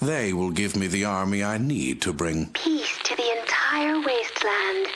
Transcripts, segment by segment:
They will give me the army I need to bring peace to the entire wasteland.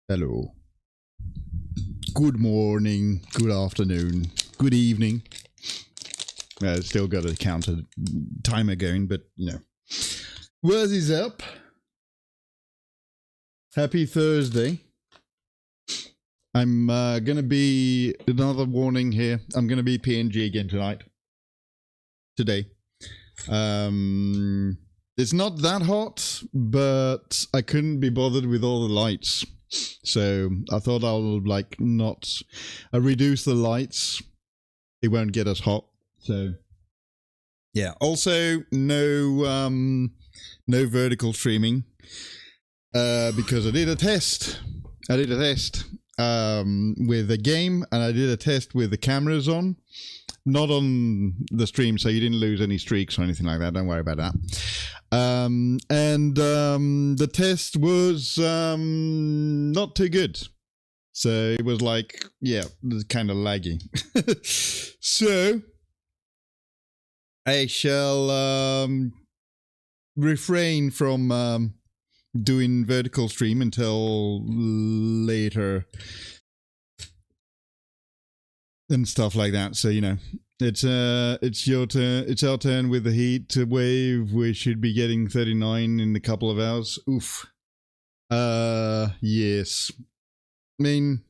Hello. Good morning, good afternoon, good evening. Still got a counter timer going, but you know. Words is up. Happy Thursday. I'm gonna be, another warning here, I'm gonna be PNG again today. It's not that hot, but I couldn't be bothered with all the lights. So I thought I'll reduce the lights. It won't get as hot. So yeah. Also, no vertical streaming. Because I did a test. With a game, and I did a test with the cameras on. Not on the stream, so you didn't lose any streaks or anything like that. Don't worry about that. The test was not too good. So it was like, yeah, it was kind of laggy. So I shall refrain from doing vertical stream until later and stuff like that. So, you know, it's your turn. It's our turn with the heat wave. We should be getting 39 in a couple of hours. Oof. Yes. I mean,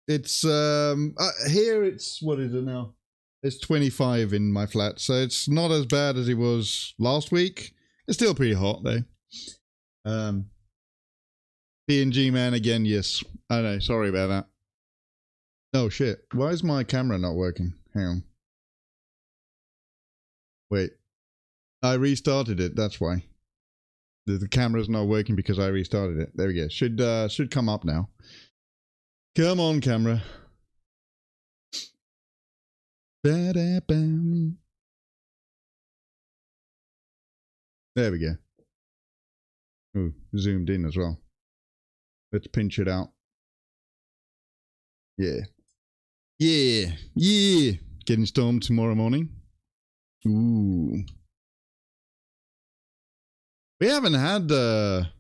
it's here it's, what is it now? It's 25 in my flat, so it's not as bad as it was last week. It's still pretty hot though. PNG man again, yes. I know, sorry about that. Oh shit, why is my camera not working? Hang on. Wait. I restarted it, that's why. The camera's not working because I restarted it. There we go. Should come up now. Come on, camera. Ba-da-bam. There we go. Ooh, zoomed in as well. Let's pinch it out. Yeah. Yeah. Yeah. Getting stormed tomorrow morning. Ooh. We haven't had a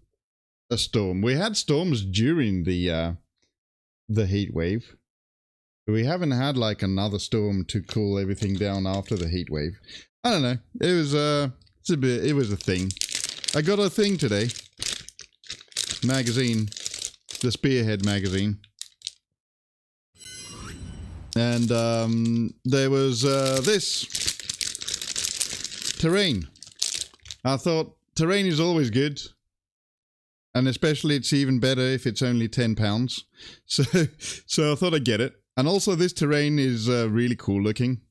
storm. We had storms during the heat wave. We haven't had like another storm to cool everything down after the heat wave. I don't know. It was it was a thing. I got a thing today. Magazine. The Spearhead magazine. And there was this. Terrain. I thought terrain is always good. And especially it's even better if it's only £10. So I thought I'd get it. And also this terrain is really cool looking.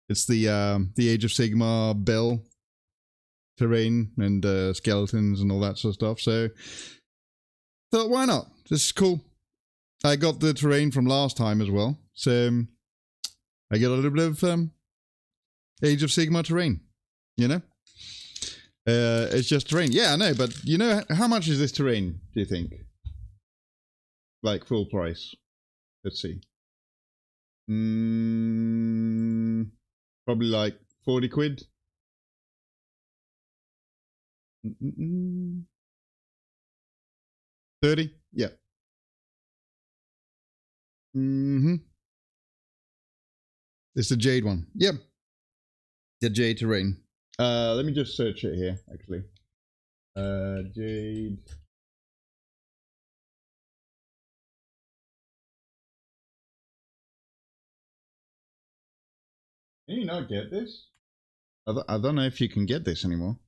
It's the Age of Sigmar Bell terrain and skeletons and all that sort of stuff. So thought, why not? This is cool. I got the terrain from last time as well. So I get a little bit of Age of Sigmar terrain, you know? It's just terrain. Yeah, I know, but you know, how much is this terrain, do you think? Like full price. Let's see. Probably like 40 quid. 30? Yeah. It's the jade one. Yep. The jade terrain. Let me just search it here, actually. Jade. Can you not get this? I don't know if you can get this anymore.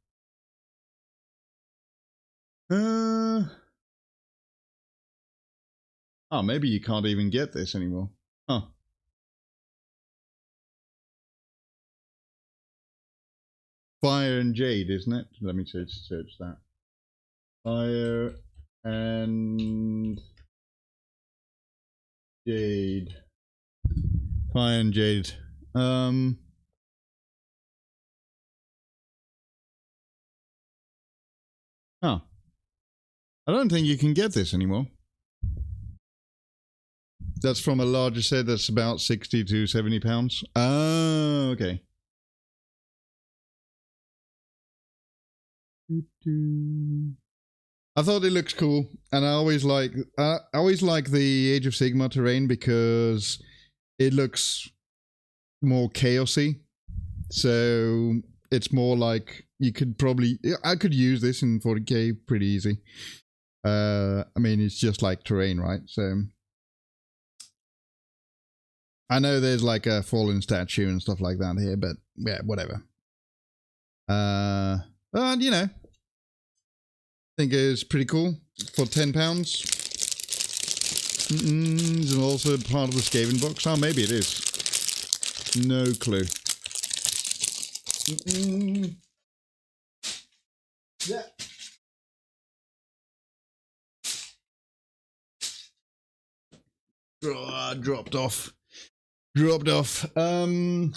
Oh, maybe you can't even get this anymore. Huh. Fire and Jade, isn't it? Let me search that. Fire and Jade. Fire and Jade. Oh. I don't think you can get this anymore. That's from a larger set that's about 60 to 70 pounds. Oh, okay. I thought it looks cool, and I always like the Age of Sigmar terrain because it looks more chaosy. So it's more like you could probably, I could use this in 40k pretty easy. I mean, it's just like terrain, right? So I know there's like a fallen statue and stuff like that here, but yeah, whatever. And you know, I think it's pretty cool for £10. It's also part of the Skaven box. Oh, maybe it is. No clue. Yeah. Oh, dropped off. The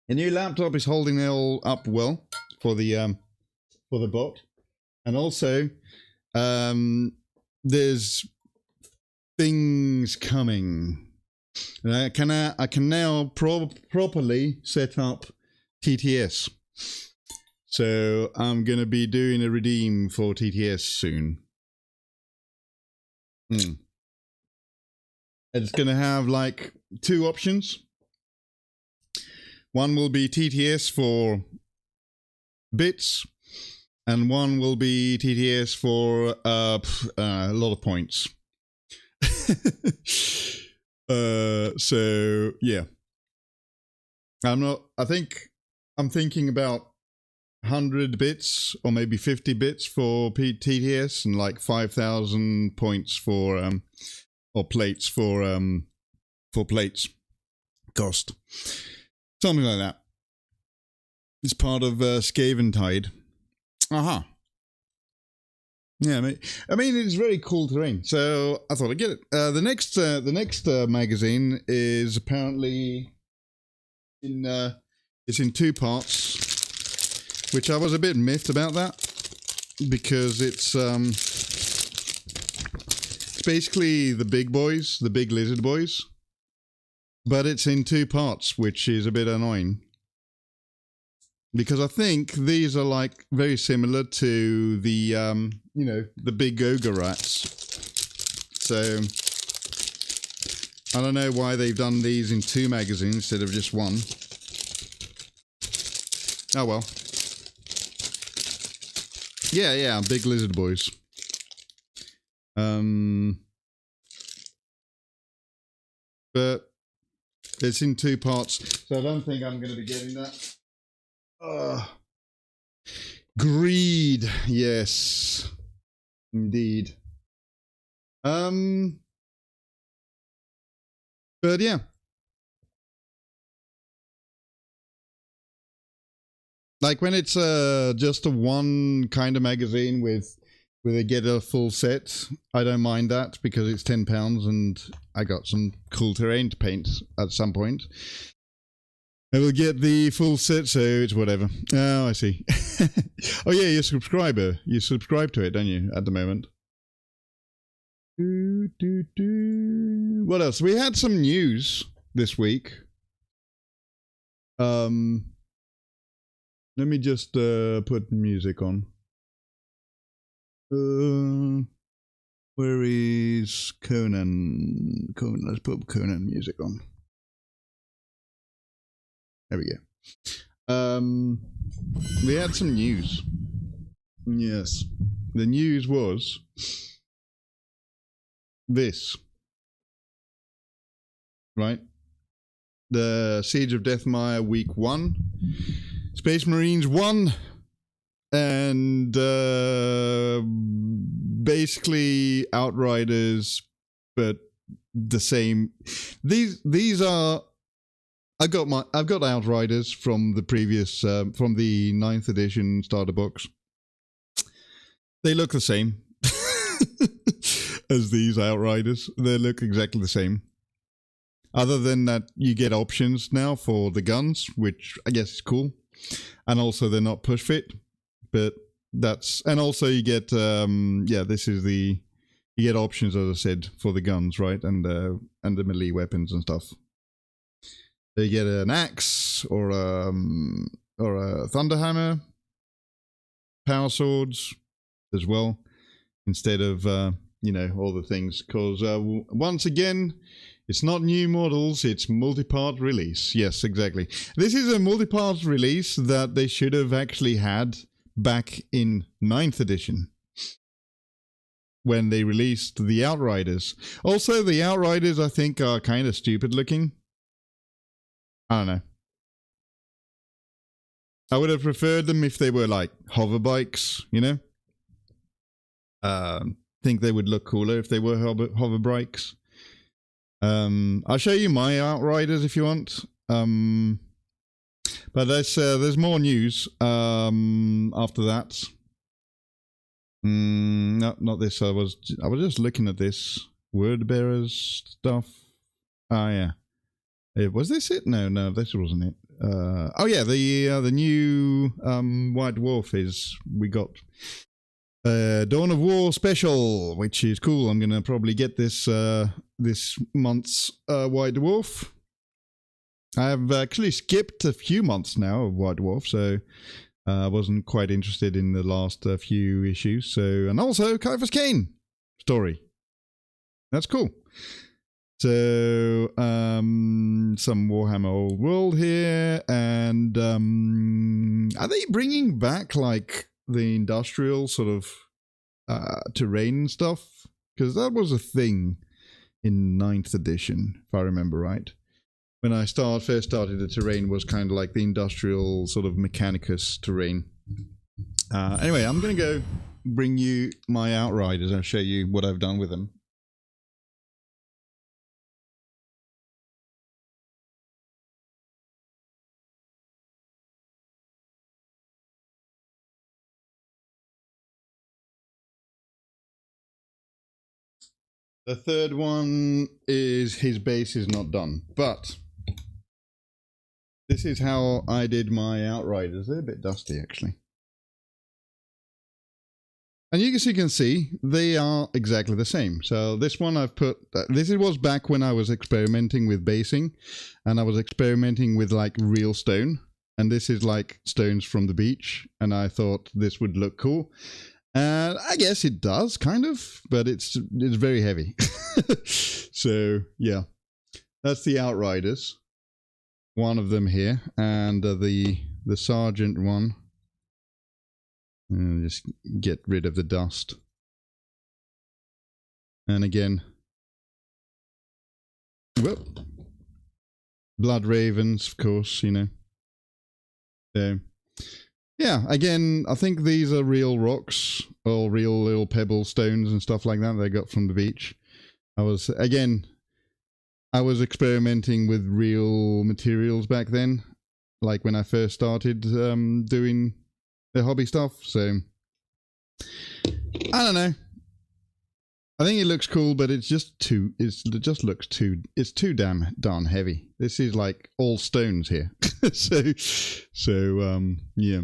new laptop is holding it all up well for the bot, and also there's things coming. And I can now properly set up TTS. So I'm gonna be doing a redeem for TTS soon. It's gonna have like 2 options. One will be TTS for bits, and one will be TTS for a lot of points. So yeah, I'm thinking about 100 bits or maybe 50 bits for TTS and like 5,000 points for or plates for plates cost, something like that. It's part of Skaven Tide. Aha. Yeah, I mean, it's very cool terrain, so I thought I'd get it. The next magazine is apparently it's in 2 parts, which I was a bit miffed about that, because it's basically the big boys, the big lizard boys, but it's in 2 parts, which is a bit annoying. Because I think these are like very similar to the, you know, the big ogre rats. So I don't know why they've done these in 2 magazines instead of just 1. Oh well. Yeah, big lizard boys. But it's in 2 parts, so I don't think I'm going to be getting that. Greed, yes, indeed. But yeah, like when it's just a one kind of magazine where they get a full set, I don't mind that because it's £10 and I got some cool terrain to paint at some point. I will get the full set, so it's whatever. Oh, I see. Oh yeah, you're a subscriber. You subscribe to it, don't you, at the moment? What else? We had some news this week. Let me just put music on. Where is Conan? Let's put Conan music on. There we go. We had some news. Yes. The news was this. Right? The Siege of Deathmire Week 1. Space Marines won. And basically Outriders, but the same. These are... I've got Outriders from the previous from the 9th edition starter box. They look the same as these Outriders. They look exactly the same. Other than that, you get options now for the guns, which I guess is cool. And also they're not push fit, but that's, and also you get this is the, you get options, as I said, for the guns, right? And the melee weapons and stuff. They get an axe or a thunderhammer, power swords as well, instead of you know, all the things. Because once again, It's not new models, it's multi-part release. Yes, exactly. This is a multi-part release that they should have actually had back in 9th edition, when they released the Outriders. Also, the Outriders, I think, are kind of stupid looking. I don't know. I would have preferred them if they were like hover bikes, you know? Think they would look cooler if they were hover bikes. I'll show you my Outriders if you want. But there's more news after that. No, not this. I was just looking at this word bearers stuff. Oh yeah, was this it? No, this wasn't it. Oh yeah, the new White Dwarf is, we got Dawn of War special, which is cool. I'm gonna probably get this this month's White Dwarf. I've actually skipped a few months now of White Dwarf, so I wasn't quite interested in the last few issues. So, and also Kairos Kane story. That's cool. So, some Warhammer Old World here, and are they bringing back like the industrial sort of terrain stuff? Because that was a thing in 9th edition, if I remember right. When I first started, the terrain was kind of like the industrial sort of Mechanicus terrain. Anyway, I'm going to go bring you my Outriders. I'll show you what I've done with them. The third one is his base is not done, but this is how I did my Outriders. They're a bit dusty, actually. And you can see, they are exactly the same. So this one I've put, this was back when I was experimenting with basing, and I was experimenting with like real stone. And this is like stones from the beach, and I thought this would look cool. And I guess it does, kind of, but it's very heavy. So, yeah. That's the Outriders. One of them here, and the Sergeant one. And just get rid of the dust. And again. Whoop. Blood Ravens, of course, you know. So, yeah, again, I think these are real rocks, or real little pebble stones and stuff like that they got from the beach. I was experimenting with real materials back then, like when I first started doing the hobby stuff, so I don't know. I think it looks cool, but it's too darn heavy. This is like all stones here. so yeah.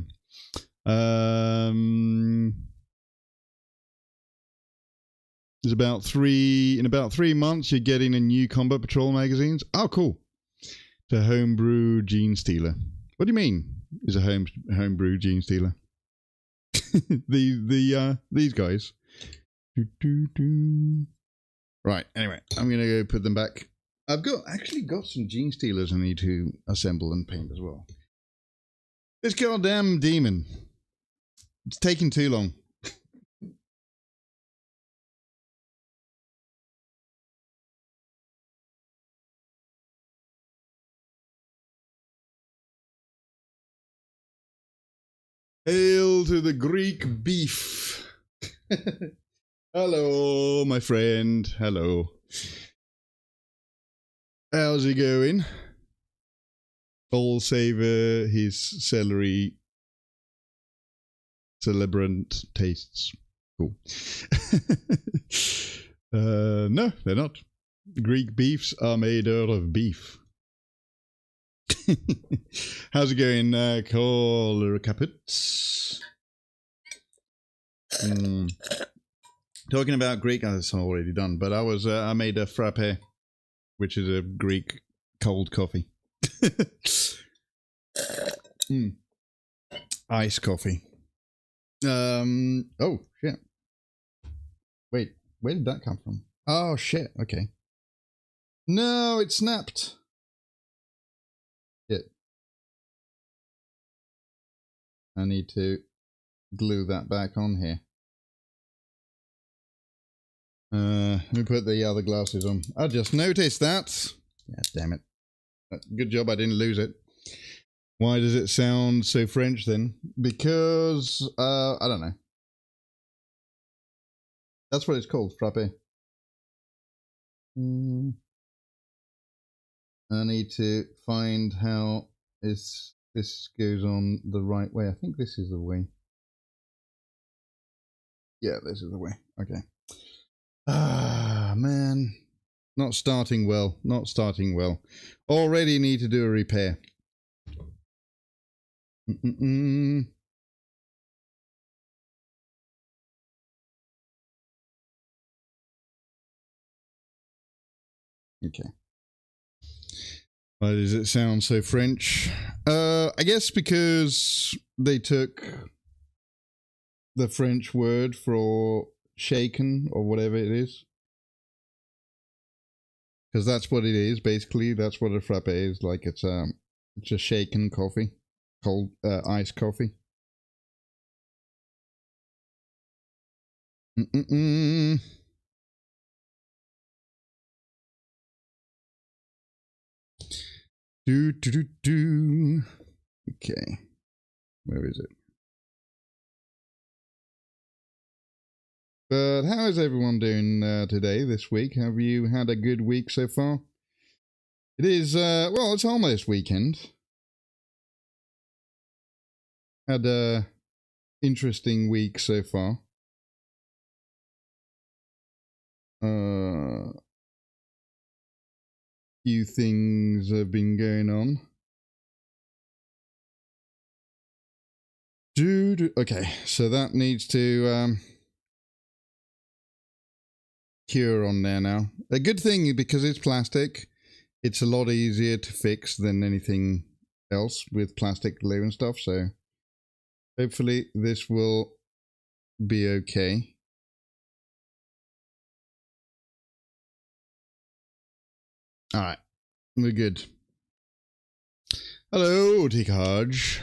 There's in about 3 months you're getting a new Combat Patrol magazines. Oh, cool. The homebrew Gene Stealer. What do you mean is a homebrew Gene Stealer? These guys. Right, anyway, I'm gonna go put them back. I've actually got some Gene Stealers I need to assemble and paint as well. This goddamn demon. It's taking too long. Hail to the Greek beef. Hello, my friend. Hello. How's it going? All savor his celery celebrant tastes. Cool. No, they're not. Greek beefs are made out of beef. How's it going, Call Caput? Talking about Greek, that's already done, but I made a frappe, which is a Greek cold coffee. Iced coffee. Oh, shit. Wait, where did that come from? Oh, shit, okay. No, it snapped. Shit. I need to glue that back on here. Let me put the other glasses on. I just noticed that. Yeah, damn it. Good job I didn't lose it. Why does it sound so French then? Because, I don't know. That's what it's called, frappe. I need to find how this goes on the right way. I think this is the way. Yeah, this is the way. Okay. Ah, man. Not starting well. Not starting well. Already need to do a repair. Okay. Why does it sound so French? I guess because they took the French word for shaken or whatever it is. Because that's what it is, basically. That's what a frappe is. Like it's a shaken coffee. Cold iced coffee. Okay. Where is it? But how is everyone doing today, this week? Have you had a good week so far? It is, well, it's almost weekend. Had a interesting week so far. Few things have been going on. Okay, so that needs to cure on there now. A good thing, because it's plastic, it's a lot easier to fix than anything else with plastic glue and stuff, so hopefully this will be okay. Alright, we're good. Hello, Tikaj.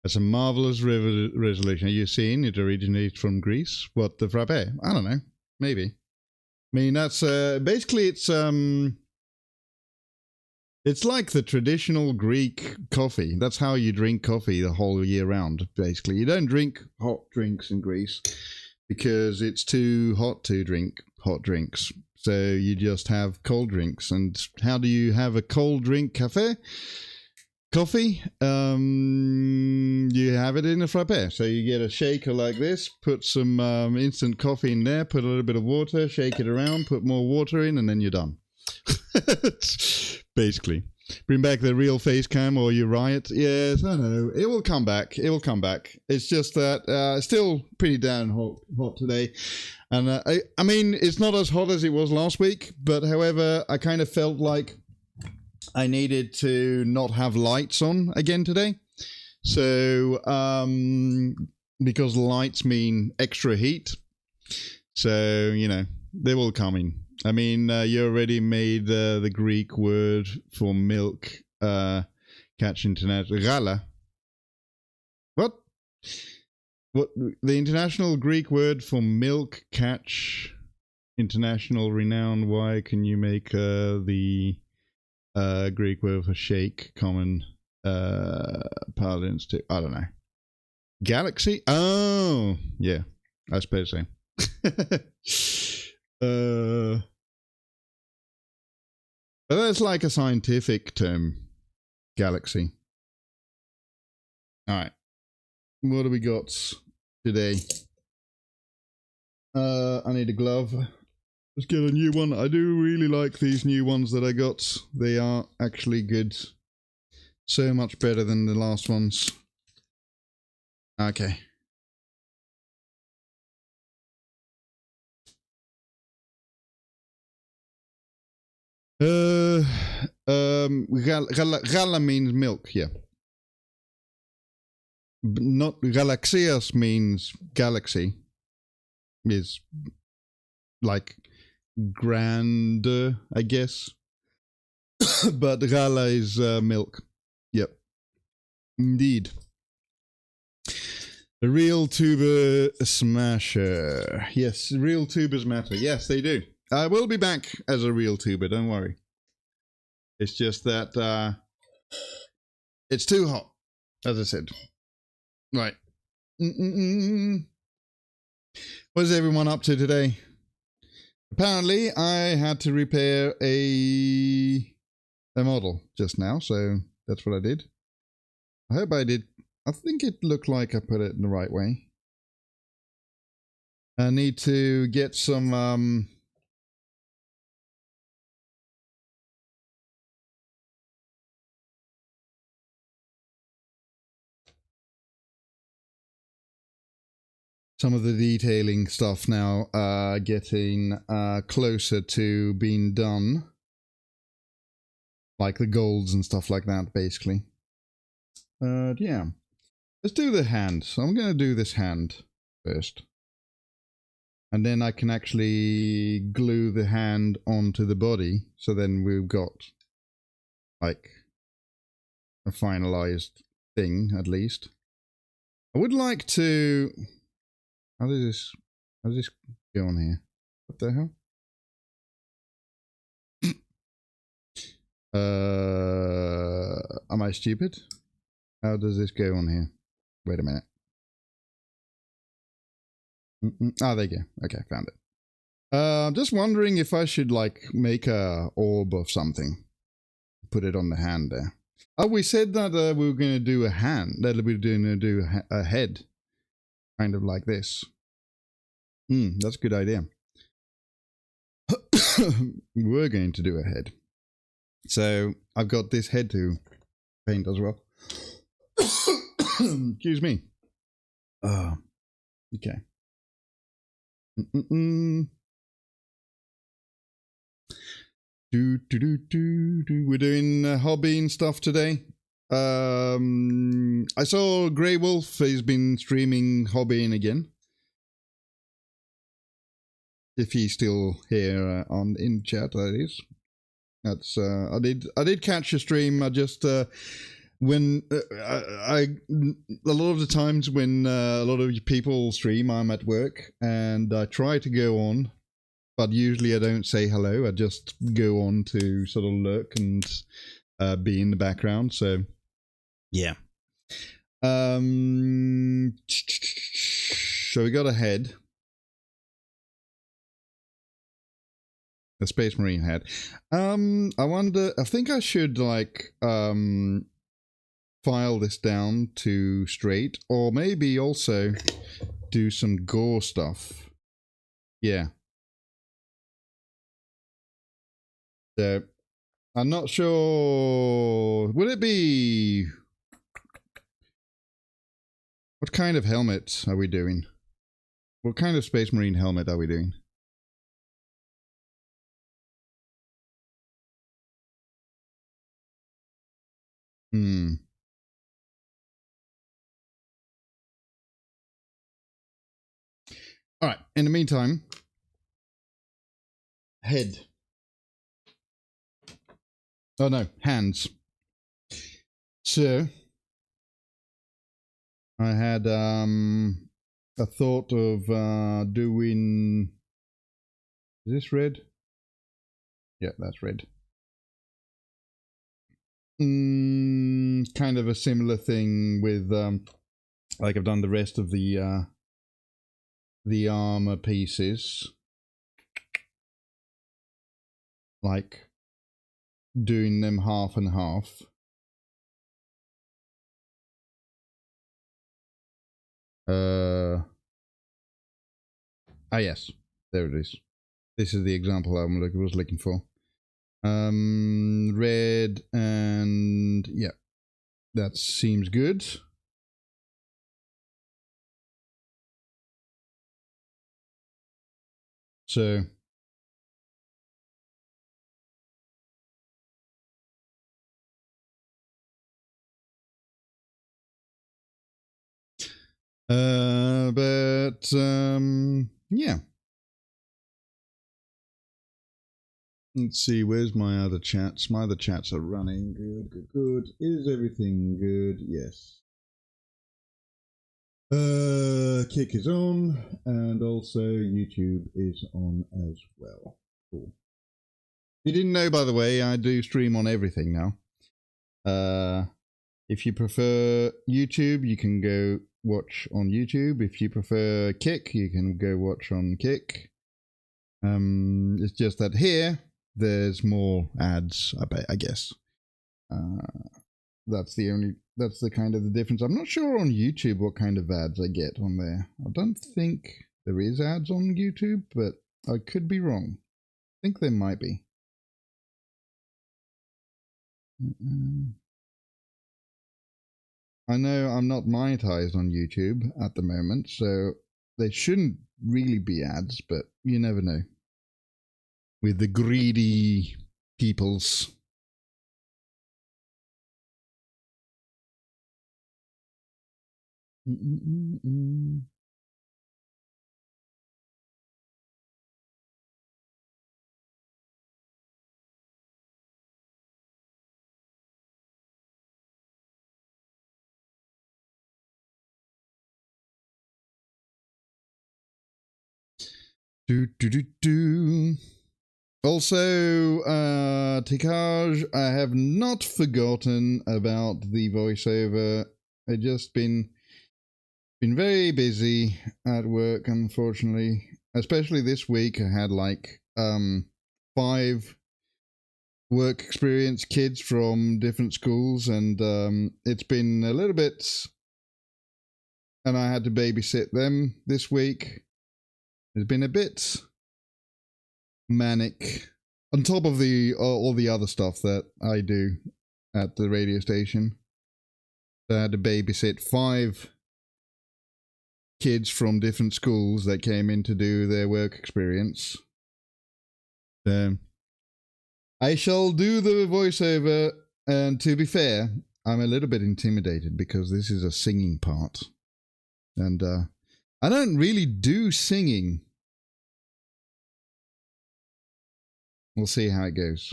That's a marvelous resolution. Are you seeing it originates from Greece? What, the frappe? I don't know. Maybe. I mean, that's basically it's like the traditional Greek coffee. That's how you drink coffee the whole year round, basically. You don't drink hot drinks in Greece because it's too hot to drink hot drinks. So you just have cold drinks. And how do you have a cold drink coffee? You have it in a frappe. So you get a shaker like this, put some instant coffee in there, put a little bit of water, shake it around, put more water in, and then you're done. Basically. Bring back the real face cam or you riot. Yes, I know. It will come back. It will come back. It's just that still pretty damn hot today. And I mean, it's not as hot as it was last week, but however, I kind of felt like I needed to not have lights on again today. So, because lights mean extra heat. So, you know, they will come in. I mean, you already made the Greek word for milk catch international. Gala. What? What? The international Greek word for milk catch international renown. Why can you make the Greek word for shake common parlance to? I don't know. Galaxy? Oh, yeah. I suppose so. But that's like a scientific term. Galaxy. Alright. What do we got today? I need a glove. Let's get a new one. I do really like these new ones that I got. They are actually good. So much better than the last ones. Okay. Gala means milk, yeah. Not galaxias means galaxy. Is like grander, I guess. But Gala is milk. Yep. Indeed. The real tuber smasher. Yes, real tubers matter. Yes, they do. I will be back as a real tuber, don't worry. It's just that it's too hot, as I said. Right. What is everyone up to today? Apparently, I had to repair a model just now, so that's what I did. I hope I did. I think it looked like I put it in the right way. I need to get some of the detailing stuff now getting closer to being done. Like the golds and stuff like that, basically. Yeah. Let's do the hand. So I'm going to do this hand first. And then I can actually glue the hand onto the body. So then we've got like a finalized thing, at least. I would like to... How does this go on here? What the hell? Am I stupid? How does this go on here? Wait a minute. Oh, there you go. Okay, found it. I'm just wondering if I should like make a orb of something. Put it on the hand there. Oh, we said that we were going to do a hand. That we were going to do a head. Kind of like this. That's a good idea. We're going to do a head. So I've got this head to paint as well. Excuse me. Okay. We're doing hobby and stuff today. I saw Grey Wolf has been streaming hobbying again. If he's still here in chat, that is. That's I did catch a stream. I just when a lot of the times when a lot of people stream, I'm at work and I try to go on, but usually I don't say hello. I just go on to sort of lurk and be in the background. So yeah. So we got a head. A Space Marine head. I wonder, I think I should like file this down to straight, or maybe also do some gore stuff. Yeah. So I'm not sure. Would it be... What kind of helmet are we doing? What kind of Space Marine helmet are we doing? All right. In the meantime, head. Oh no, hands. So I had a thought of doing. Is this red? Yeah, that's red. Kind of a similar thing with like I've done the rest of the armor pieces, like doing them half and half. Yes, there it is. This is the example I was looking for. Red and yeah, that seems good. So but yeah. Let's see, where's my other chats? My other chats are running. Good, good, good. Is everything good? Yes. Kick is on, and also YouTube is on as well. Cool. If you didn't know, by the way, I do stream on everything now. If you prefer YouTube, you can go watch on YouTube. If you prefer Kick, you can go watch on Kick. It's just that here there's more ads, I guess. That's the kind of the difference. I'm not sure on YouTube what kind of ads I get on there. I don't think there is ads on YouTube, but I could be wrong. I think there might be. I know I'm not monetized on YouTube at the moment, so there shouldn't really be ads, but you never know. With the greedy peoples. Also, Tikaj, I have not forgotten about the voiceover. I just been very busy at work, unfortunately. Especially this week, I had like 5 work experience kids from different schools, and it's been a little bit. And I had to babysit them this week. It's been a bit manic, on top of the all the other stuff that I do at the radio station. So I had to babysit 5 kids from different schools that came in to do their work experience. So I shall do the voiceover, and to be fair, I'm a little bit intimidated because this is a singing part, and I don't really do singing. We'll see how it goes.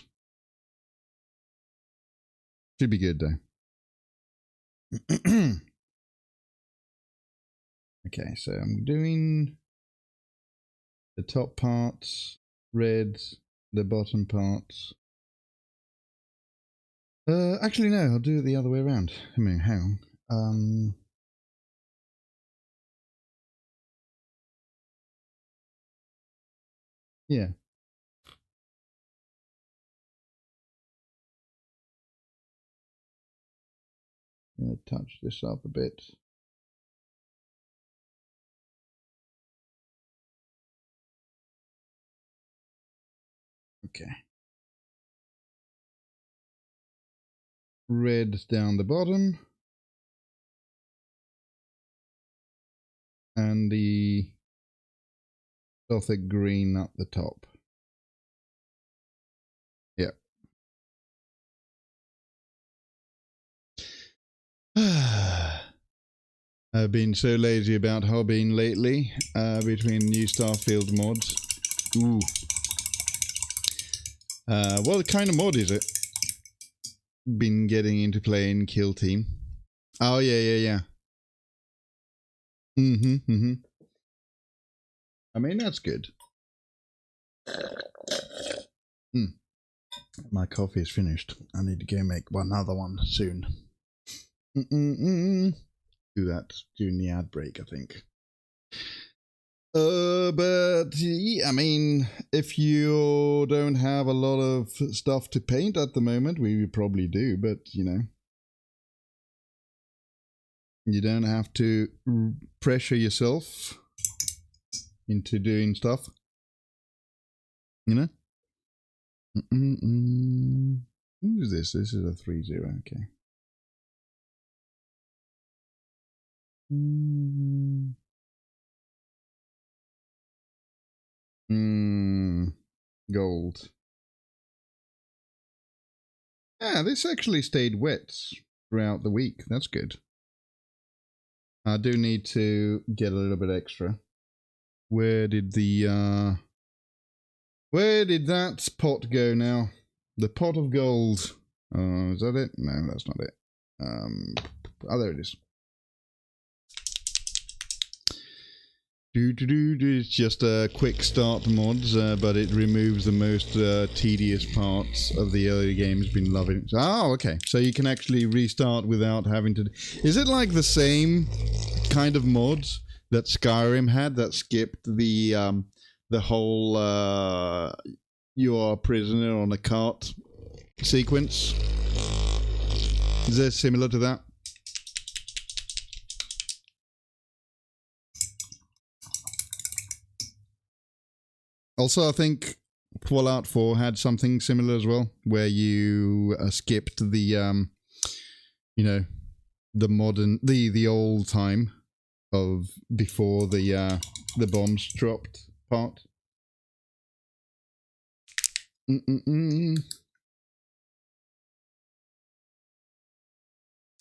Should be good though. Okay, so I'm doing the top parts red, the bottom parts. Actually no, I'll do it the other way around. I mean, hang on. Yeah. I'm gonna touch this up a bit. Okay. Red down the bottom. And the Gothic green up the top. Yeah. I've been so lazy about hobbying lately, between new Starfield mods. Ooh. What kind of mod is it? Been getting into playing Kill Team. Oh, yeah. I mean, that's good. My coffee is finished. I need to go make another one soon. Do that during the ad break, I think. But yeah, I mean, if you don't have a lot of stuff to paint at the moment, we probably do, but you know, you don't have to pressure yourself into doing stuff, you know. What is this? This is a 3-0. Okay. Gold. Yeah, this actually stayed wet throughout the week. That's good. I do need to get a little bit extra. Where did the Where did that pot go now? The pot of gold. Is that it? No, that's not it. There it is. It's just a quick start mods, but it removes the most tedious parts of the early games. Been loving it. Oh, okay. So you can actually restart without having to. Is it like the same kind of mods that Skyrim had that skipped the whole you are a prisoner on a cart sequence? Is it similar to that? Also, I think Fallout 4 had something similar as well, where you skipped the, you know, the old time of before the bombs dropped part. I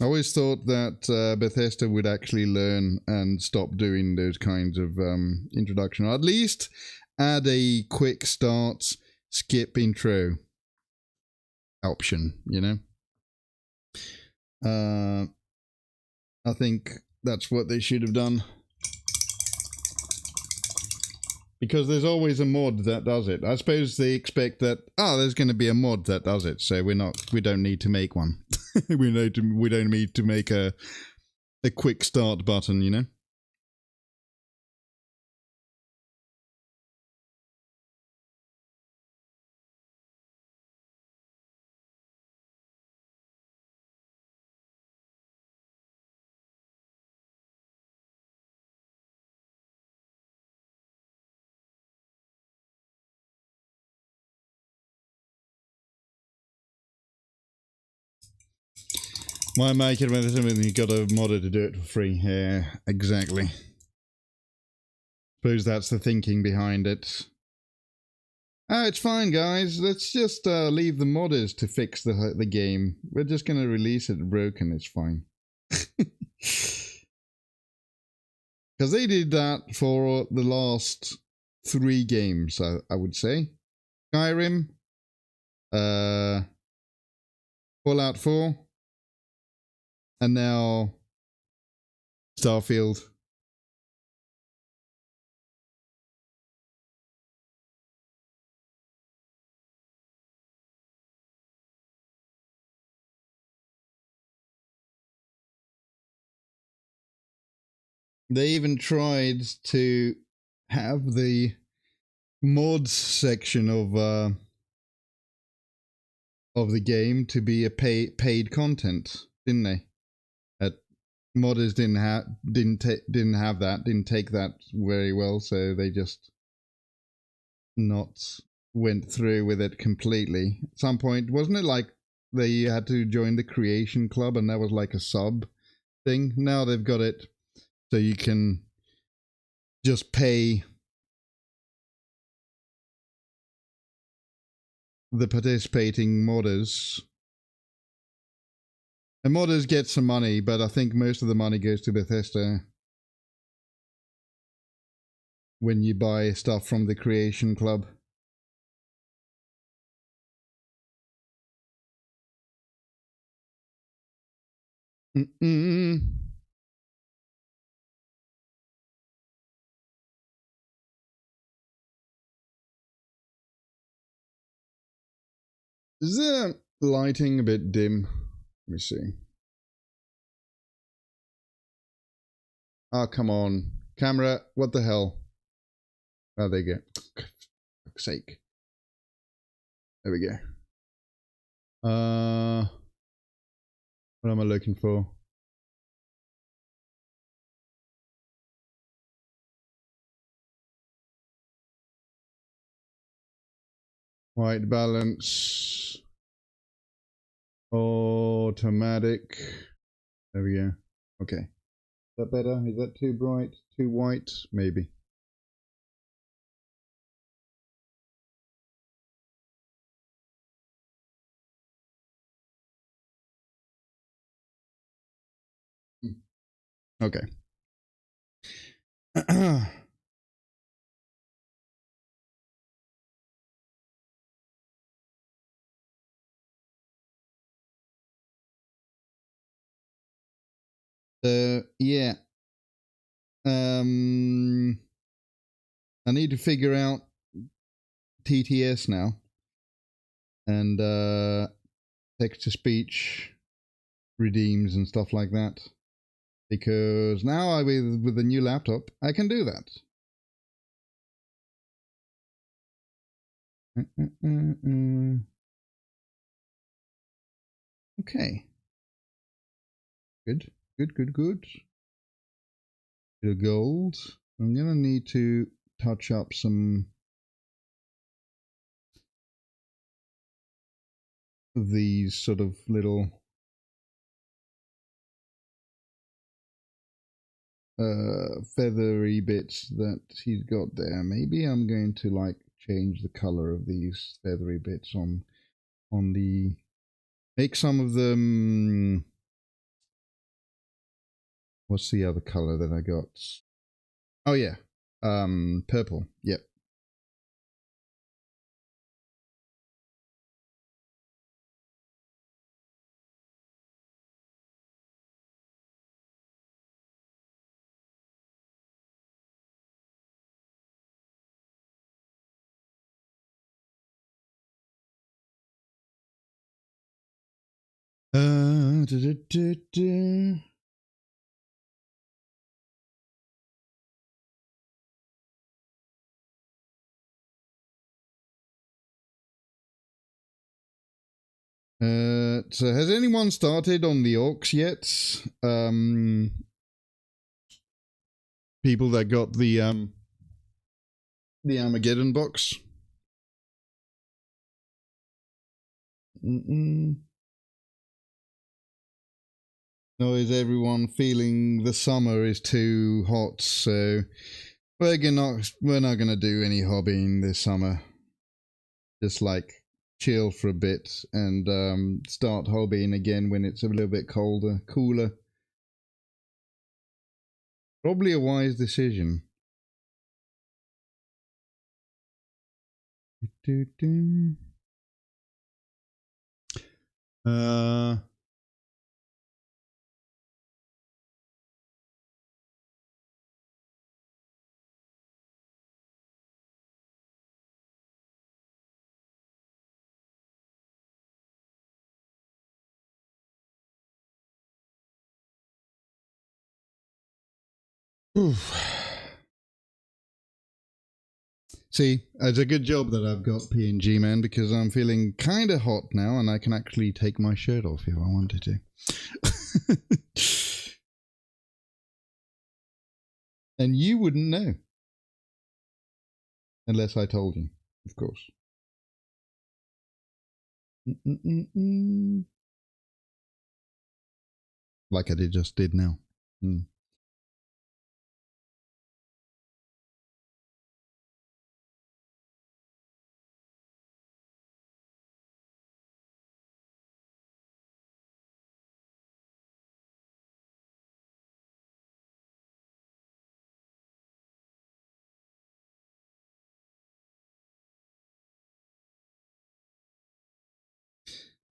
always thought that Bethesda would actually learn and stop doing those kinds of introduction, or at least add a quick start, skip intro option, you know? I think that's what they should have done. Because there's always a mod that does it. I suppose they expect that, there's going to be a mod that does it, so we don't need to make one. we don't need to make a quick start button, you know? Why make it when you got a modder to do it for free? Yeah, exactly. Suppose that's the thinking behind it. It's fine, guys. Let's just leave the modders to fix the game. We're just going to release it broken. It's fine. Because they did that for the last 3 games, I would say. Skyrim, Fallout 4, and now Starfield. They even tried to have the mods section of the game to be a paid content, didn't they? Modders didn't have that, didn't take that very well, so they just not went through with it completely. At some point, wasn't it like they had to join the Creation Club and that was like a sub thing? Now they've got it so you can just pay the participating modders. And modders get some money, but I think most of the money goes to Bethesda when you buy stuff from the Creation Club. Is the lighting a bit dim? Let me see. Oh, come on. Camera, what the hell? Oh, there you go. For fuck's sake. There we go. What am I looking for? White balance. Automatic. There we go. Okay. Is that better? Is that too bright? Too white? Maybe. Okay. Yeah. I need to figure out TTS now. And text-to-speech redeems and stuff like that. Because now with the new laptop, I can do that. Okay. Good. The gold. I'm gonna need to touch up some of these sort of little feathery bits that he's got there. Maybe I'm going to like change the color of these feathery bits on the, make some of them, what's the other color that I got? Oh yeah, purple. Yep. So has anyone started on the orcs yet? People that got the Armageddon box. Or is everyone feeling the summer is too hot? So we're not gonna do any hobbying this summer. Just like chill for a bit and start hobbying again when it's a little bit cooler. Probably a wise decision. See, it's a good job that I've got PNG, man, because I'm feeling kind of hot now and I can actually take my shirt off if I wanted to. And you wouldn't know. Unless I told you, of course. Like I just did now.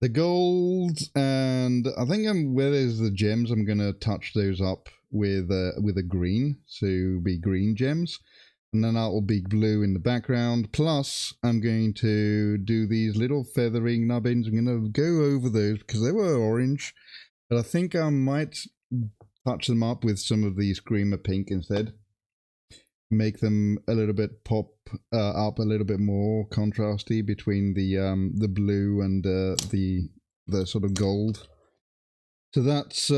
The gold, and I think where there's the gems, I'm gonna touch those up with a green, so be green gems, and then that will be blue in the background. Plus, I'm going to do these little feathering nubbins. I'm gonna go over those because they were orange, but I think I might touch them up with some of the screamer pink instead. Make them a little bit pop up a little bit more contrasty between the blue and the sort of gold. So that's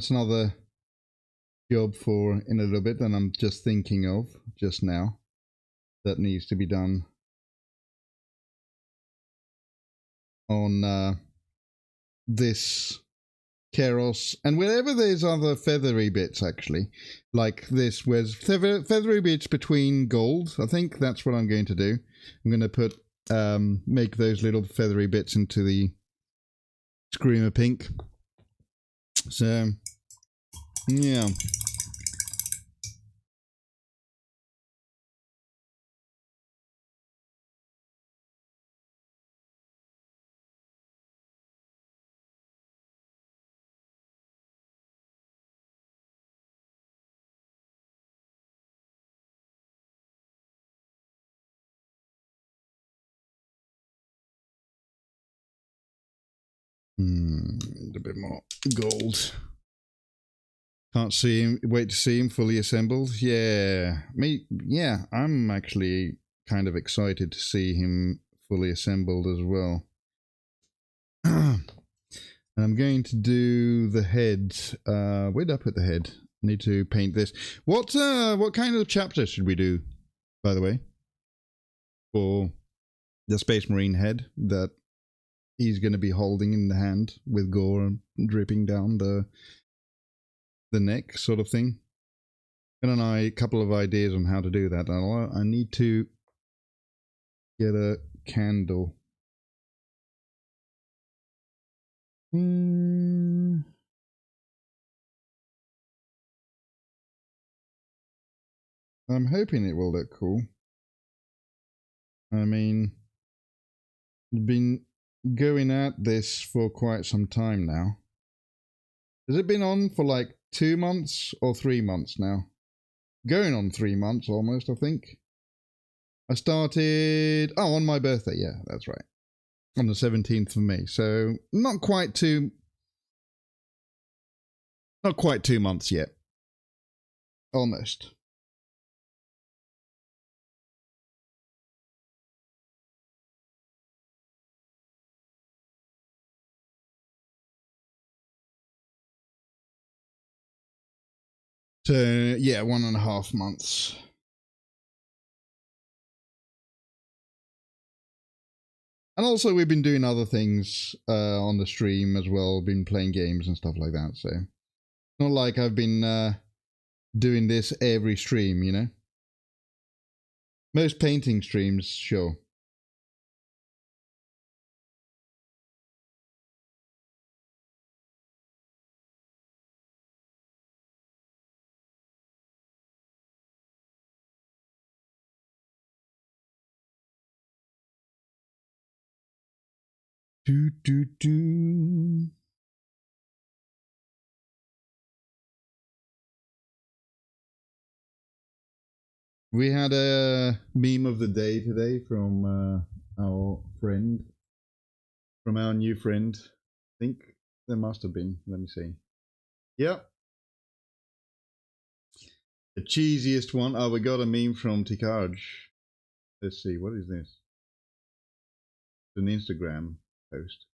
another job for in a little bit that I'm just thinking of just now that needs to be done on this Kairos, and wherever there's other feathery bits, actually, like this, where's feathery bits between gold. I think that's what I'm going to do. I'm going to put make those little feathery bits into the screamer pink. So yeah. A bit more gold. Can't see him. Wait to see him fully assembled. Yeah, yeah, I'm actually kind of excited to see him fully assembled as well. And I'm going to do the head. Where'd I put the head? I need to paint this. What kind of chapter should we do, by the way, for the Space Marine head that he's going to be holding in the hand with gore dripping down the neck, sort of thing? And a couple of ideas on how to do that. I need to get a candle. I'm hoping it will look cool. I mean, I've been going at this for quite some time now. Has it been on for like 2 months or 3 months now? Going on 3 months almost, I think. I started on my birthday. Yeah, that's right, on the 17th of May. So not quite 2 months yet. Almost. So yeah, 1.5 months. And also we've been doing other things on the stream as well, been playing games and stuff like that, so it's not like I've been doing this every stream, you know? Most painting streams, sure. Do. We had a meme of the day today from our friend, from our new friend. I think there must have been. Let me see. Yep. The cheesiest one. Oh, we got a meme from Tzeentch. Let's see. What is this? It's an Instagram post.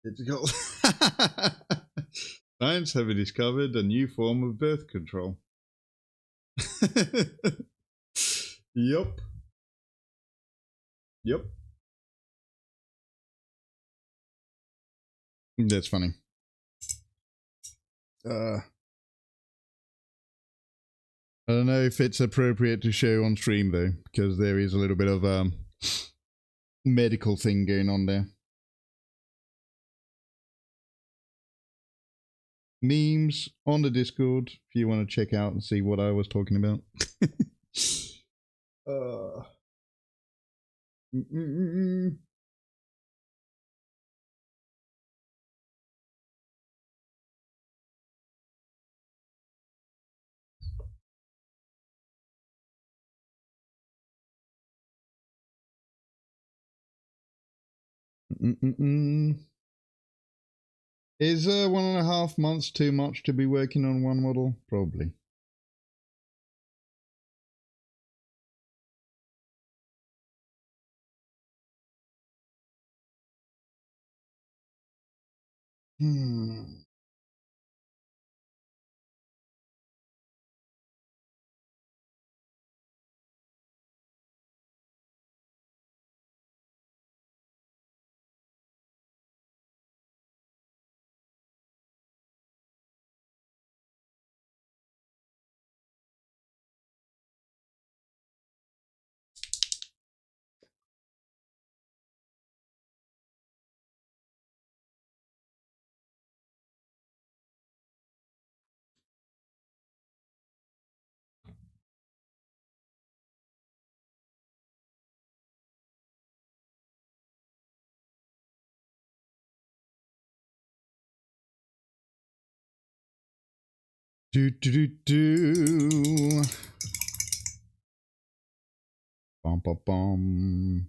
It's called Science have discovered a new form of birth control. Yup. Yep. That's funny. I don't know if it's appropriate to show on stream though, because there is a little bit of medical thing going on there. Memes on the Discord if you want to check out and see what I was talking about. Is 1.5 months too much to be working on one model? Probably. Do. Bum, bum, bum.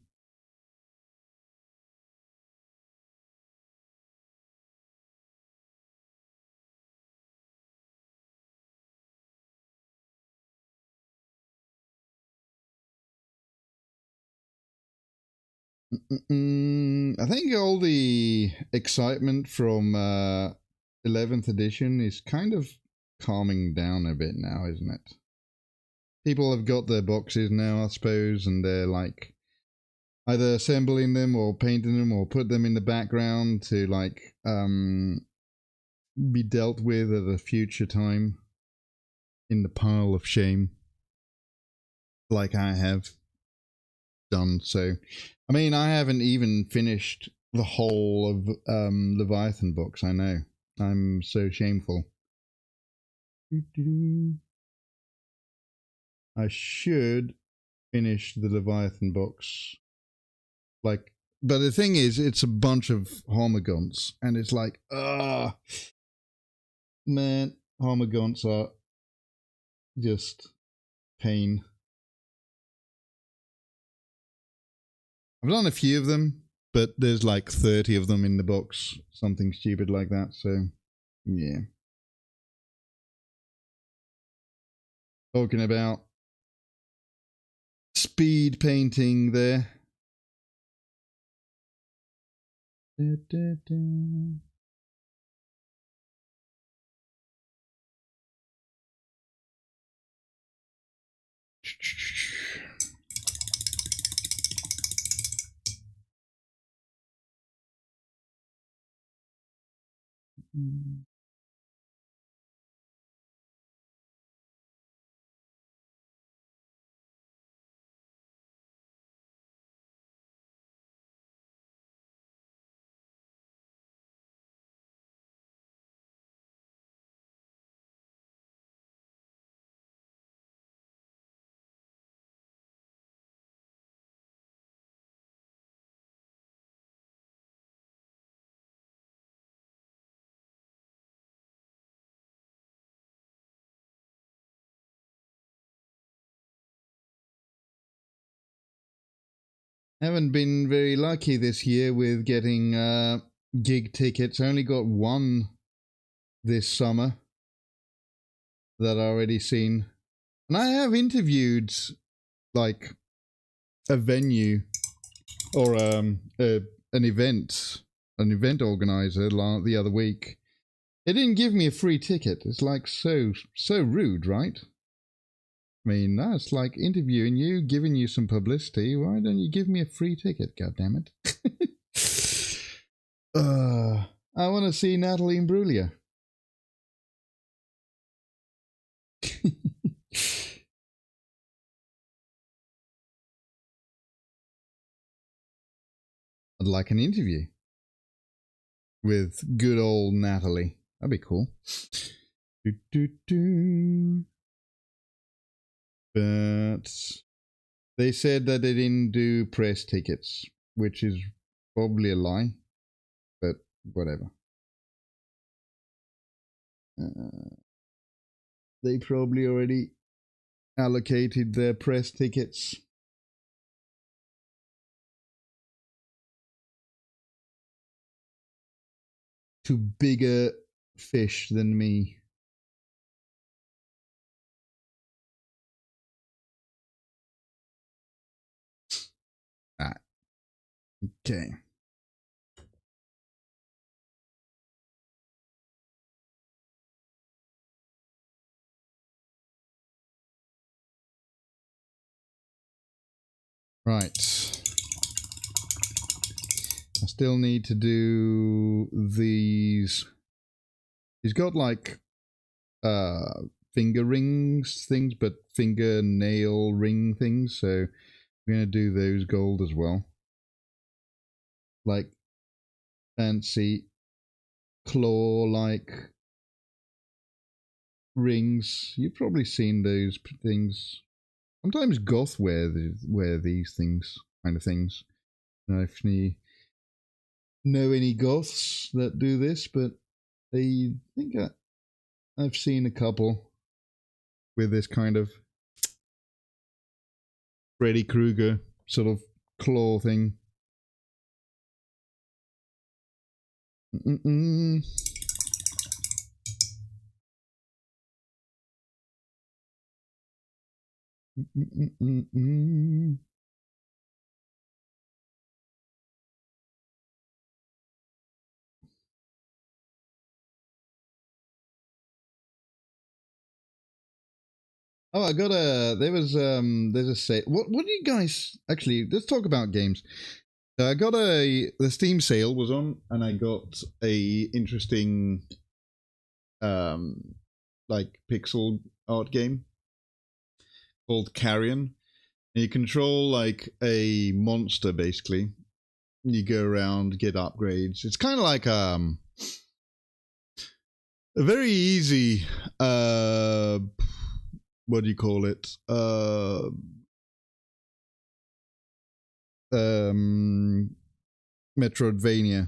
I think all the excitement from 11th edition is kind of calming down a bit now, isn't it? People have got their boxes now, I suppose, and they're like either assembling them or painting them or put them in the background to like be dealt with at a future time in the pile of shame, like I have done. So I mean, I haven't even finished the whole of Leviathan books. I know, I'm so shameful. I should finish the Leviathan books, like, but the thing is, it's a bunch of Hormagaunts, and it's like, man, Hormagaunts are just pain. I've done a few of them, but there's like 30 of them in the box, something stupid like that. So, yeah. Talking about speed painting there. Da, da, da. Haven't been very lucky this year with getting gig tickets. I only got one this summer that I already seen. And I have interviewed like a venue or an event organizer the other week. They didn't give me a free ticket. It's like so rude, right? I mean, that's like interviewing you, giving you some publicity. Why don't you give me a free ticket, goddammit? I want to see Natalie Imbruglia. I'd like an interview with good old Natalie. That'd be cool. But they said that they didn't do press tickets, which is probably a lie, but whatever. They probably already allocated their press tickets. To bigger fish than me. Okay. Right. I still need to do these. He's got like finger rings things, but fingernail ring things, so we're gonna do those gold as well. Like fancy claw-like rings. You've probably seen those things. Sometimes goth wear these things, kind of things. I don't know if you know any goths that do this, but I think I've seen a couple with this kind of Freddy Krueger sort of claw thing. Oh, I got a. There's a sale. What do you guys actually? Let's talk about games. I got the Steam sale was on, and I got a interesting, like pixel art game called Carrion. And you control like a monster basically. You go around, get upgrades. It's kind of like a very easy what do you call it? Metroidvania.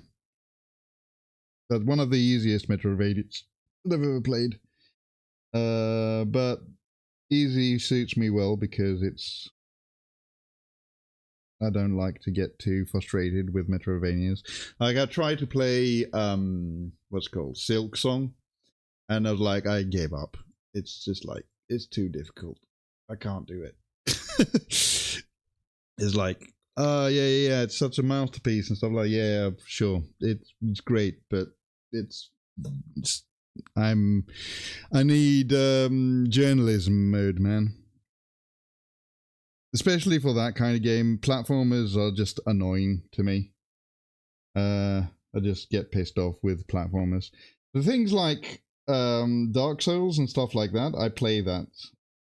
That's one of the easiest Metroidvanias I've ever played. But easy suits me well because it's. I don't like to get too frustrated with Metroidvanias. Like I tried to play what's it called Silk Song, and I was like, I gave up. It's just like it's too difficult. I can't do it. It's like, yeah, it's such a masterpiece and stuff like, yeah, sure, it's great, but I need journalism mode, man. Especially for that kind of game. Platformers are just annoying to me. I just get pissed off with platformers. The things like Dark Souls and stuff like that, I play that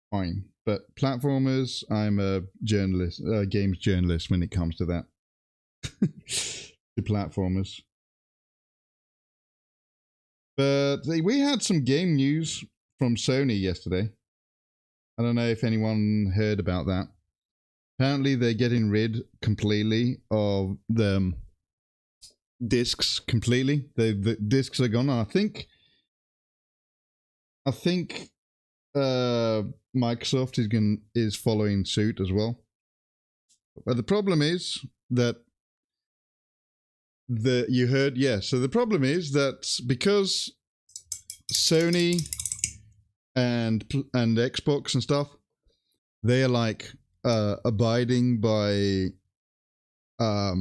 fine. But platformers, I'm a journalist, games journalist when it comes to that. The platformers. But we had some game news from Sony yesterday. I don't know if anyone heard about that. Apparently, they're getting rid completely of the discs. Completely, the discs are gone. And I think Microsoft is following suit as well. But the problem is that So the problem is that because Sony and Xbox and stuff, they are like abiding by what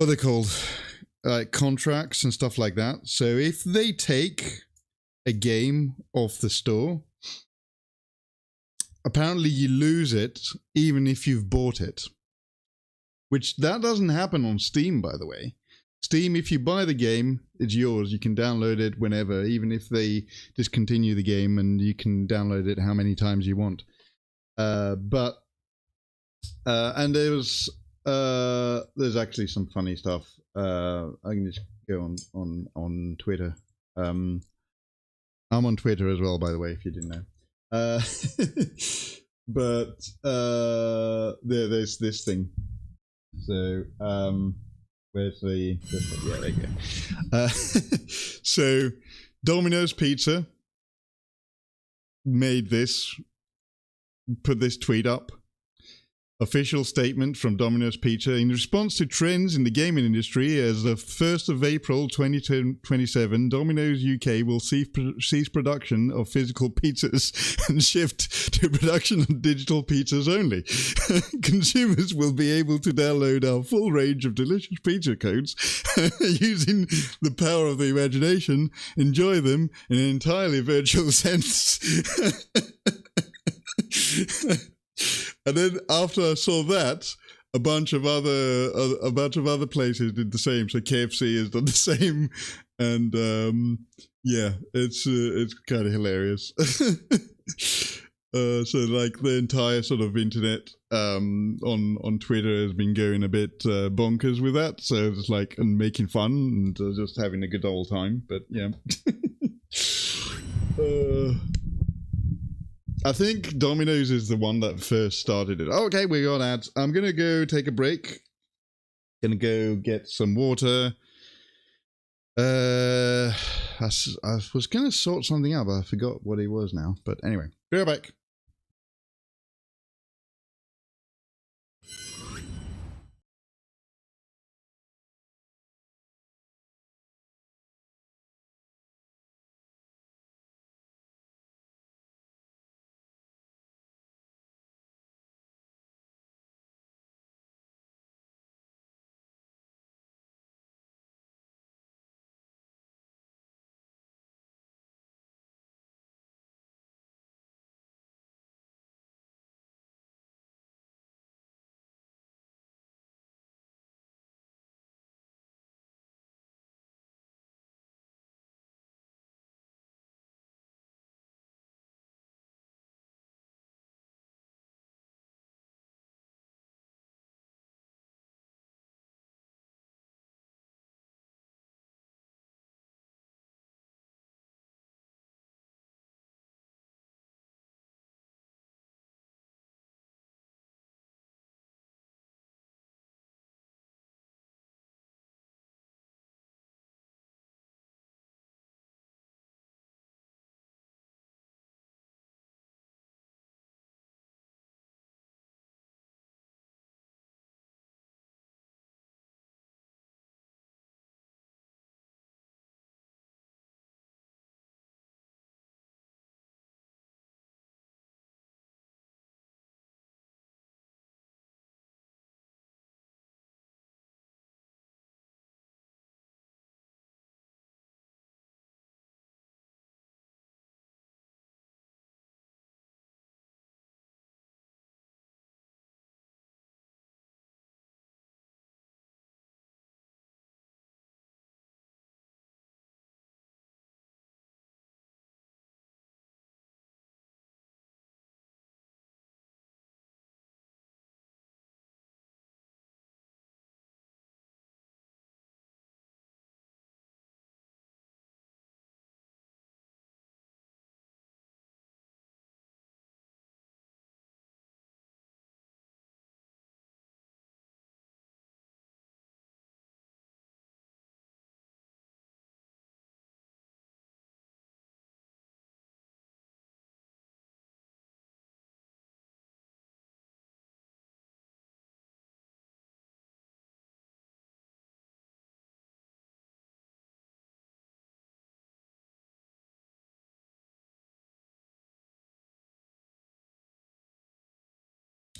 are they called, like contracts and stuff like that. So if they take a game off the store, apparently you lose it even if you've bought it, which that doesn't happen on Steam, by the way. Steam, if you buy the game, it's yours. You can download it whenever, even if they discontinue the game, and you can download it how many times you want. And there's actually some funny stuff. I can just go on Twitter. I'm on Twitter as well, by the way, if you didn't know. But there's this thing. So where's the yeah, there you go. So Domino's Pizza put this tweet up. Official statement from Domino's Pizza. In response to trends in the gaming industry, as of 1st of April 2027, Domino's UK will cease production of physical pizzas and shift to production of digital pizzas only. Consumers will be able to download our full range of delicious pizza codes using the power of the imagination, enjoy them in an entirely virtual sense. And then after I saw that, a bunch of other places did the same. So KFC has done the same, and yeah, it's kind of hilarious. So like the entire sort of internet on Twitter has been going a bit bonkers with that. So it's like and making fun and just having a good old time. But yeah. I think Domino's is the one that first started it. Okay, we got ads. I'm going to go take a break. Going to go get some water. I was going to sort something out, but I forgot what it was now. But anyway, be right back.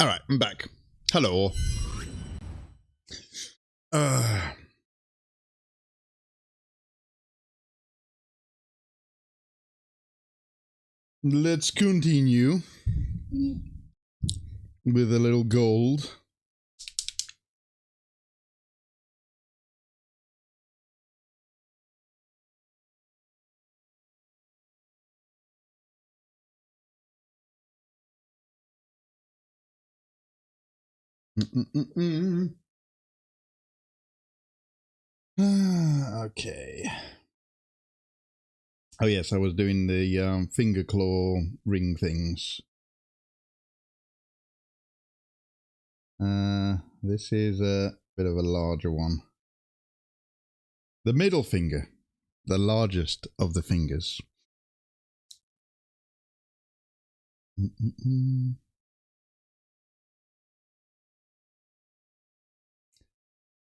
All right, I'm back. Hello. Let's continue with a little gold. Okay. Oh yes, I was doing the finger claw ring things. This is a bit of a larger one. The middle finger, the largest of the fingers.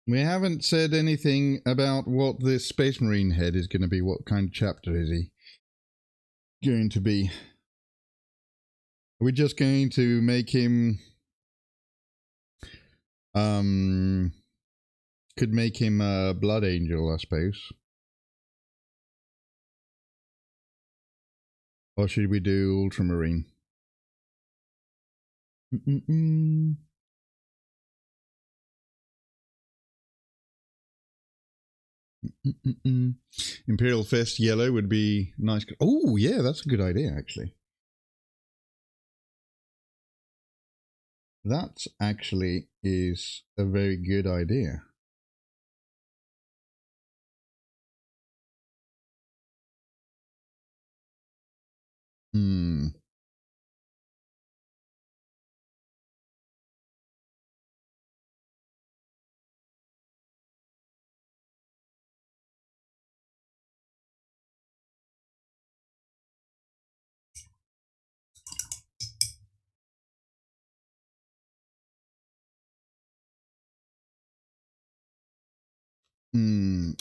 We haven't said anything about what this Space Marine head is going to be. What kind of chapter is he going to be? Are we just going to make him... could make him a Blood Angel, I suppose. Or should we do Ultramarine? Imperial Fist yellow would be nice. Oh, yeah, that's a good idea, actually. That actually is a very good idea.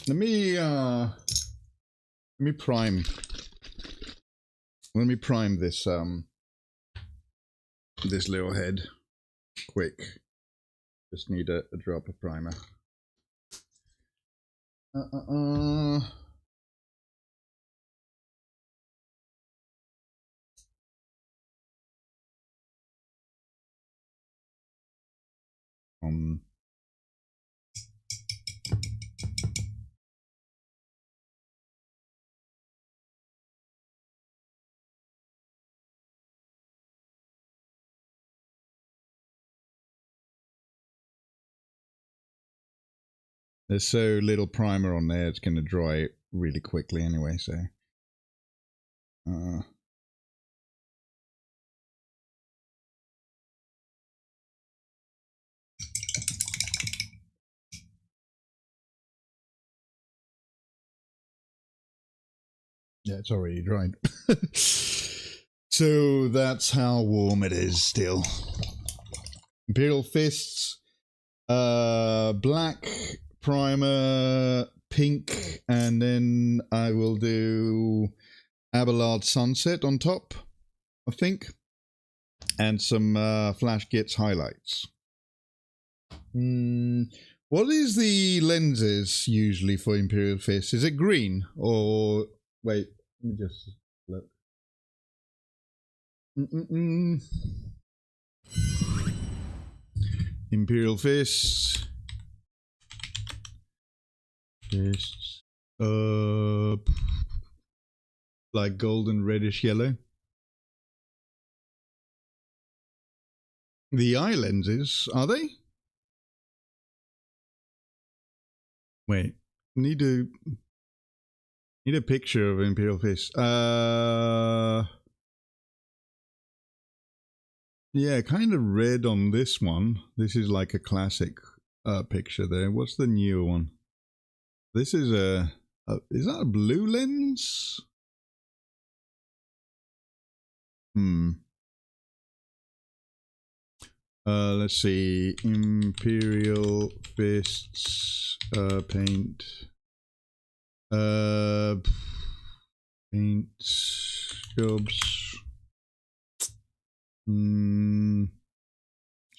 Let me prime. Let me prime this this little head quick. Just need a drop of primer. There's so little primer on there, it's going to dry really quickly anyway, so... yeah, it's already dried. So that's how warm it is still. Imperial Fists, black primer, pink, and then I will do Abelard Sunset on top, I think, and some Flash Gits highlights. What is the lenses usually for Imperial Fist? Is it green or wait? Let me just look. Imperial Fists. Like golden reddish yellow. The eye lenses, are they? Wait, need a picture of Imperial Fist. Yeah, kind of red on this one. This is like a classic picture there. What's the newer one? This is is that a blue lens? Let's see. Imperial Fists paint. Paint jobs.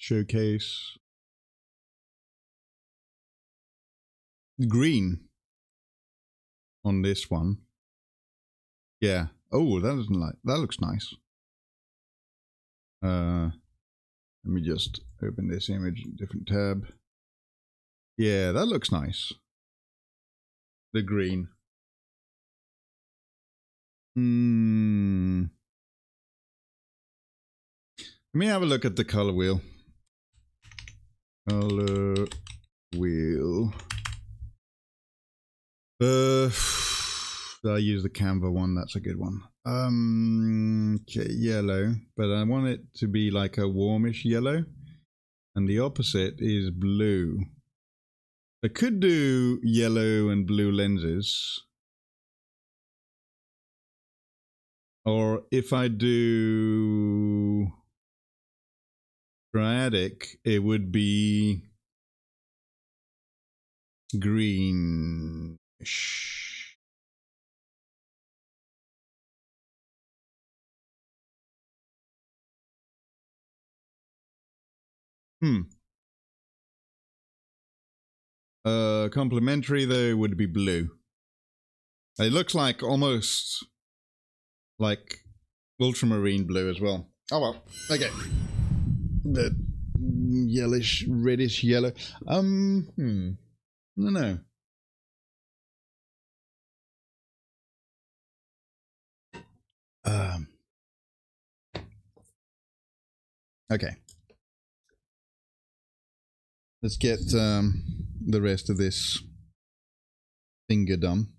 showcase. Green on this one. Yeah. Oh, that doesn't like that looks nice. Let me just open this image in a different tab. Yeah, that looks nice. The green. Let me have a look at the color wheel. Color wheel. I use the Canva one. That's a good one. Okay, yellow, but I want it to be like a warmish yellow, and the opposite is blue. I could do yellow and blue lenses, or if I do triadic, it would be greenish. Complementary though would be blue. It looks like almost like ultramarine blue as well. Oh well, okay. The yellowish, reddish yellow. I don't know. Okay. Let's get the rest of this finger done.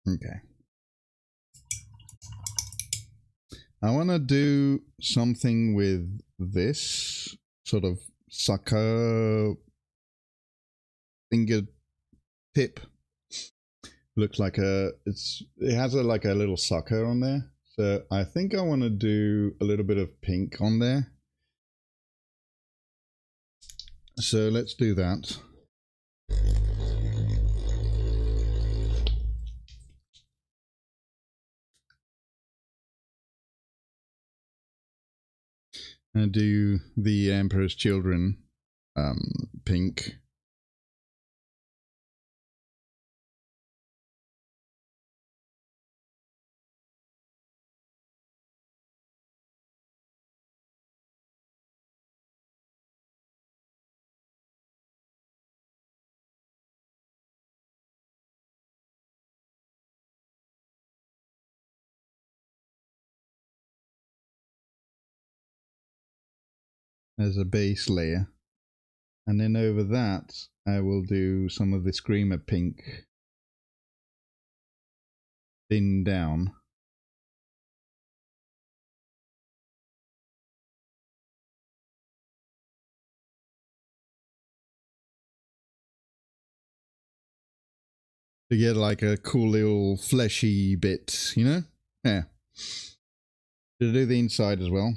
Okay. I want to do something with this sort of sucker finger tip. Looks like it has like a little sucker on there. So I think I want to do a little bit of pink on there. So let's do that. And do the Emperor's Children pink. As a base layer, and then over that I will do some of the Screamer pink thin down. To get like a cool little fleshy bit, you know? Yeah. Should I do the inside as well?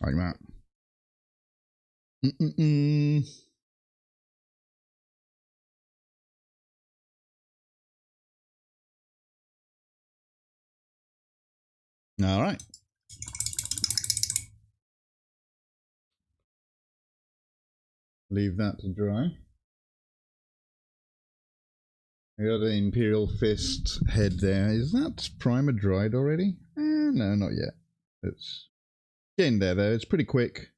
Like that. All right. Leave that to dry. I got the Imperial Fist head there. Is that primer dried already? No, not yet. It's getting there though. It's pretty quick.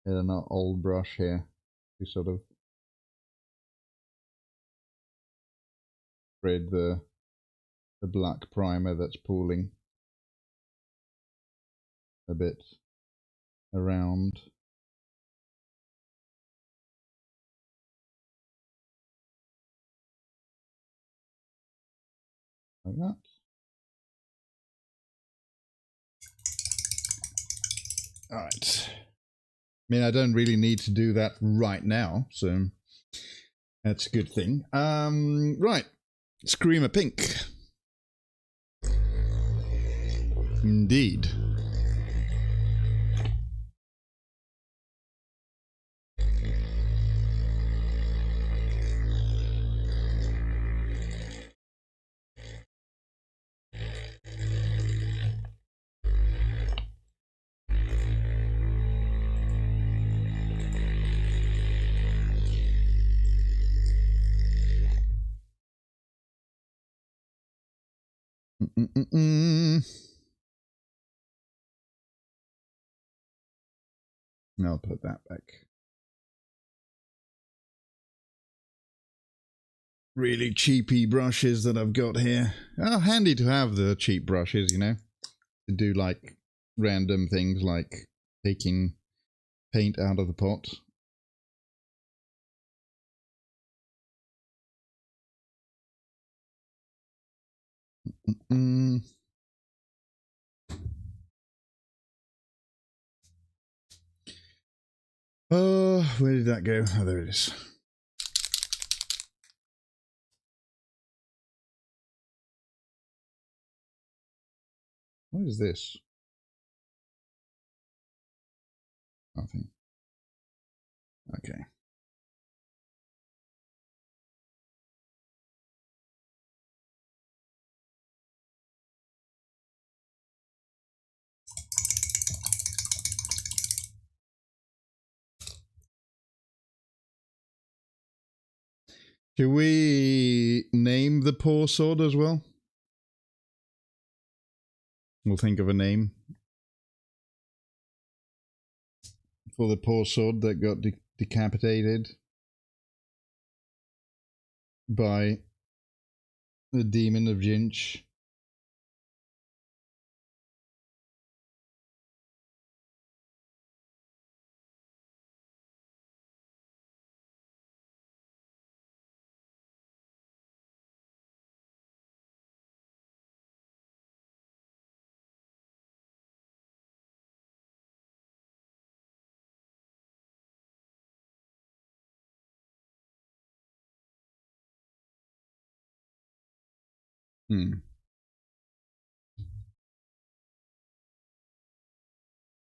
Get an old brush here to sort of spread the the black primer that's pooling a bit around. Like that. All right. I mean, I don't really need to do that right now, so that's a good thing. Right. Screamer Pink. Indeed. I'll put that back. Really cheapy brushes that I've got here. Oh, handy to have the cheap brushes, you know, to do like random things like taking paint out of the pot. Oh, where did that go? Oh, there it is. What is this? Nothing. Okay. Should we name the poor sword as well? We'll think of a name for the poor sword that got decapitated by the demon of Tzeentch.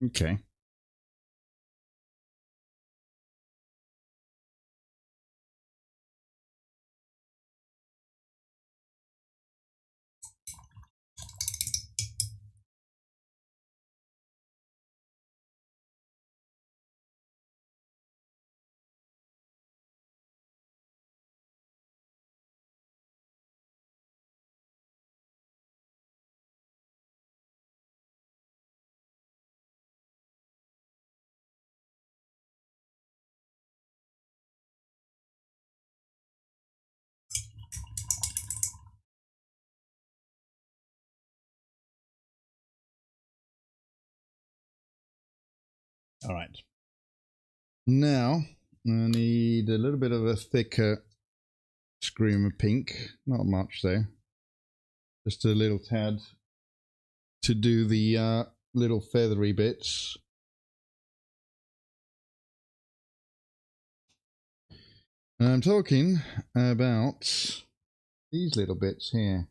Okay. All right. Now I need a little bit of a thicker Screamer Pink. Not much though. Just a little tad to do the little feathery bits. And I'm talking about these little bits here.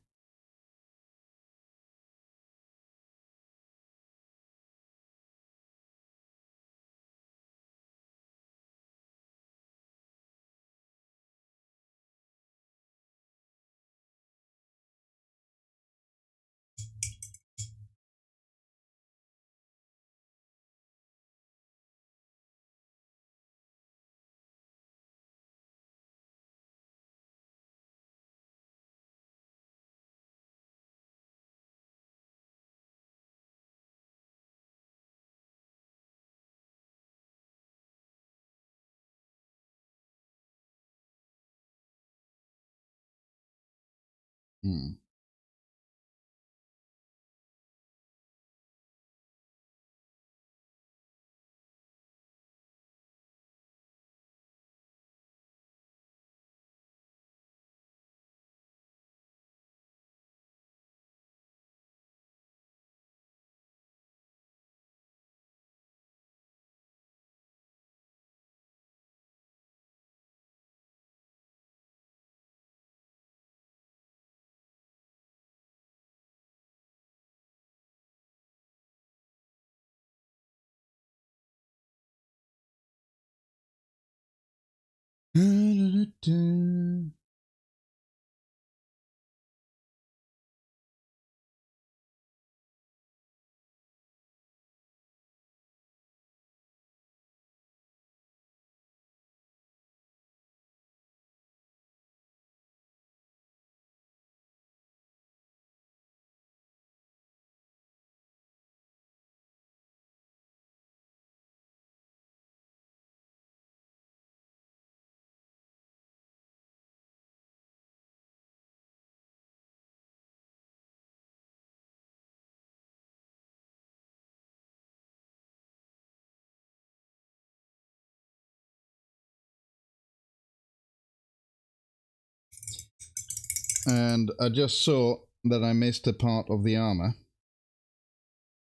And I just saw that I missed a part of the armor.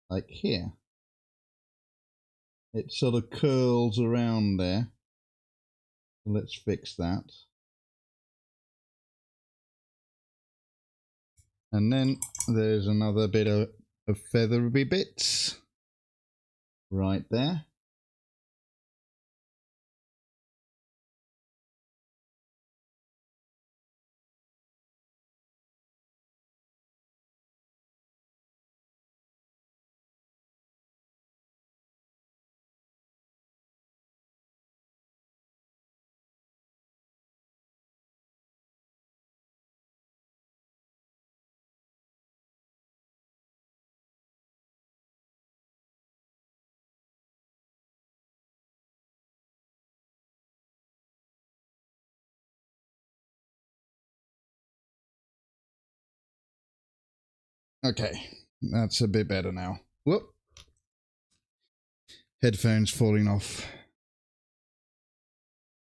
Like here. It sort of curls around there. Let's fix that. And then there's another bit of feathery bits. Right there. Okay, that's a bit better now. Whoop. Headphones falling off.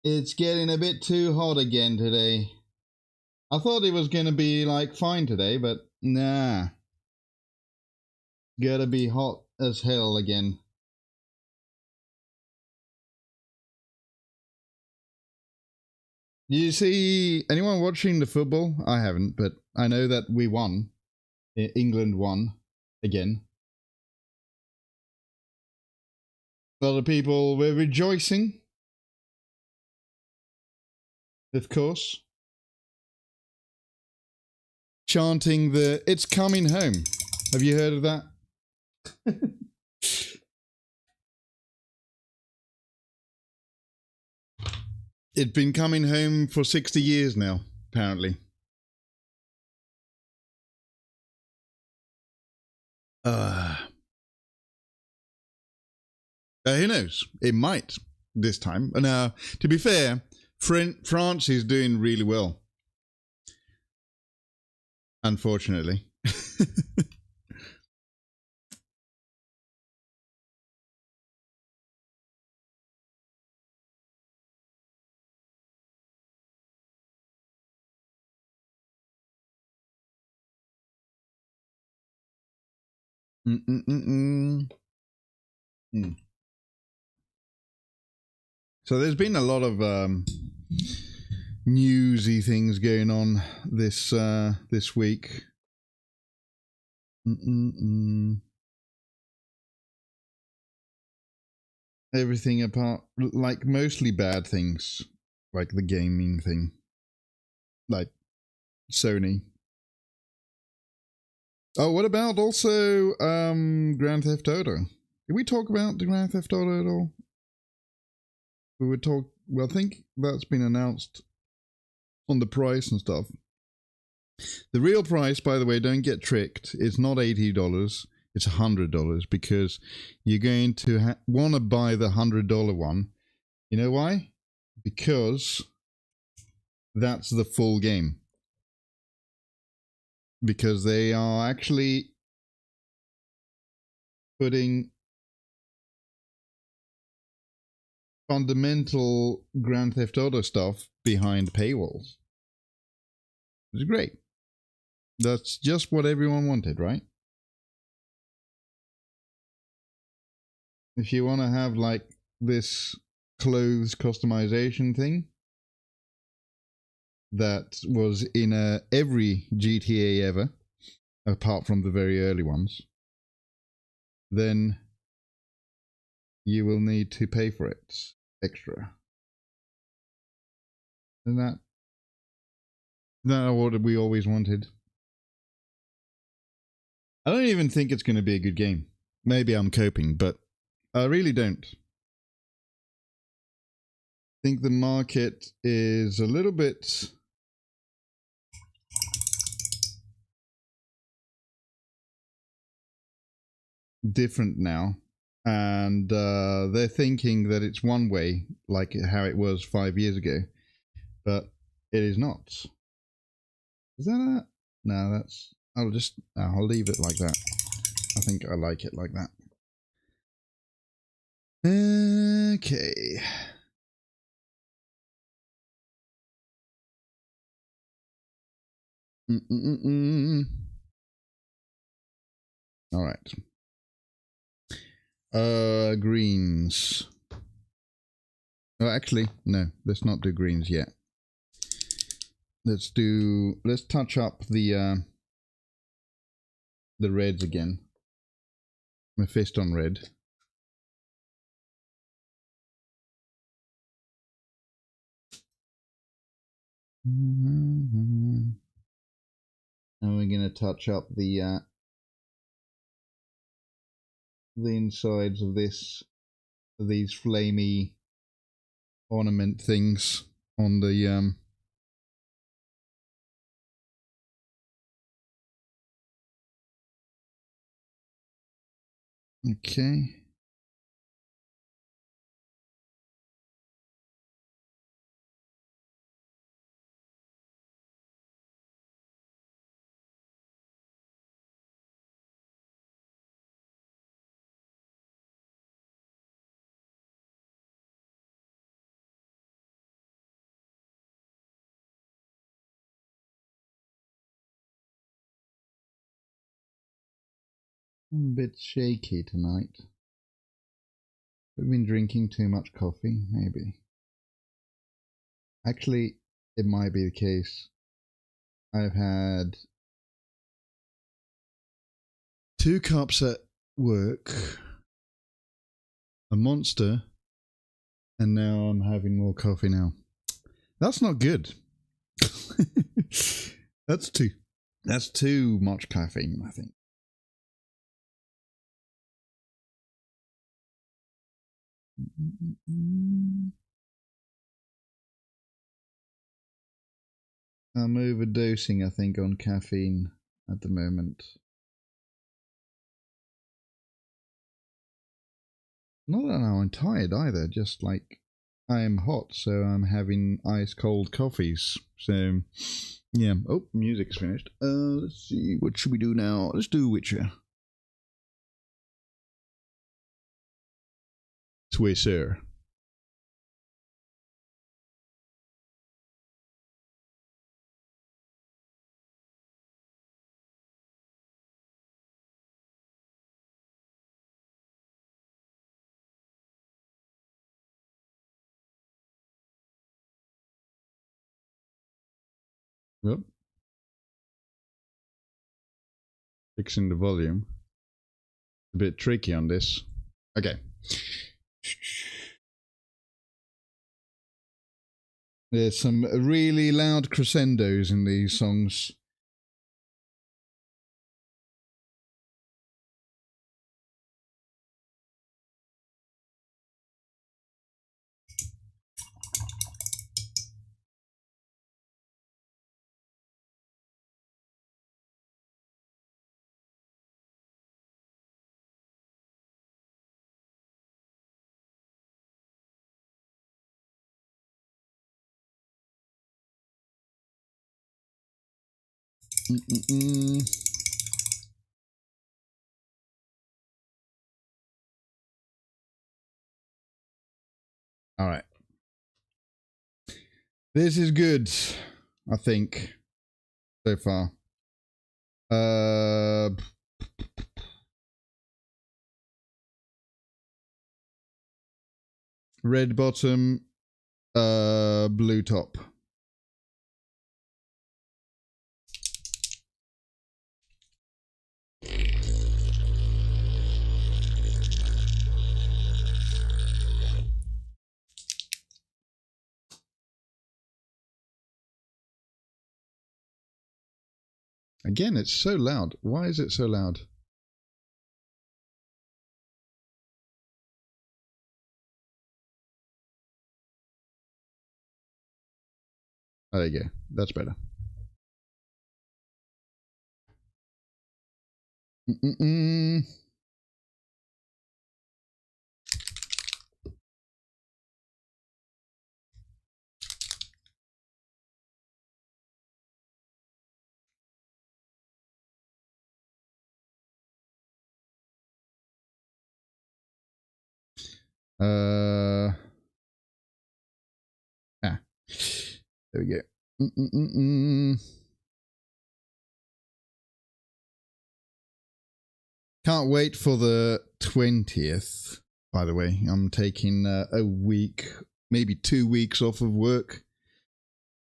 It's getting a bit too hot again today. I thought it was going to be like fine today, but nah. Gotta be hot as hell again. You see anyone watching the football? I haven't, but I know that we won. England won again. A lot of people were rejoicing. Of course. Chanting the "It's coming home." Have you heard of that? It's been coming home for 60 years now, apparently. Who knows? It might this time. Now, to be fair, France is doing really well. Unfortunately. So there's been a lot of newsy things going on this week. Everything apart, like mostly bad things, like the gaming thing, like Sony. Oh, what about also Grand Theft Auto? Did we talk about the Grand Theft Auto at all? We would talk. Well, I think that's been announced on the price and stuff. The real price, by the way, don't get tricked. It's not $80. It's $100 because you're going to want to buy the $100 one. You know why? Because that's the full game. Because they are actually putting fundamental Grand Theft Auto stuff behind paywalls. It's great. That's just what everyone wanted, right? If you want to have like this clothes customization thing that was in every GTA ever, apart from the very early ones, then you will need to pay for it extra. Isn't that what we always wanted? I don't even think it's going to be a good game. Maybe I'm coping, but I really don't. I think the market is a little bit different now, and they're thinking that it's one way, like how it was 5 years ago, but it is not. Is that a... No, that's... I'll leave it like that. I think I like it like that. Okay. All right. Greens. Oh, actually, no. Let's not do greens yet. Let's touch up the reds again. My fist on red. And we're gonna touch up the insides of these flamey ornament things on the okay. I'm a bit shaky tonight. I've been drinking too much coffee, maybe. Actually, it might be the case. I've had 2 cups at work, a monster, and now I'm having more coffee now. That's not good. That's too much caffeine, I think. I'm overdosing, I think, on caffeine at the moment. Not that I'm tired either, just like I am hot, so I'm having ice cold coffees. So, yeah. Oh, music's finished. Let's see, what should we do now? Let's do Witcher. Twisser. Yep. Fixing the volume. A bit tricky on this. Okay. There's some really loud crescendos in these songs. All right. This is good, I think, so far. Red bottom, blue top. Again, it's so loud. Why is it so loud? Oh, there you go. That's better. Mm-mm-mm. There we go. Can't wait for the 20th. By the way, I'm taking a week, maybe 2 weeks off of work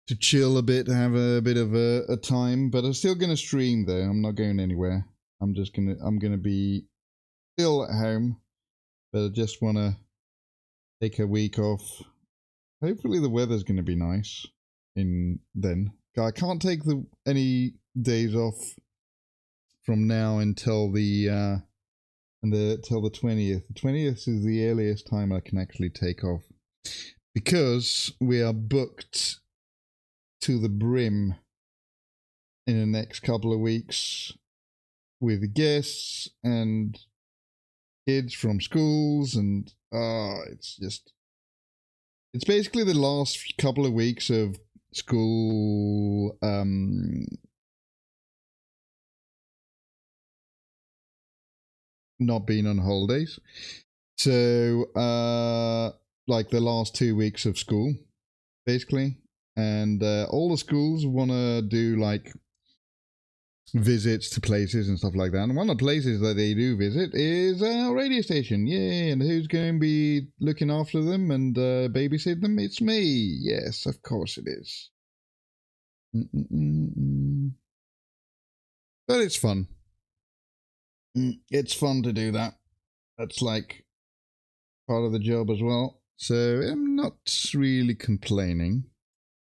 to chill a bit, have a bit of a time. But I'm still gonna stream though. I'm not going anywhere. I'm gonna be still at home, but I just wanna take a week off. Hopefully the weather's gonna be nice in then. I can't take any days off from now until the 20th. The 20th is the earliest time I can actually take off, because we are booked to the brim in the next couple of weeks with guests and kids from schools, and it's basically the last couple of weeks of school not being on holidays. So like the last 2 weeks of school, basically. And all the schools want to do like visits to places and stuff like that. And one of the places that they do visit is a radio station. Yay! And who's going to be looking after them and babysit them? It's me. Yes, of course it is. But it's fun. It's fun to do that. That's like part of the job as well. So I'm not really complaining.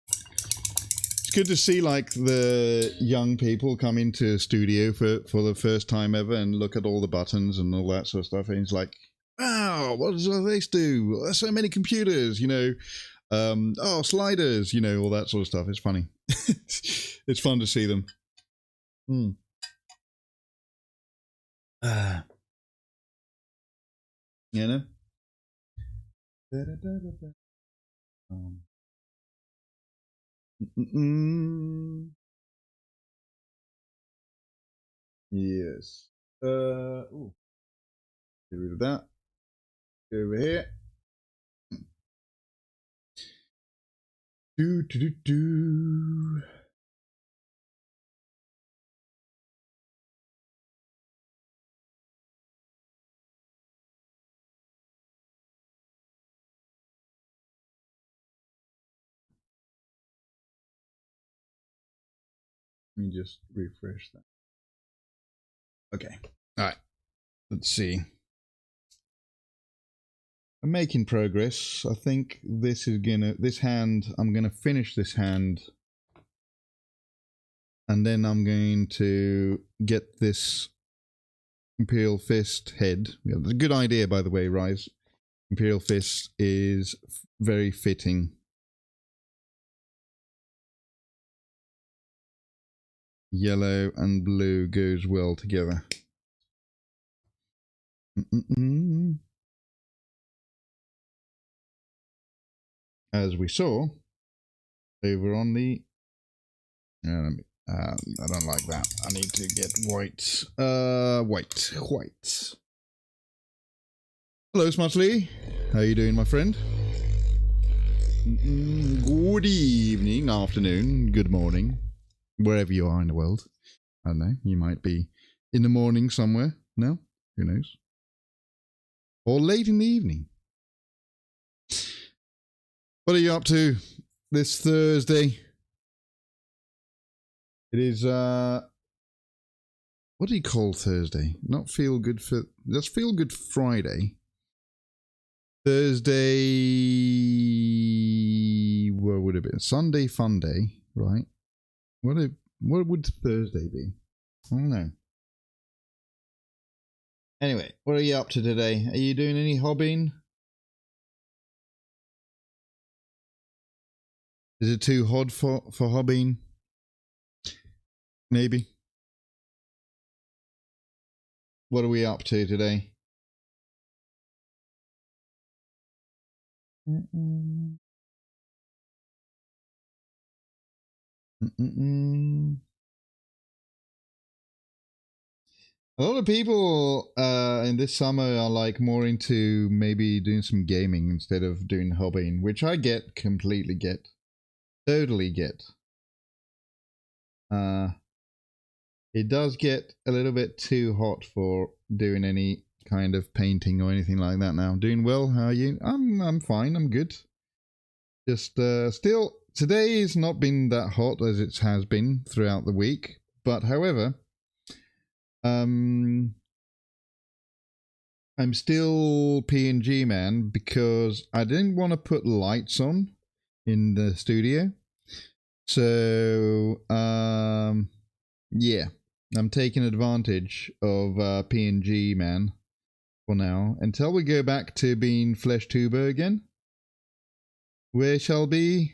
It's good to see like the young people come into a studio for the first time ever and look at all the buttons and all that sort of stuff. And it's like, wow, what does this do? There's so many computers, you know. Sliders, you know, all that sort of stuff. It's funny. It's fun to see them. You know? Yes. Ooh. Get rid of that. Go over here. Do. Let me just refresh that. Okay. All right. Let's see. I'm making progress. I think this hand, I'm gonna finish this hand. And then I'm going to get this Imperial Fist head. Yeah, that's a good idea, by the way, Rise. Imperial Fist is very fitting. Yellow and blue goes well together. As we saw over on the... I don't like that. I need to get white. White. Hello, Smutley. How are you doing, my friend? Good evening, afternoon, good morning. Wherever you are in the world. I don't know. You might be in the morning somewhere. No? Who knows? Or late in the evening. What are you up to this Thursday? It is, what do you call Thursday? Not Feel Good for... That's Feel Good Friday. Thursday... What would it be? Sunday Fun Day, right? What What would Thursday be? I don't know. Anyway, what are you up to today? Are you doing any hobbying? Is it too hot for hobbying? Maybe. What are we up to today? A lot of people in this summer are like more into maybe doing some gaming instead of doing hobbying, which I get, completely get, totally get. It does get a little bit too hot for doing any kind of painting or anything like that now. Doing well, how are you? I'm fine, I'm good. Just still, today has not been that hot as it has been throughout the week, but however, I'm still PNG man because I didn't want to put lights on in the studio. So yeah, I'm taking advantage of PNG man for now until we go back to being flesh tuber again, where shall be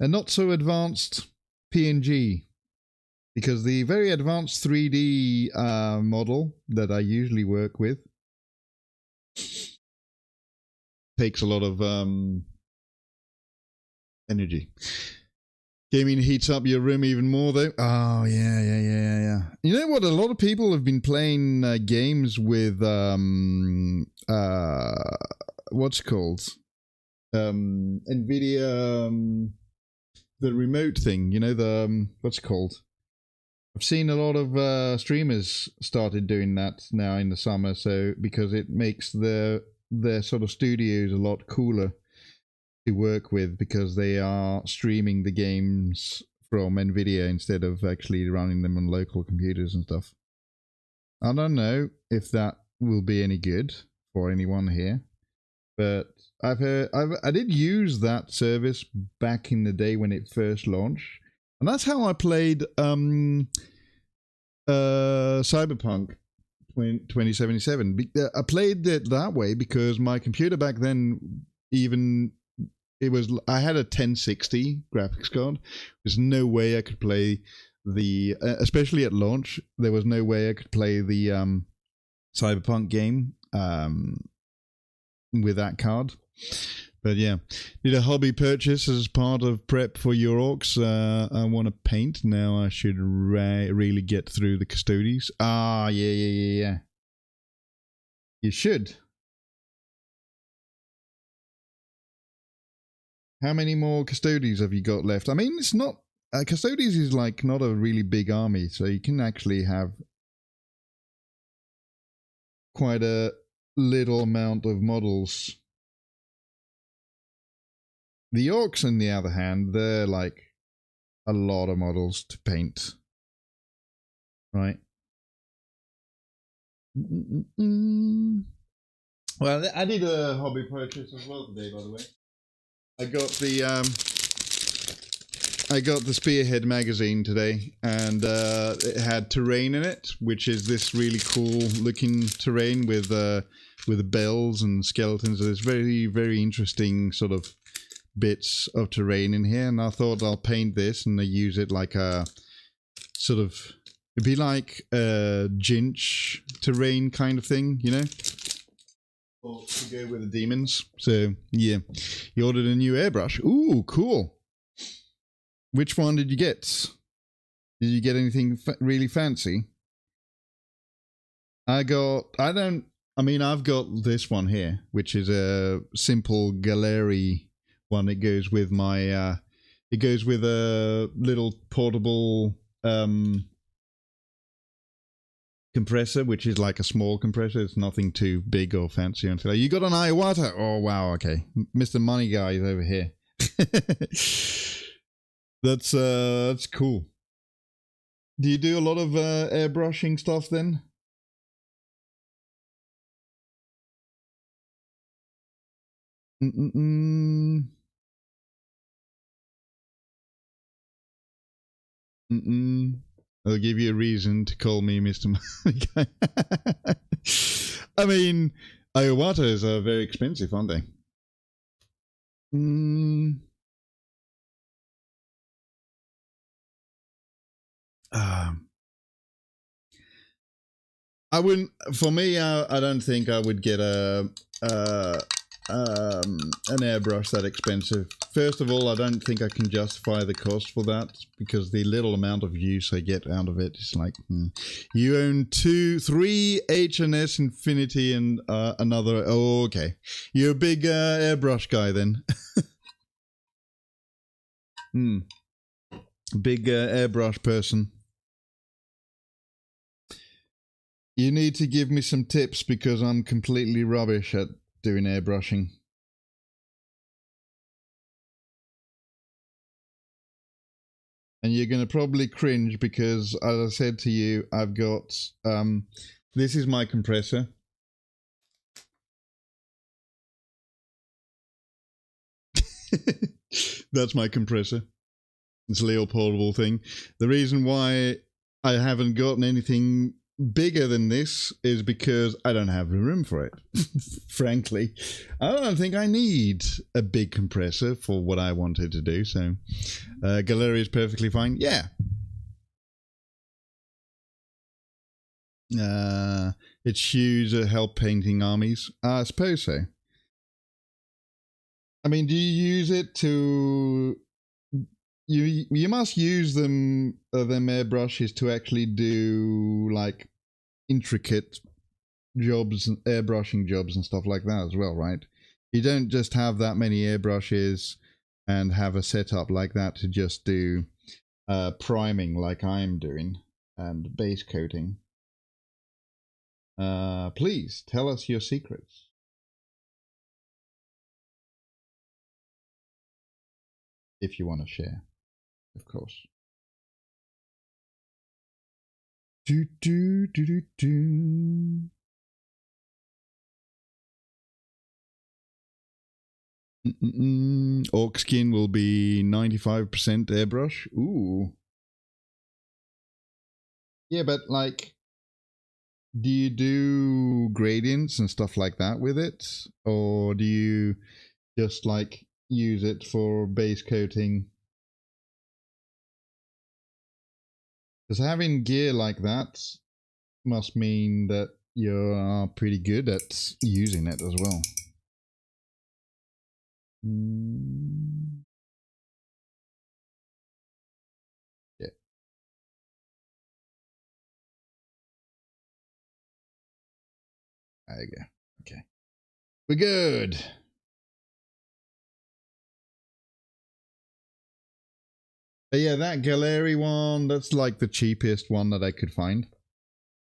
a not so advanced PNG. Because the very advanced 3D model that I usually work with takes a lot of energy. Gaming heats up your room even more, though. Oh, yeah. You know what? A lot of people have been playing games with what's it called? NVIDIA, the remote thing. You know, the what's it called? I've seen a lot of streamers started doing that now in the summer, so because it makes their sort of studios a lot cooler to work with because they are streaming the games from NVIDIA instead of actually running them on local computers and stuff. I don't know if that will be any good for anyone here, but I did use that service back in the day when it first launched. And that's how I played Cyberpunk 2077. I played it that way because my computer back then, I had a 1060 graphics card. There's no way I could play the, especially at launch, there was no way I could play the Cyberpunk game with that card. But yeah, did a hobby purchase as part of prep for your orcs. I want to paint. Now I should really get through the custodies. Ah, yeah. You should. How many more custodies have you got left? I mean, it's not... custodies is like not a really big army, so you can actually have quite a little amount of models. The orcs, on the other hand, they're like a lot of models to paint. Right? Well, I did a hobby purchase as well today, by the way. I got the Spearhead magazine today, and it had terrain in it, which is this really cool looking terrain with bells and skeletons. There's very, very interesting sort of bits of terrain in here, and I thought I'll paint this and I use it like a sort of, it'd be like a Tzeentch terrain kind of thing, you know, or to go with the demons. So yeah, you ordered a new airbrush. Ooh, cool. Which one did you get? Did you get anything really fancy? I've got this one here, which is a simple gallery one. It goes with my it goes with a little portable compressor, which is like a small compressor. It's nothing too big or fancy or anything. You got an Iwata? Oh wow, okay. Mr. Money Guy is over here. That's cool. Do you do a lot of airbrushing stuff then? I'll give you a reason to call me Mr. Guy. I mean, Ayahuatas are very expensive, aren't they? I wouldn't. For me, I don't think I would get an airbrush that expensive. First of all, I don't think I can justify the cost for that because the little amount of use I get out of it is like, you own 3 H&S Infinity and another. Oh, okay, you're a big airbrush guy then. Big airbrush person. You need to give me some tips because I'm completely rubbish at doing airbrushing. And you're going to probably cringe because, as I said to you, I've got... this is my compressor. That's my compressor. It's a little portable thing. The reason why I haven't gotten anything bigger than this is because I don't have the room for it. Frankly, I don't think I need a big compressor for what I wanted to do. So Gallery is perfectly fine. Yeah. Its hues help painting armies. I suppose so. I mean, do you use it to... You must use them airbrushes to actually do like intricate jobs, airbrushing jobs and stuff like that as well, right? You don't just have that many airbrushes and have a setup like that to just do priming like I'm doing and base coating. Please tell us your secrets. If you want to share, of course. Do do do do do. Orc skin will be 95% airbrush. Ooh. Yeah, but like, do you do gradients and stuff like that with it, or do you just like use it for base coating? Because having gear like that must mean that you're pretty good at using it as well. Yeah. There you go. Okay. We're good. But yeah, that Gallery one, that's like the cheapest one that I could find.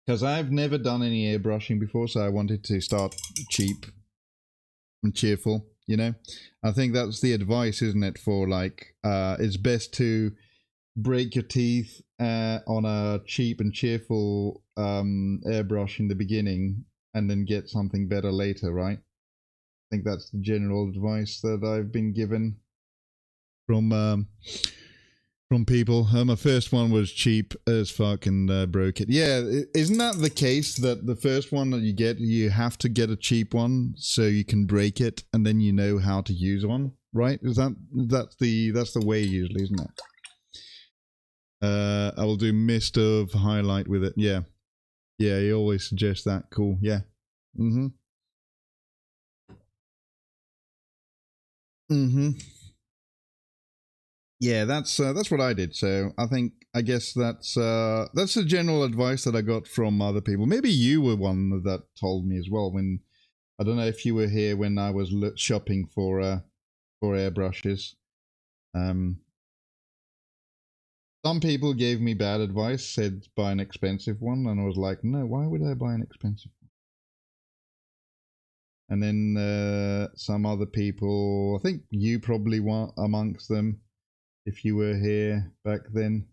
Because I've never done any airbrushing before, so I wanted to start cheap and cheerful, you know? I think that's the advice, isn't it? For like, it's best to break your teeth on a cheap and cheerful airbrush in the beginning and then get something better later, right? I think that's the general advice that I've been given from people. My first one was cheap as fuck and broke it. Yeah, isn't that the case that the first one that you get, you have to get a cheap one so you can break it and then you know how to use one, right? That's the way usually, isn't it? I will do mist of highlight with it. Yeah, he always suggests that. Cool. Yeah. Yeah, that's what I did. So I guess that's the general advice that I got from other people. Maybe you were one that told me as well. When I don't know if you were here when I was shopping for airbrushes. Some people gave me bad advice, said buy an expensive one, and I was like, no, why would I buy an expensive one? And then some other people, I think you probably were amongst them, if you were here back then,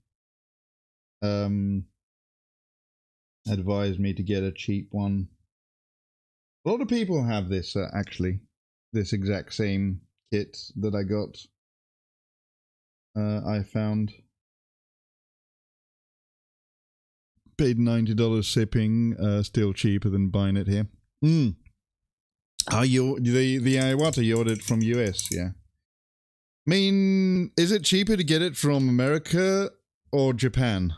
advised me to get a cheap one. A lot of people have this, actually, this exact same kit that I got. I found. Paid $90 shipping. Still cheaper than buying it here. You the Iwata you ordered from US? Yeah. I mean, is it cheaper to get it from America or Japan?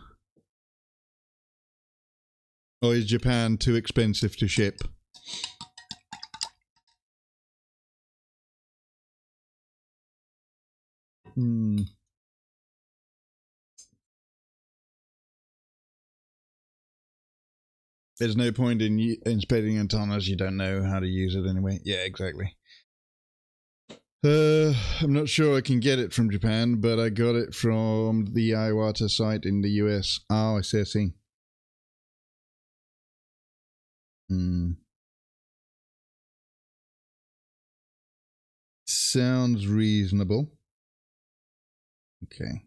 Or is Japan too expensive to ship? There's no point in spending antennas you don't know how to use it anyway. Yeah, exactly. I'm not sure I can get it from Japan, but I got it from the Iwata site in the US. Oh, I see. Sounds reasonable. Okay.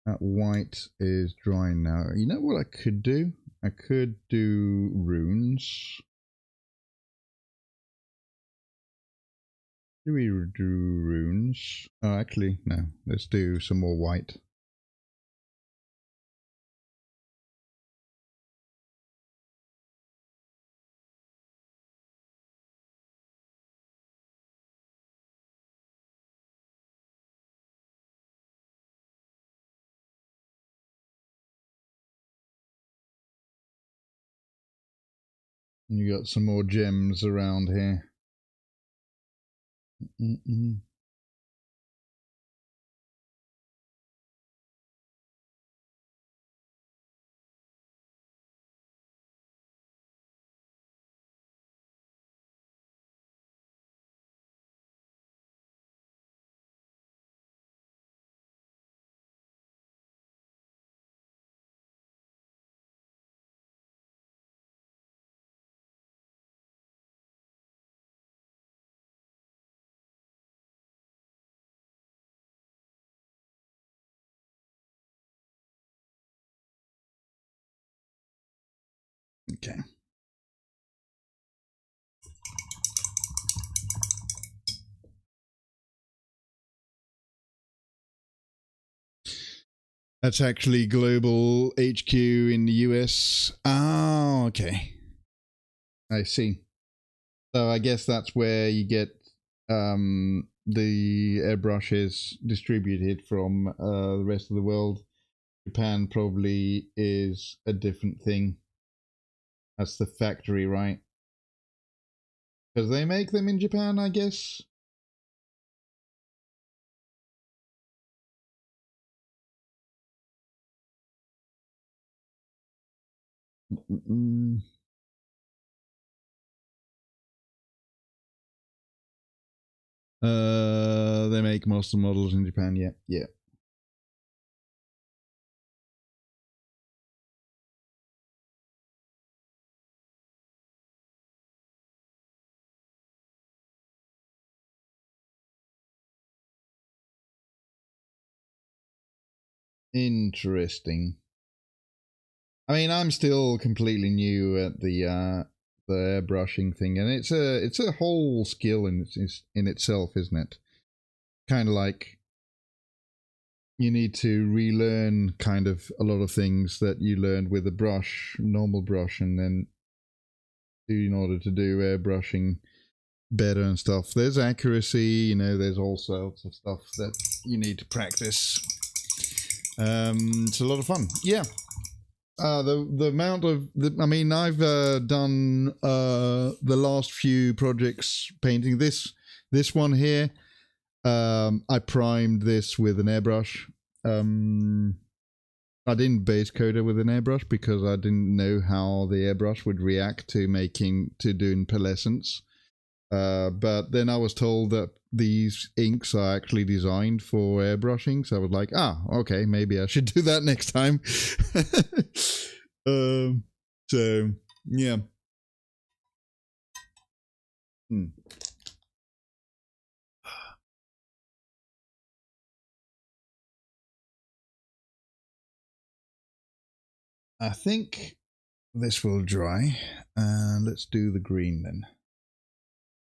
That white is drying now. You know what I could do? I could do runes. Do we do runes? Oh, actually, no. Let's do some more white. You got some more gems around here. Okay. That's actually global HQ in the US. Oh, okay. I see. So I guess that's where you get the airbrushes distributed from the rest of the world. Japan probably is a different thing. That's the factory, right? Because they make them in Japan, I guess. They make most of the models in Japan. Yeah. Interesting. I mean, I'm still completely new at the airbrushing thing, and it's a whole skill in itself, isn't it? Kind of like you need to relearn kind of a lot of things that you learned with a brush, normal brush, and then in order to do airbrushing better and stuff. There's accuracy, you know, there's all sorts of stuff that you need to practice. It's a lot of fun. Yeah. The amount of I mean, I've done the last few projects painting this one here. I primed this with an airbrush. I didn't base coat it with an airbrush because I didn't know how the airbrush would react to doing pearlescence. But then I was told that these inks are actually designed for airbrushing, so I was like, okay, maybe I should do that next time. So yeah. I think this will dry, and let's do the green then.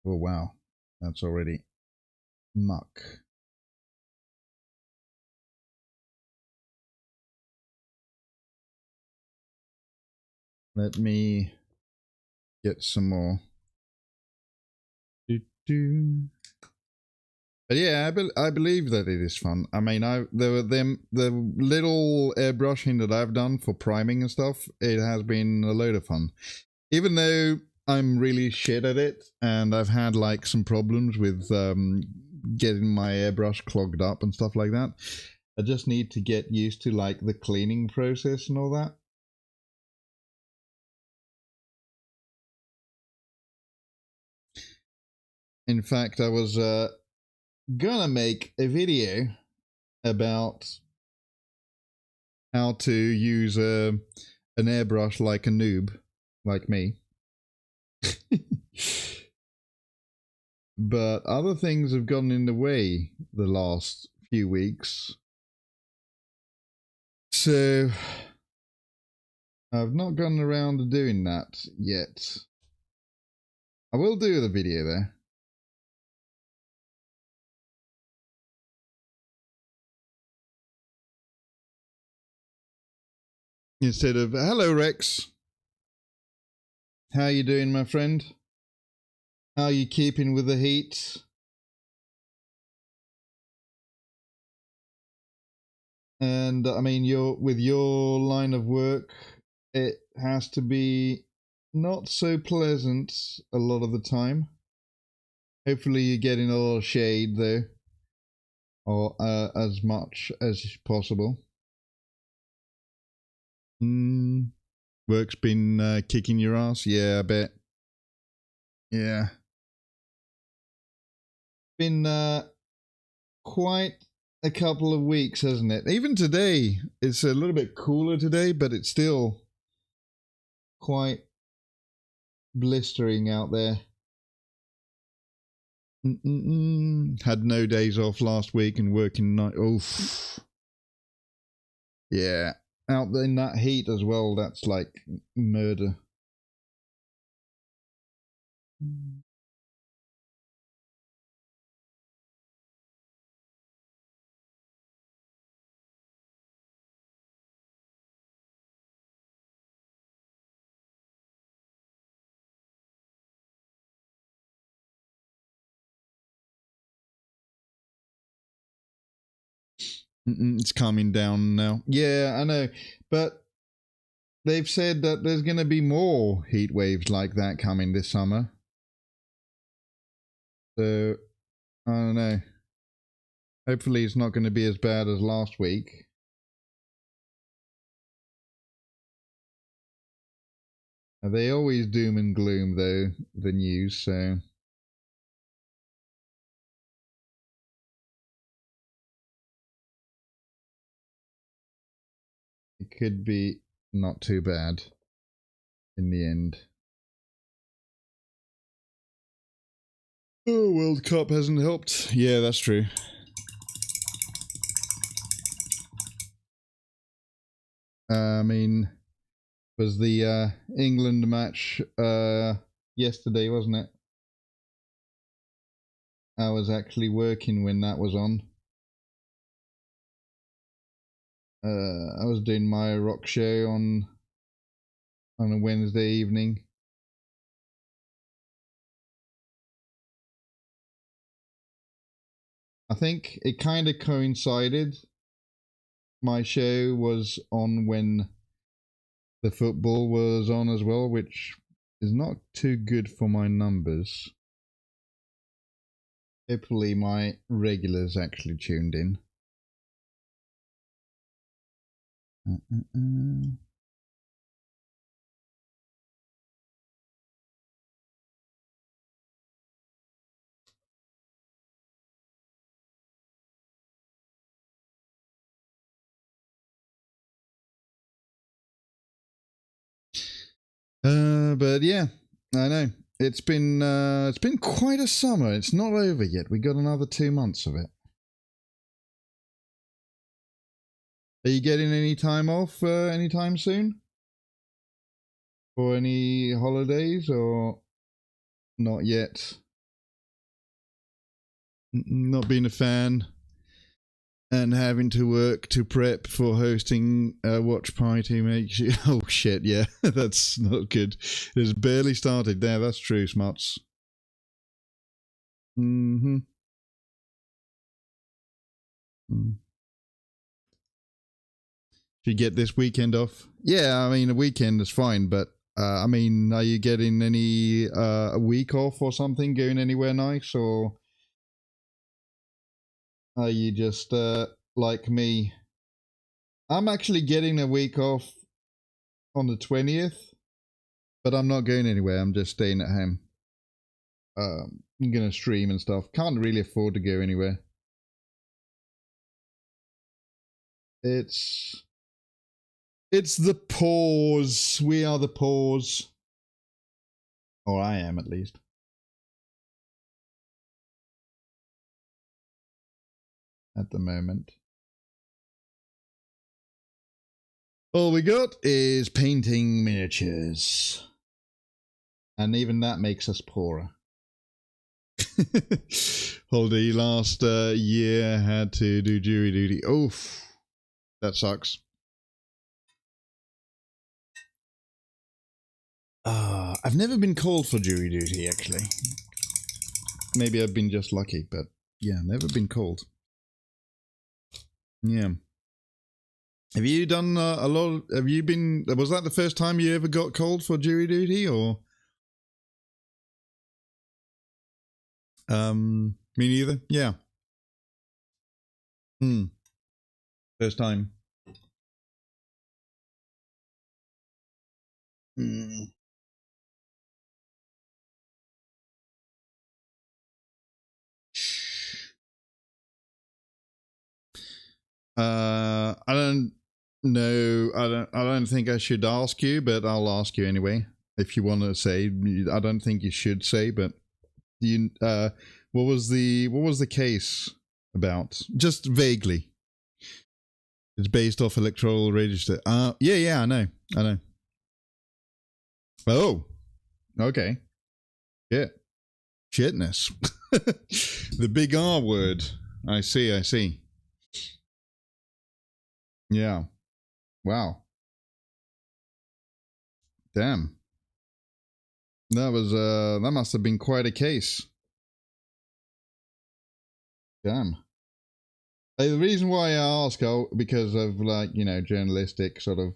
Oh wow, that's already muck. Let me get some more. Do-do. But yeah, I believe that it is fun. I mean, the little airbrushing that I've done for priming and stuff, it has been a load of fun. Even though I'm really shit at it, and I've had like some problems with getting my airbrush clogged up and stuff like that. I just need to get used to like the cleaning process and all that. In fact, I was gonna make a video about how to use an airbrush like a noob, like me. But other things have gotten in the way the last few weeks. So I've not gotten around to doing that yet. I will do the video though. Instead of, hello Rex. How you doing, my friend? How are you keeping with the heat? And I mean, with your line of work, it has to be not so pleasant a lot of the time. Hopefully you're getting a lot of shade though, or as much as possible. Work's been kicking your ass? Yeah, I bet. Yeah. Been quite a couple of weeks, hasn't it? Even today, it's a little bit cooler today, but it's still quite blistering out there. Had no days off last week and working night. Oof. Yeah. Out in that heat as well, that's like murder. It's calming down now. Yeah, I know. But they've said that there's going to be more heat waves like that coming this summer. So, I don't know. Hopefully it's not going to be as bad as last week. They always doom and gloom, though, the news, so... It could be not too bad in the end. Oh, World Cup hasn't helped. Yeah, that's true. I mean, was the England match yesterday, wasn't it? I was actually working when that was on. I was doing my rock show on a Wednesday evening. I think it kind of coincided. My show was on when the football was on as well, which is not too good for my numbers. Hopefully my regulars actually tuned in. But yeah, I know. It's been quite a summer. It's not over yet. We got another 2 months of it. Are you getting any time off anytime soon? Or any holidays or not yet? Not being a fan. And having to work to prep for hosting a watch party makes you... Oh, shit, yeah. That's not good. It's barely started there. That's true, Smuts. Mm-hmm. Should you get this weekend off? Yeah, I mean, a weekend is fine, but, I mean, are you getting any, a week off or something? Going anywhere nice, or are you just, like me? I'm actually getting a week off on the 20th, but I'm not going anywhere. I'm just staying at home. I'm going to stream and stuff. Can't really afford to go anywhere. It's the pause. We are the pause. Or I am, at least. At the moment. All we got is painting miniatures. And even that makes us poorer. Holiday last year had to do jury duty. Oof. That sucks. I've never been called for jury duty, actually. Maybe I've been just lucky, but yeah, never been called. Yeah. Have you done a lot of, have you been, was that the first time you ever got called for jury duty, or? Me neither. Yeah. First time. I don't know. I don't think I should ask you, but I'll ask you anyway. If you want to say, I don't think you should say, but you, what was the case about? Just vaguely. It's based off electoral register. Yeah, I know. Oh, okay. Yeah. Shitness. The big R word. I see. Yeah. Wow. Damn. That was that must have been quite a case. Damn. The reason why I ask, because of, like, you know, journalistic sort of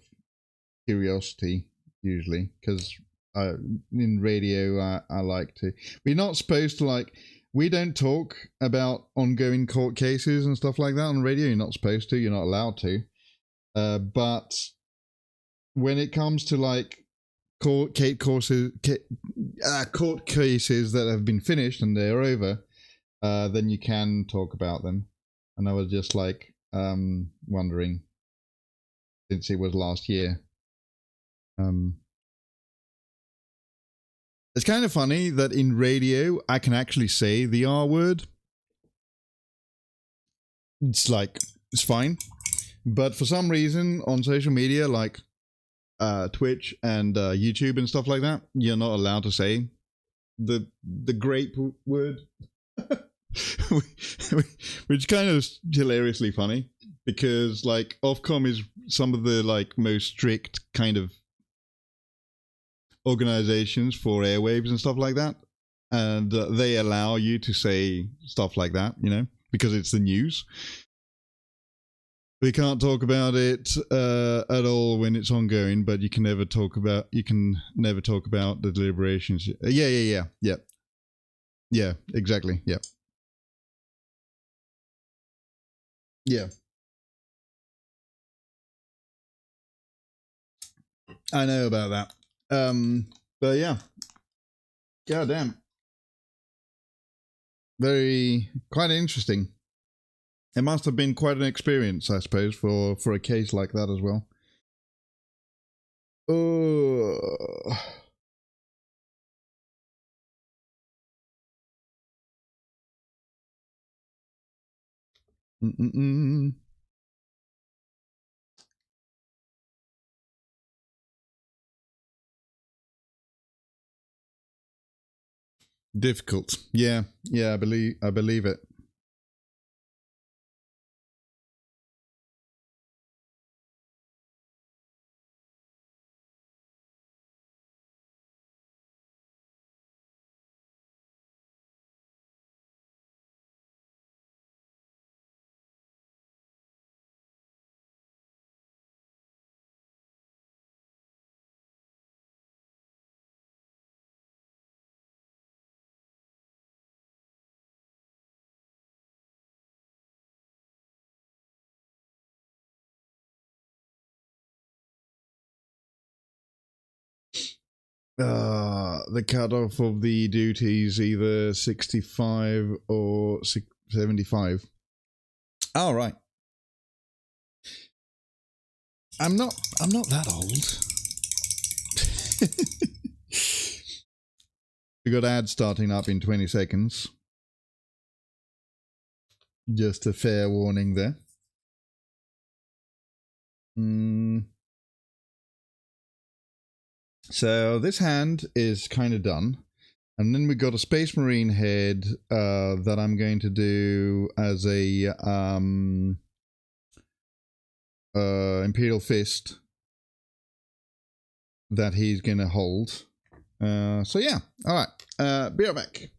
curiosity, usually, because in radio I like to, we're not supposed to, like, we don't talk about ongoing court cases and stuff like that on radio. You're not supposed to, you're not allowed to, but when it comes to, like, court cases that have been finished and they're over, then you can talk about them. And I was just, like, wondering, since it was last year. It's kind of funny that in radio I can actually say the R word. It's like, it's fine. But for some reason on social media, like Twitch and YouTube and stuff like that, you're not allowed to say the grape word. Which kind of hilariously funny, because, like, Ofcom is some of the, like, most strict kind of organizations for airwaves and stuff like that, and they allow you to say stuff like that, you know, because it's the news. We can't talk about it at all when it's ongoing, but you can never talk about the deliberations. Yeah, exactly. Yeah, I know about that. But yeah, goddamn, quite interesting. It must have been quite an experience, I suppose, for a case like that as well. Oh. Difficult. Yeah, I believe it. The cutoff of the duties either 65 or 75. All right. I'm not that old. We got ads starting up in 20 seconds. Just a fair warning there. So this hand is kind of done. And then we got a Space Marine head that I'm going to do as a Imperial Fist that he's going to hold. So yeah, all right. Be right back.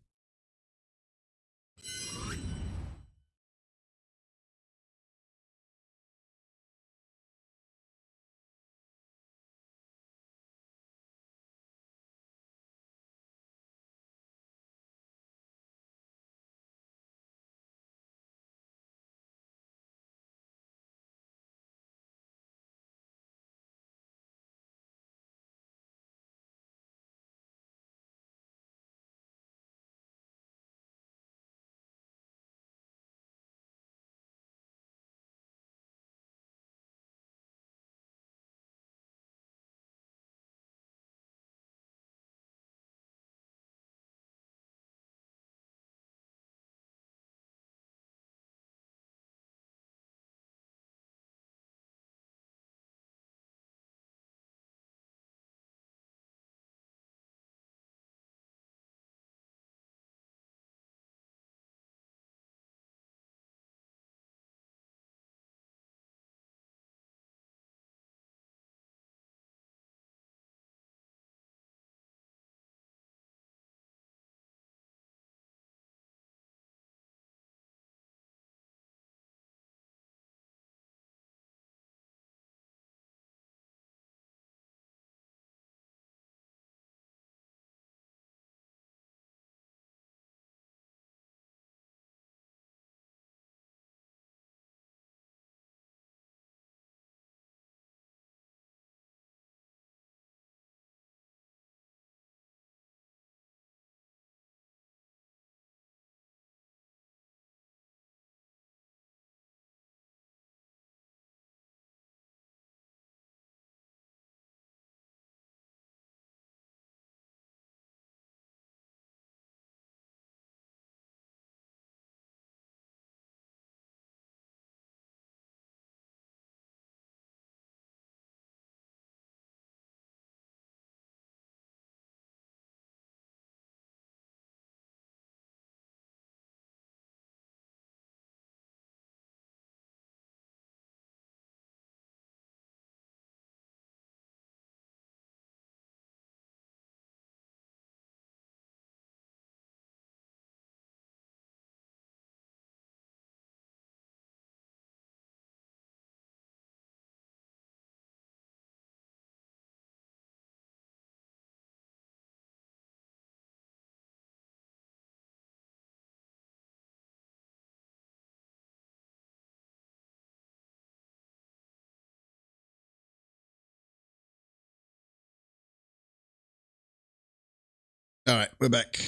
All right, we're back.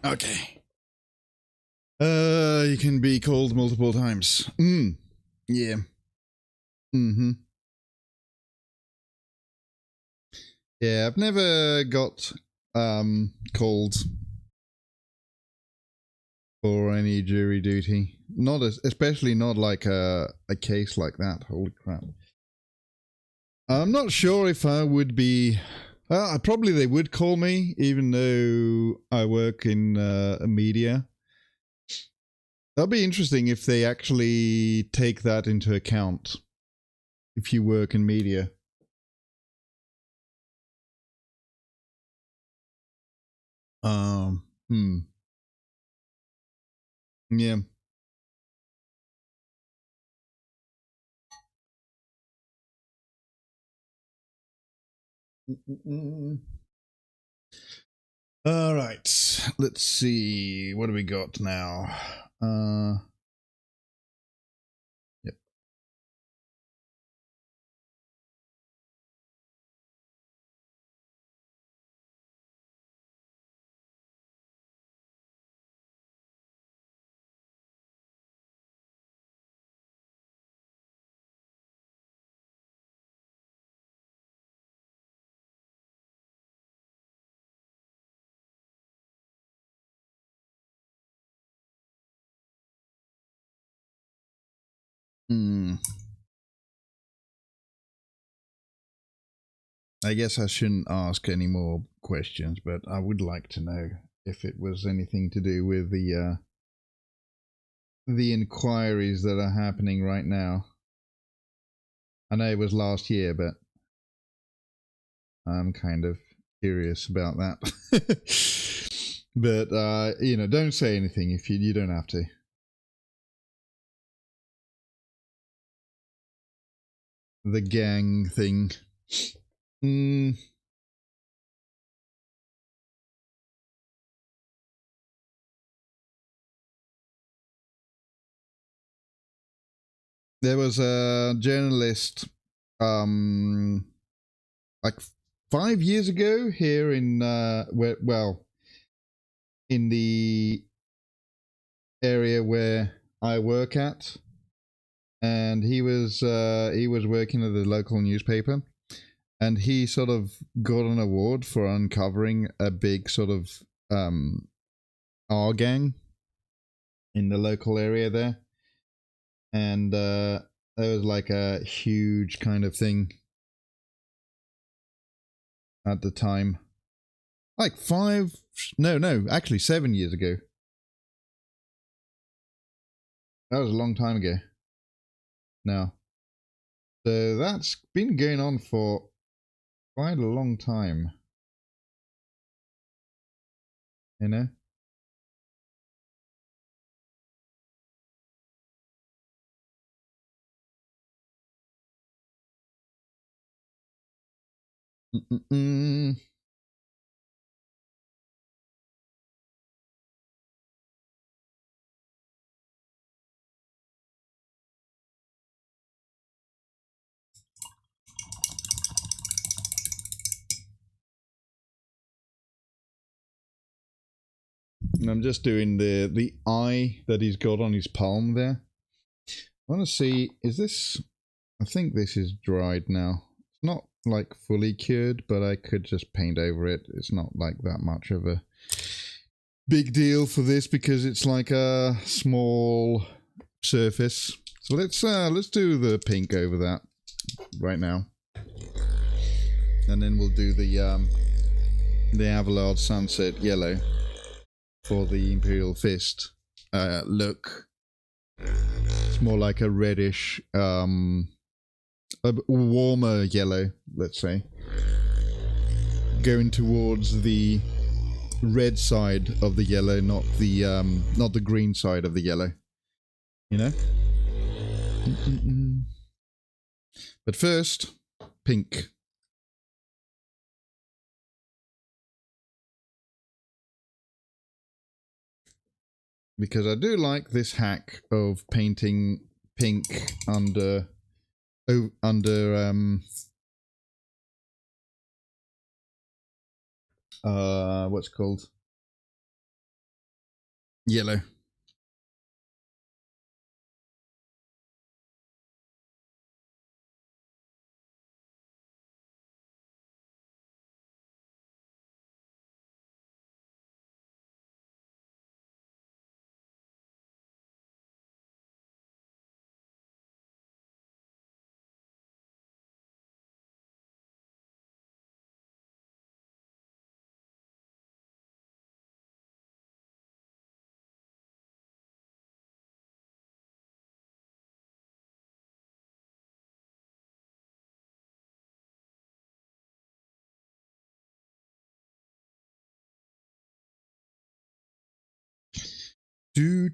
Okay. You can be called multiple times. Yeah. Yeah, I've never got called for any jury duty. Not especially not like a case like that. Holy crap. I'm not sure if I would be. Probably they would call me, even though I work in media. That'll be interesting if they actually take that into account. If you work in media. Yeah. All right. Let's see. What do we got now? Yep. Hmm. I guess I shouldn't ask any more questions, but I would like to know if it was anything to do with the inquiries that are happening right now. I know it was last year, but I'm kind of curious about that. But you know, don't say anything if you don't have to. The gang thing. There was a journalist, like 5 years ago here in in the area where I work at, and he was working at the local newspaper, and he sort of got an award for uncovering a big sort of R gang in the local area there, and there was like a huge kind of thing at the time, like actually 7 years ago. That was a long time ago now. So that's been going on for quite a long time, you know. And I'm just doing the eye that he's got on his palm there. I want to see, is this, I think this is dried now. It's not like fully cured, but I could just paint over it. It's not like that much of a big deal for this because it's like a small surface. So let's do the pink over that right now. And then we'll do the Avalard Sunset yellow for the Imperial Fist look. It's more like a reddish, a warmer yellow, let's say. Going towards the red side of the yellow, not the green side of the yellow. You know? But first, pink. Because I do like this hack of painting pink under what's it called? Yellow. Do.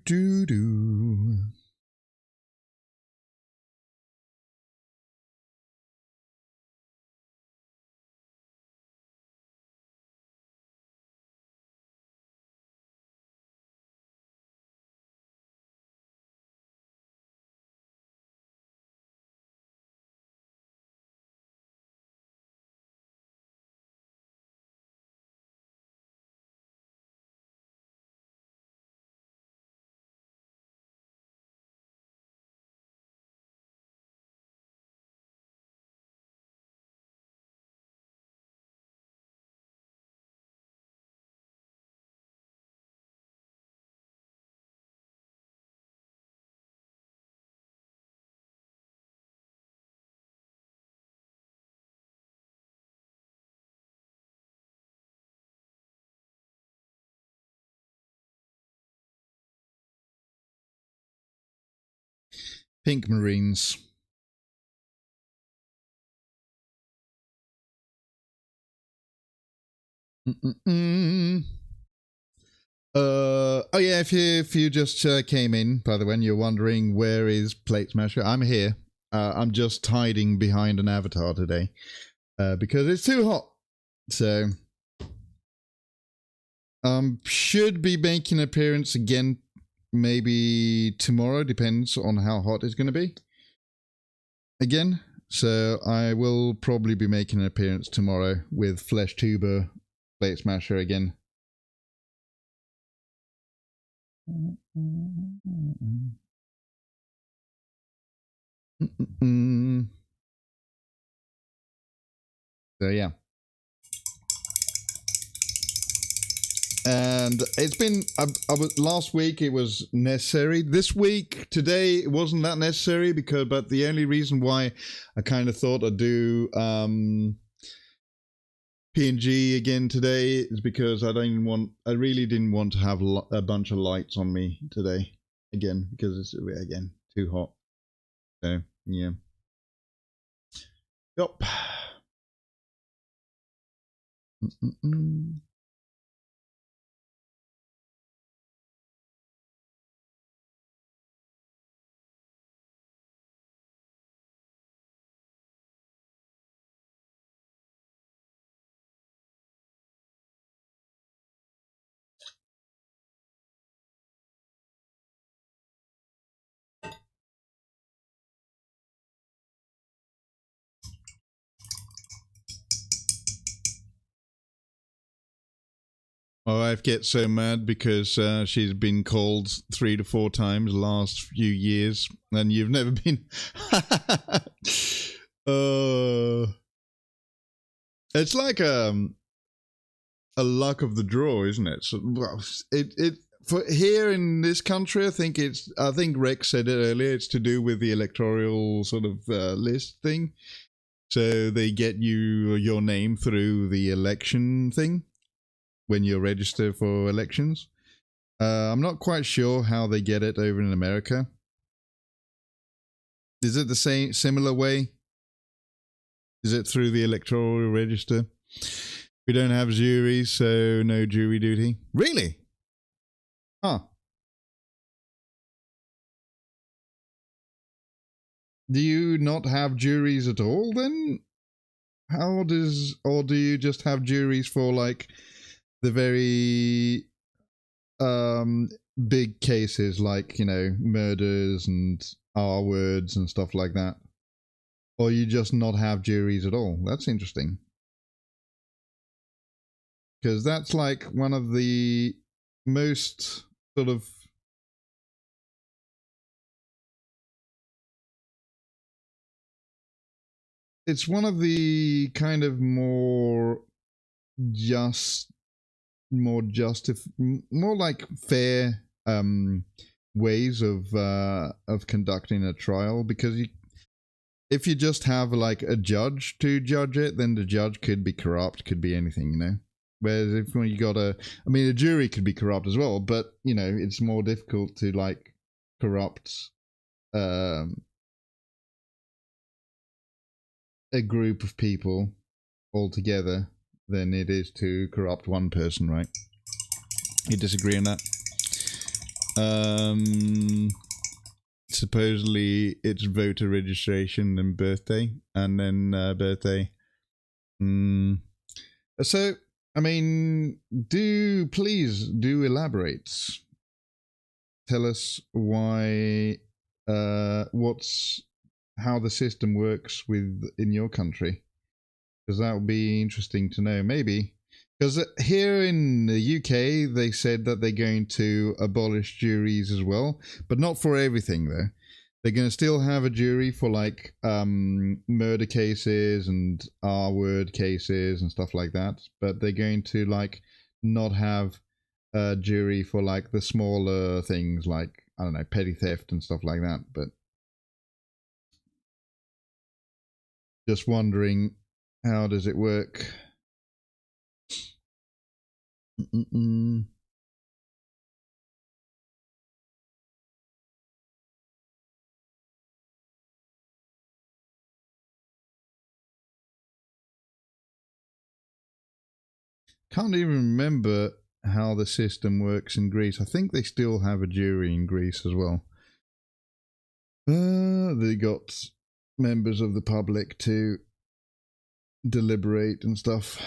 Pink Marines. Oh yeah, if you just came in, by the way, and you're wondering where is Plate Smasher, I'm here. I'm just hiding behind an avatar today because it's too hot. So should be making an appearance again, maybe tomorrow. Depends on how hot it's going to be. Again, so I will probably be making an appearance tomorrow with Flesh Tuber Plate Smasher again. So yeah. And it's been, last week it was necessary. This week, today, it wasn't that necessary but the only reason why I kind of thought I'd do PNG again today is because I really didn't want to have a bunch of lights on me today again, because it's, again, too hot. So, yeah. Yup. My wife gets so mad because she's been called 3 to 4 times the last few years, and you've never been. It's like a luck of the draw, isn't it? So, well, it for here in this country, I think Rex said it earlier. It's to do with the electoral sort of list thing. So they get your name through the election thing when you register for elections. I'm not quite sure how they get it over in America. Is it the similar way? Is it through the electoral register? We don't have juries, so no jury duty. Really? Huh. Do you not have juries at all then? Or do you just have juries for like the very big cases, like, you know, murders and R words and stuff like that? Or you just not have juries at all? That's interesting. Because that's like one of the most sort of it's one of the kind of more like fair ways of conducting a trial, because if you just have like a judge to judge it, then the judge could be corrupt, could be anything, you know. Whereas if you got a jury could be corrupt as well, but you know, it's more difficult to like corrupt a group of people altogether than it is to corrupt one person, right? You disagree on that? Supposedly it's voter registration and birthday, and then birthday. So, I mean, please do elaborate. Tell us why, how the system works in your country, because that would be interesting to know. Maybe because here in the UK they said that they're going to abolish juries as well, but not for everything though. They're going to still have a jury for like murder cases and R-word cases and stuff like that, but they're going to like not have a jury for like the smaller things, like, I don't know, petty theft and stuff like that. But just wondering, how does it work? Can't even remember how the system works in Greece. I think they still have a jury in Greece as well. They got members of the public to deliberate and stuff.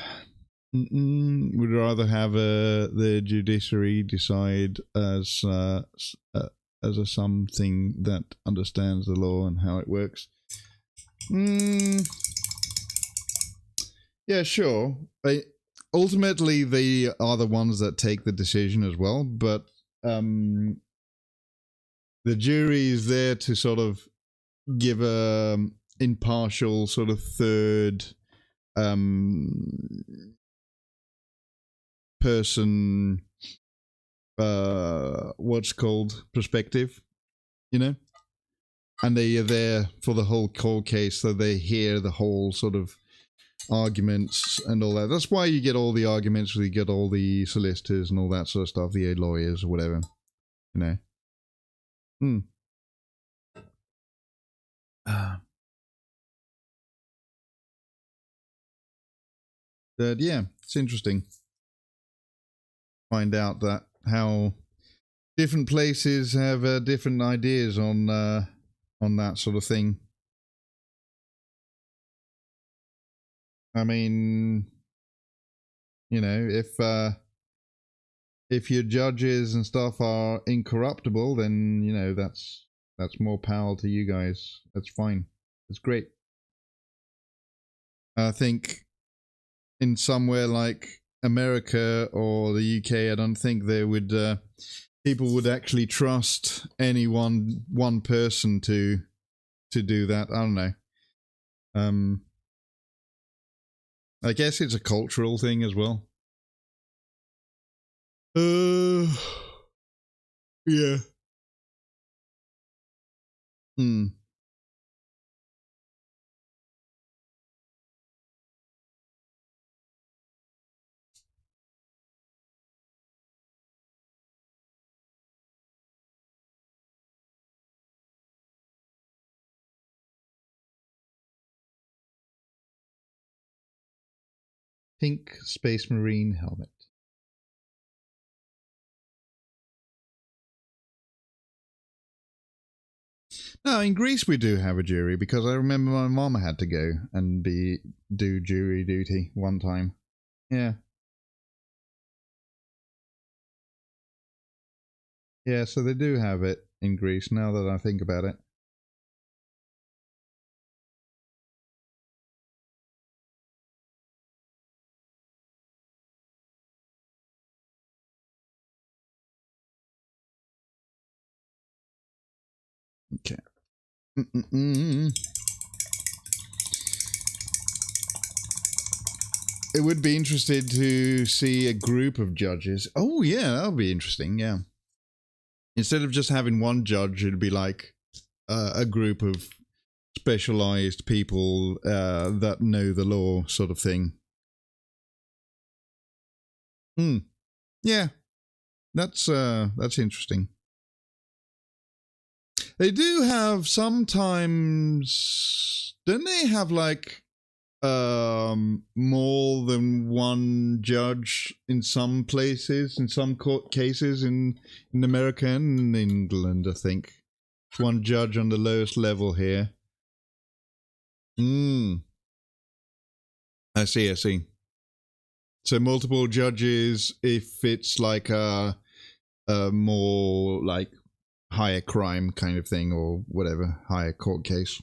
Would rather have the judiciary decide as a something that understands the law and how it works. Yeah, sure. Ultimately, they are the ones that take the decision as well, but the jury is there to sort of give a impartial sort of third person what's called perspective, you know, and they are there for the whole court case, so they hear the whole sort of arguments and all that. That's why you get all the arguments, you get all the solicitors and all that sort of stuff, the lawyers or whatever, you know. But yeah, it's interesting. Find out that how different places have different ideas on that sort of thing. I mean, you know, if your judges and stuff are incorruptible, then you know that's more power to you guys. That's fine. That's great. I think in somewhere like America or the UK, I don't think they would people would actually trust any one person to do that. I don't know. I guess it's a cultural thing as well. Yeah. Pink Space Marine helmet. No, in Greece we do have a jury because I remember my mom had to go and do jury duty one time. Yeah. Yeah, so they do have it in Greece now that I think about it. Okay. It would be interesting to see a group of judges. Oh, yeah, that would be interesting, yeah. Instead of just having one judge, it'd be like a group of specialized people that know the law sort of thing. Yeah, that's interesting. They do have sometimes, don't they have like more than one judge in some places, in some court cases in America and in England, I think. One judge on the lowest level here. I see. So multiple judges if it's like a more like higher crime kind of thing or whatever, higher court case.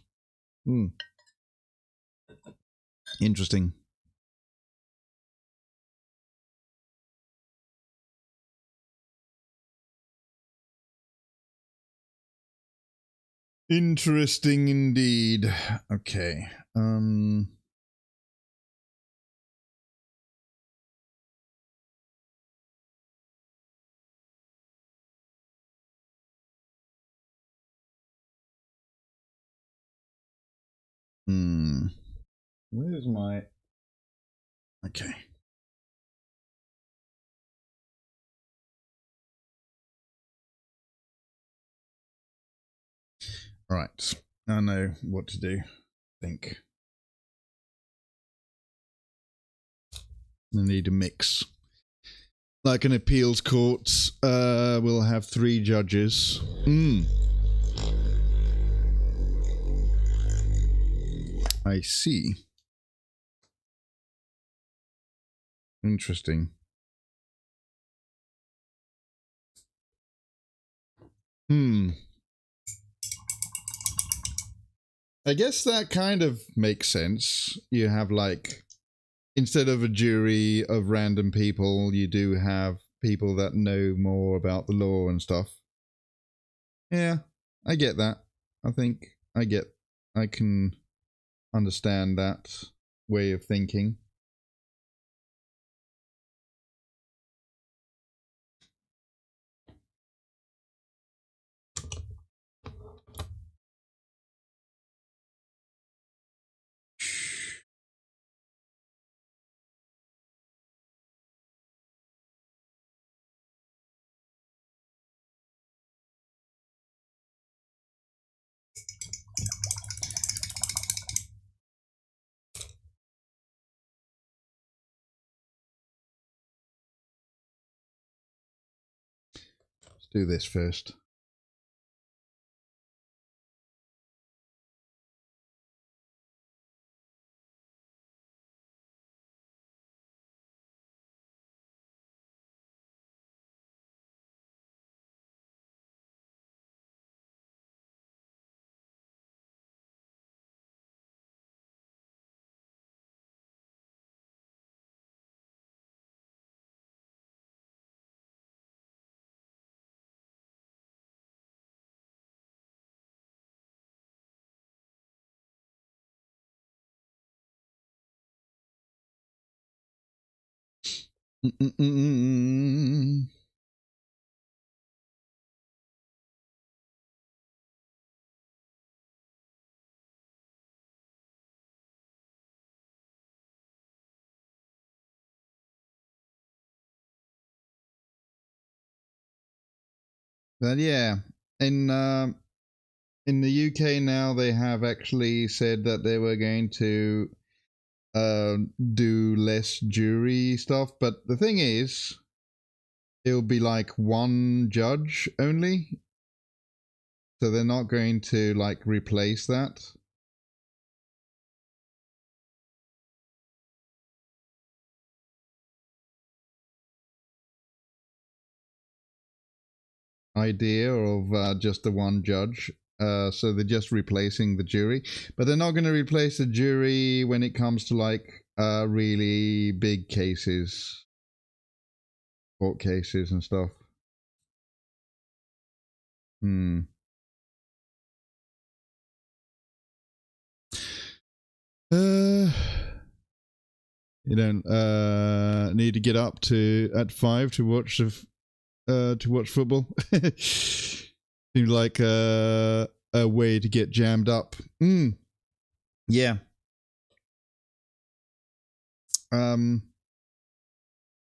Interesting. Interesting indeed. Okay. Where's my... Okay. Right. I know what to do. I think. I need a mix. Like an appeals court, we'll have 3 judges. I see. Interesting. I guess that kind of makes sense. You have, like, instead of a jury of random people, you do have people that know more about the law and stuff. Yeah, I get that. I think I can understand that way of thinking. Let's do this first. But yeah, in the UK now, they have actually said that they were going to do less jury stuff. But the thing is, it'll be like 1 judge only. So they're not going to, like, replace that. Idea of just the 1 judge. So they're just replacing the jury, but they're not going to replace the jury when it comes to, like, really big cases, court cases and stuff. You don't need to get up at 5 to watch football. Seems like a way to get jammed up. Yeah.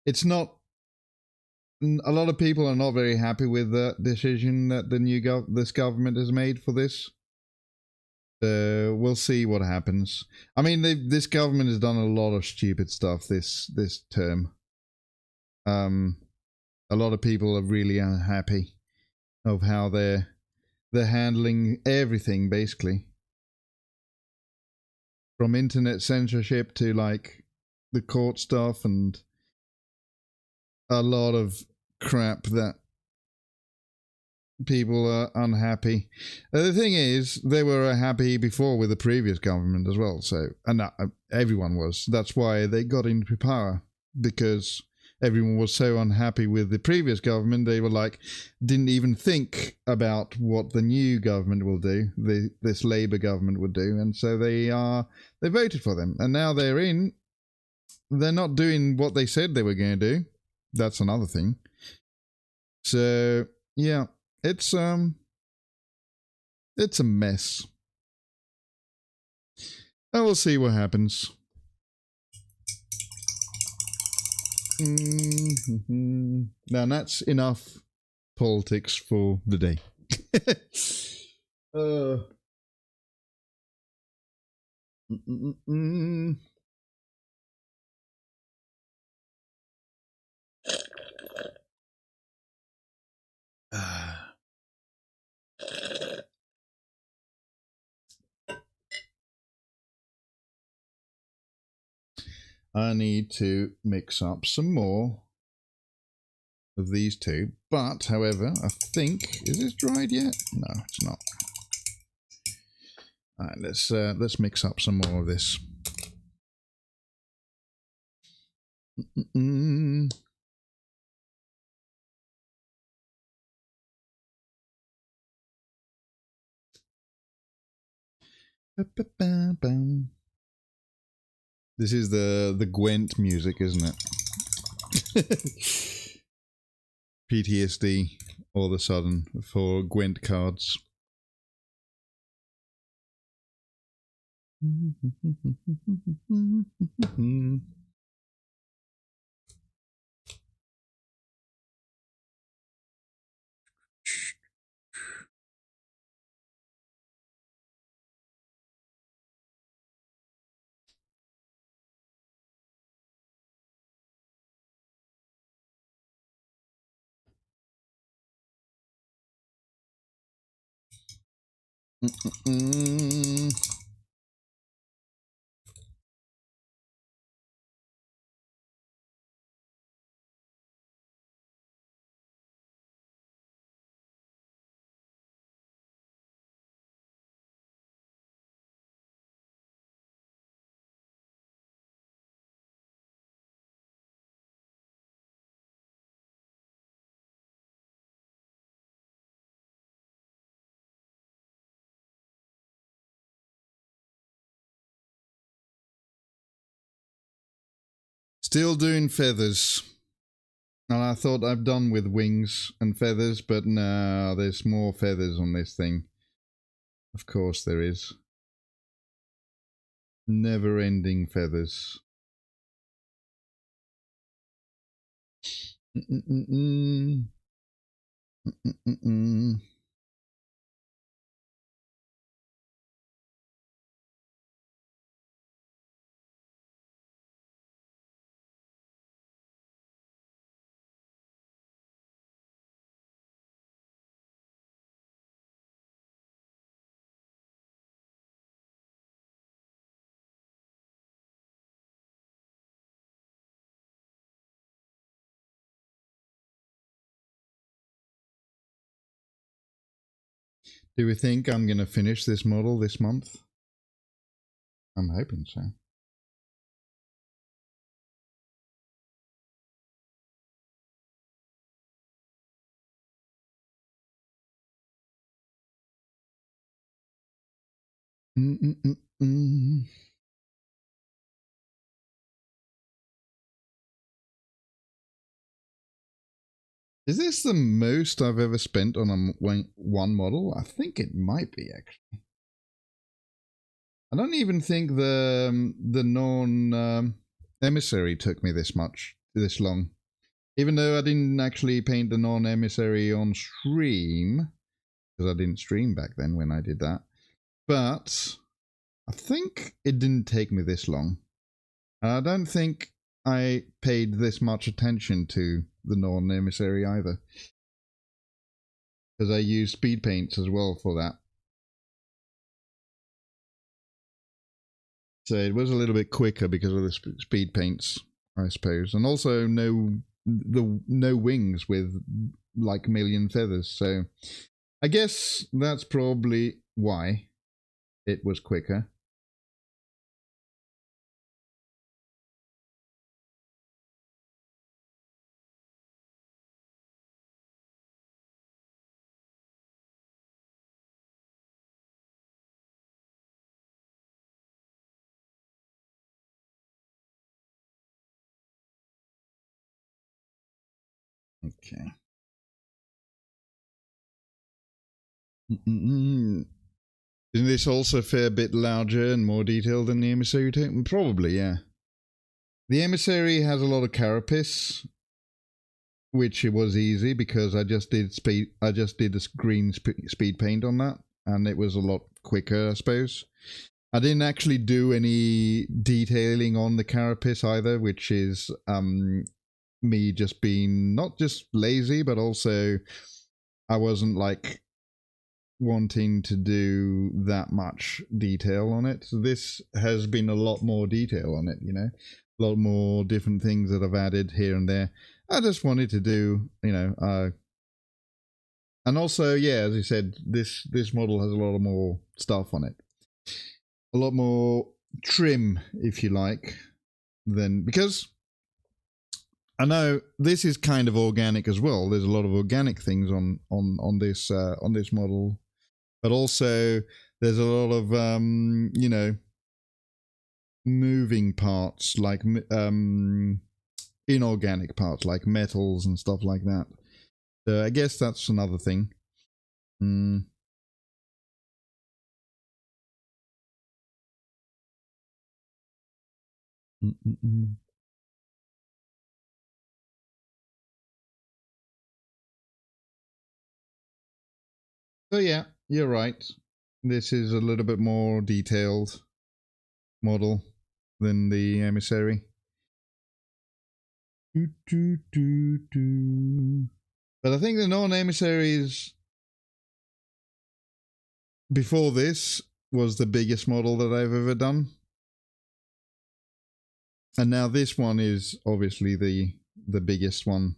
It's not. A lot of people are not very happy with the decision that this government has made for this. We'll see what happens. I mean, this government has done a lot of stupid stuff this term. A lot of people are really unhappy of how they're handling everything, basically, from internet censorship to, like, the court stuff and a lot of crap that people are unhappy. The thing is, they were happy before with the previous government as well. So, and everyone was. That's why they got into power, because everyone was so unhappy with the previous government. They were like, didn't even think about what the new government will do. This Labour government would do, and so they voted for them, and now they're in. They're not doing what they said they were going to do. That's another thing. So yeah, it's a mess. And we'll see what happens. Now that's enough politics for the day. I need to mix up some more of these two, but however, I think, is this dried yet? No, it's not. All right, let's mix up some more of this. This is the Gwent music, isn't it? PTSD all of a sudden for Gwent cards. Still doing feathers. And I thought I've done with wings and feathers, but no, there's more feathers on this thing. Of course there is. Never-ending feathers. Do we think I'm going to finish this model this month? I'm hoping so. Is this the most I've ever spent on one model? I think it might be, actually. I don't even think the non emissary took me this long. Even though I didn't actually paint the non emissary on stream, because I didn't stream back then when I did that. But I think it didn't take me this long. I don't think I paid this much attention to the non emissary either, because I used speed paints as well for that. So it was a little bit quicker because of the speed paints, I suppose, and also no wings with like a million feathers. So I guess that's probably why it was quicker. Okay. Isn't this also a fair bit larger and more detailed than the emissary? Probably, yeah. The emissary has a lot of carapace, which it was easy because I just did a green speed paint on that, and it was a lot quicker, I suppose. I didn't actually do any detailing on the carapace either, which is me just being not just lazy, but also I wasn't like wanting to do that much detail on it. So this has been a lot more detail on it, you know, a lot more different things that I've added here and there. I just wanted to do, you know, and also, yeah, as I said, this model has a lot more stuff on it, a lot more trim, if you like, than, because I know this is kind of organic as well. There's a lot of organic things on this model, but also there's a lot of you know, moving parts, like inorganic parts like metals and stuff like that. So I guess that's another thing. So yeah, you're right. This is a little bit more detailed model than the emissary. But I think the non-emissaries before this was the biggest model that I've ever done. And now this one is obviously the biggest one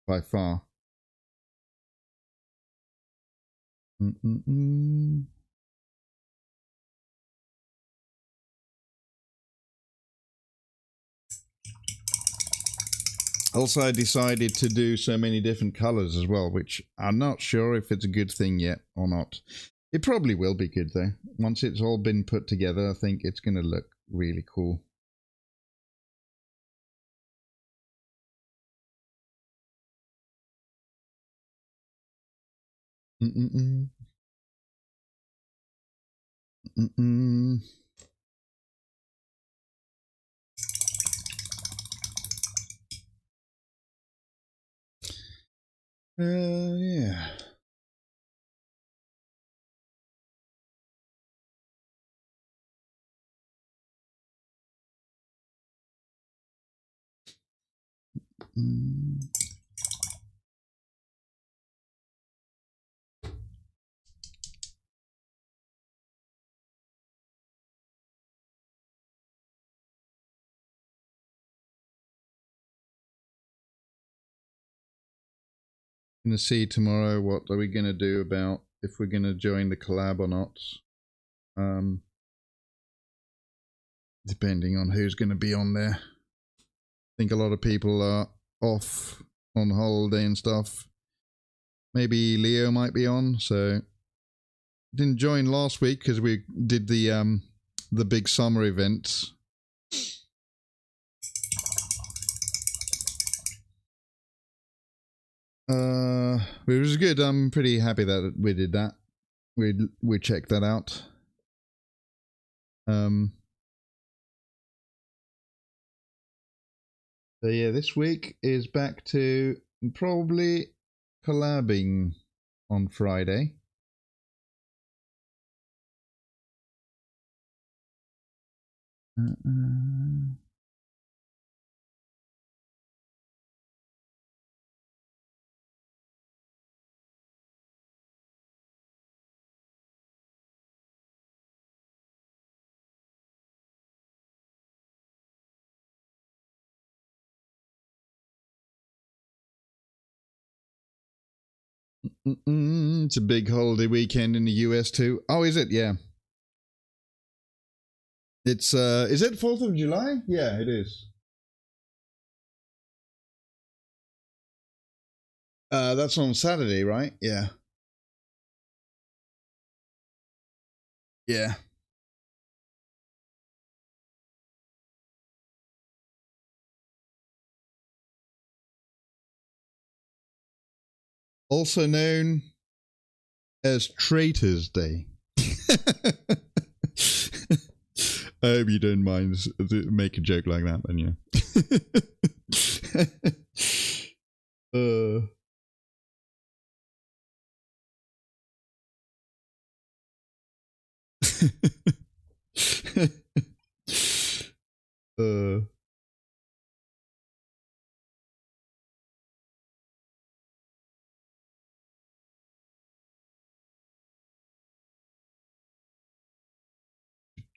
by far. Also, I decided to do so many different colors as well, which I'm not sure if it's a good thing yet or not. It probably will be good though. Once it's all been put together, I think it's going to look really cool. Yeah. Gonna see tomorrow what are we gonna do about if we're gonna join the collab or not. Depending on who's gonna be on there. I think a lot of people are off on holiday and stuff. Maybe Leo might be on, so didn't join last week because we did the big summer event. It was good. I'm pretty happy that we did that. We checked that out. So yeah, this week is back to probably collabing on Friday. It's a big holiday weekend in the US too. Oh, is it? Yeah. It's is it 4th of July? Yeah, it is. That's on Saturday, right? Yeah. Yeah. Also known as Traitors Day. I hope you don't mind make a joke like that, then yeah.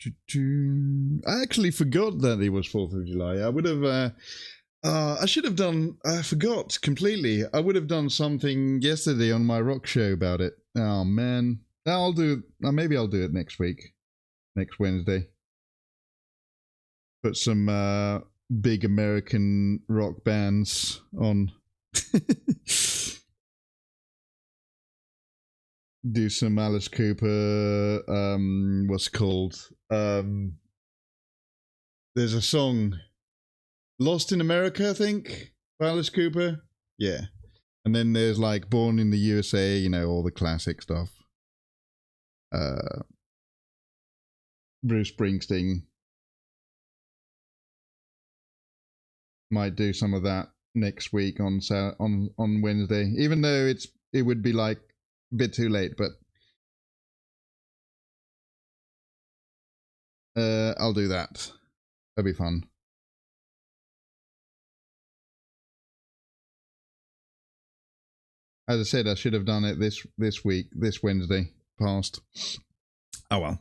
I actually forgot that it was 4th of July. I would have... I should have done... I forgot completely. I would have done something yesterday on my rock show about it. Oh, man. I'll do... maybe I'll do it next week. Next Wednesday. Put some big American rock bands on. Do some Alice Cooper, what's it called? There's a song, Lost in America, I think, by Alice Cooper. Yeah. And then there's like Born in the USA, you know, all the classic stuff. Bruce Springsteen. Might do some of that next week on Wednesday, even though it would be like a bit too late, but I'll do that. That'll be fun. As I said, I should have done it this week, this Wednesday past. Oh well.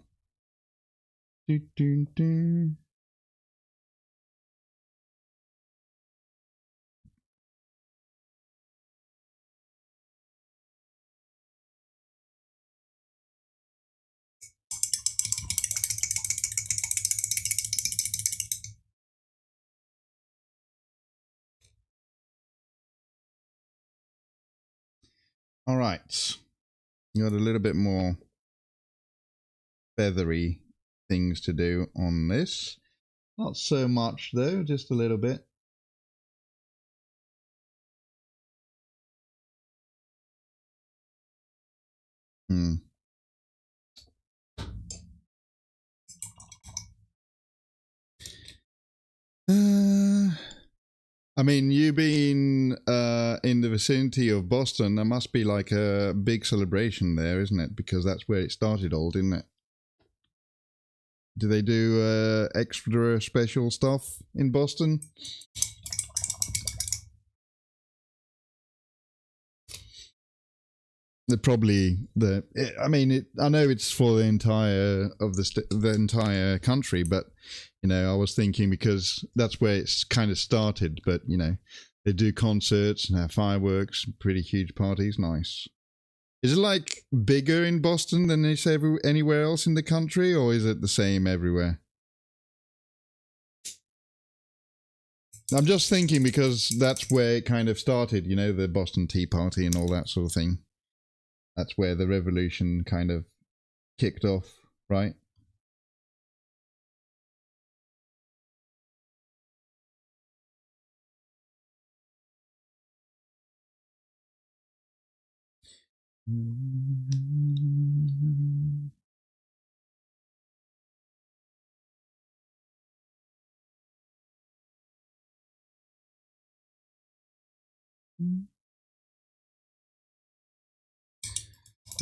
All right, got a little bit more feathery things to do on this. Not so much though, just a little bit. I mean, you being in the vicinity of Boston, there must be like a big celebration there, isn't it? Because that's where it started all, didn't it? Do they do extra special stuff in Boston? Probably I mean, I know it's for the entire of the entire country, but you know, I was thinking because that's where it's kind of started. But you know, they do concerts and have fireworks, pretty huge parties. Nice. Is it like bigger in Boston than it's anywhere else in the country, or is it the same everywhere? I'm just thinking because that's where it kind of started. You know, the Boston Tea Party and all that sort of thing. That's where the revolution kind of kicked off, right?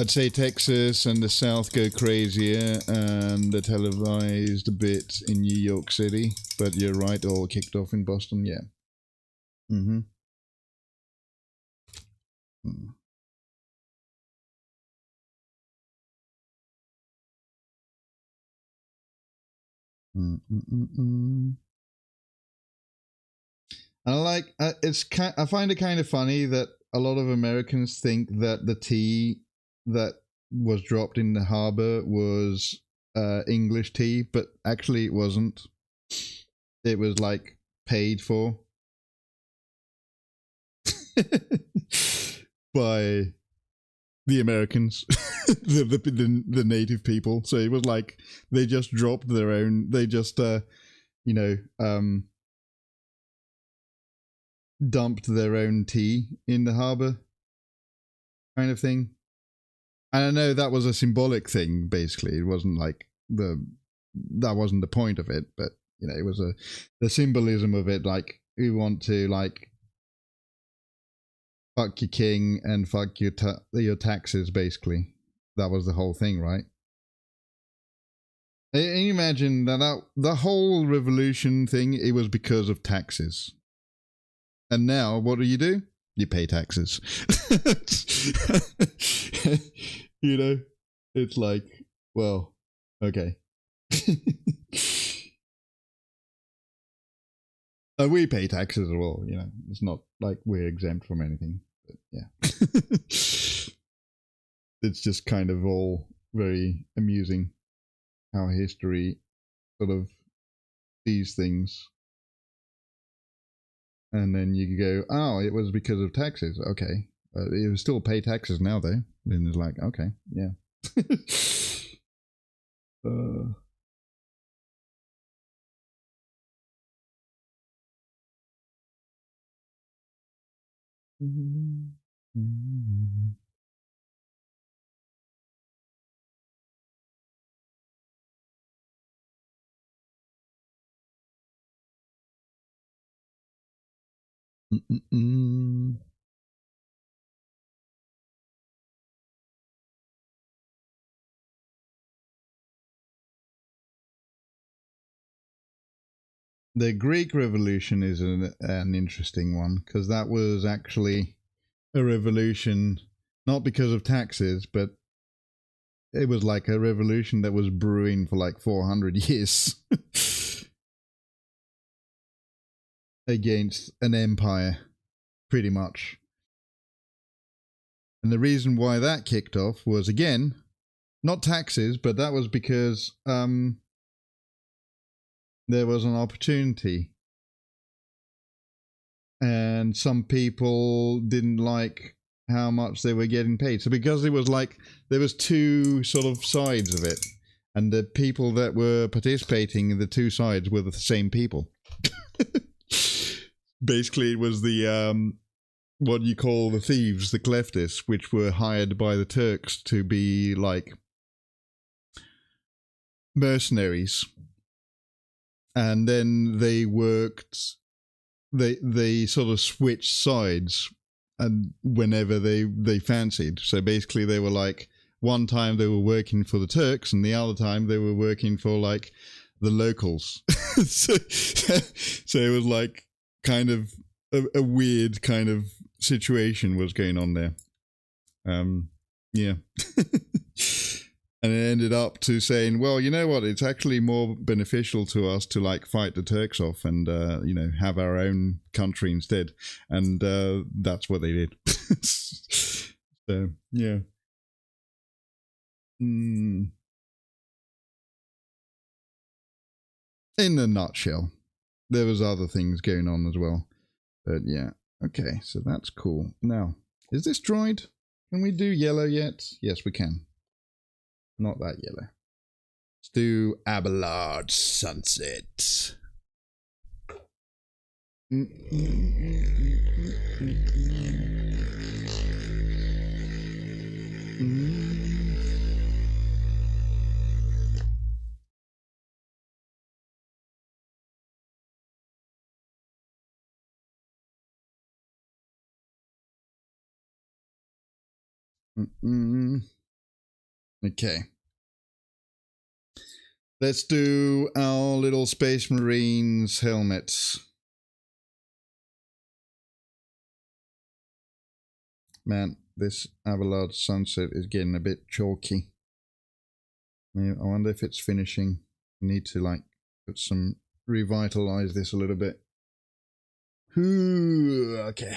I'd say Texas and the South go crazier, and the televised a bit in New York City. But you're right, all kicked off in Boston, yeah. Mm-hmm. I like I find it kind of funny that a lot of Americans think that the tea that was dropped in the harbor was English tea, but actually it wasn't. It was like paid for by the Americans, the native people. So it was like they just dropped their own. They just dumped their own tea in the harbor, kind of thing. And I know that was a symbolic thing. Basically, it wasn't like that wasn't the point of it, but you know, it was the symbolism of it. Like, we want to like fuck your king and fuck your taxes. Basically, that was the whole thing, right? And you imagine that the whole revolution thing, it was because of taxes. And now, what do? You pay taxes. You know, it's like, well, okay. We pay taxes as well, you know. It's not like we're exempt from anything. But yeah. It's just kind of all very amusing how history sort of sees things. And then you go, oh, it was because of taxes. Okay. You still pay taxes now, though. Then it's like, okay, yeah. The Greek Revolution is an interesting one, because that was actually a revolution, not because of taxes, but it was like a revolution that was brewing for like 400 years against an empire, pretty much. And the reason why that kicked off was, again, not taxes, but that was because there was an opportunity. And some people didn't like how much they were getting paid. So because it was like, there was two sort of sides of it. And the people that were participating in the two sides were the same people. Basically, it was the, what you call the thieves, the kleftists, which were hired by the Turks to be like mercenaries. And then they worked, they sort of switched sides and whenever they fancied. So basically they were like, one time they were working for the Turks and the other time they were working for like the locals. so it was like kind of a weird kind of situation was going on there. Yeah. And it ended up to saying, well, you know what, it's actually more beneficial to us to like fight the Turks off and, you know, have our own country instead. And that's what they did. So, yeah. In a nutshell. There was other things going on as well. But yeah. Okay, so that's cool. Now, is this dried? Can we do yellow yet? Yes, we can. Not that yellow. Let's do Abelard Sunset. Okay. Let's do our little Space Marines helmets. Man, this Abelard Sunset is getting a bit chalky. I wonder if it's finishing. I need to like put some, revitalize this a little bit. Ooh, okay.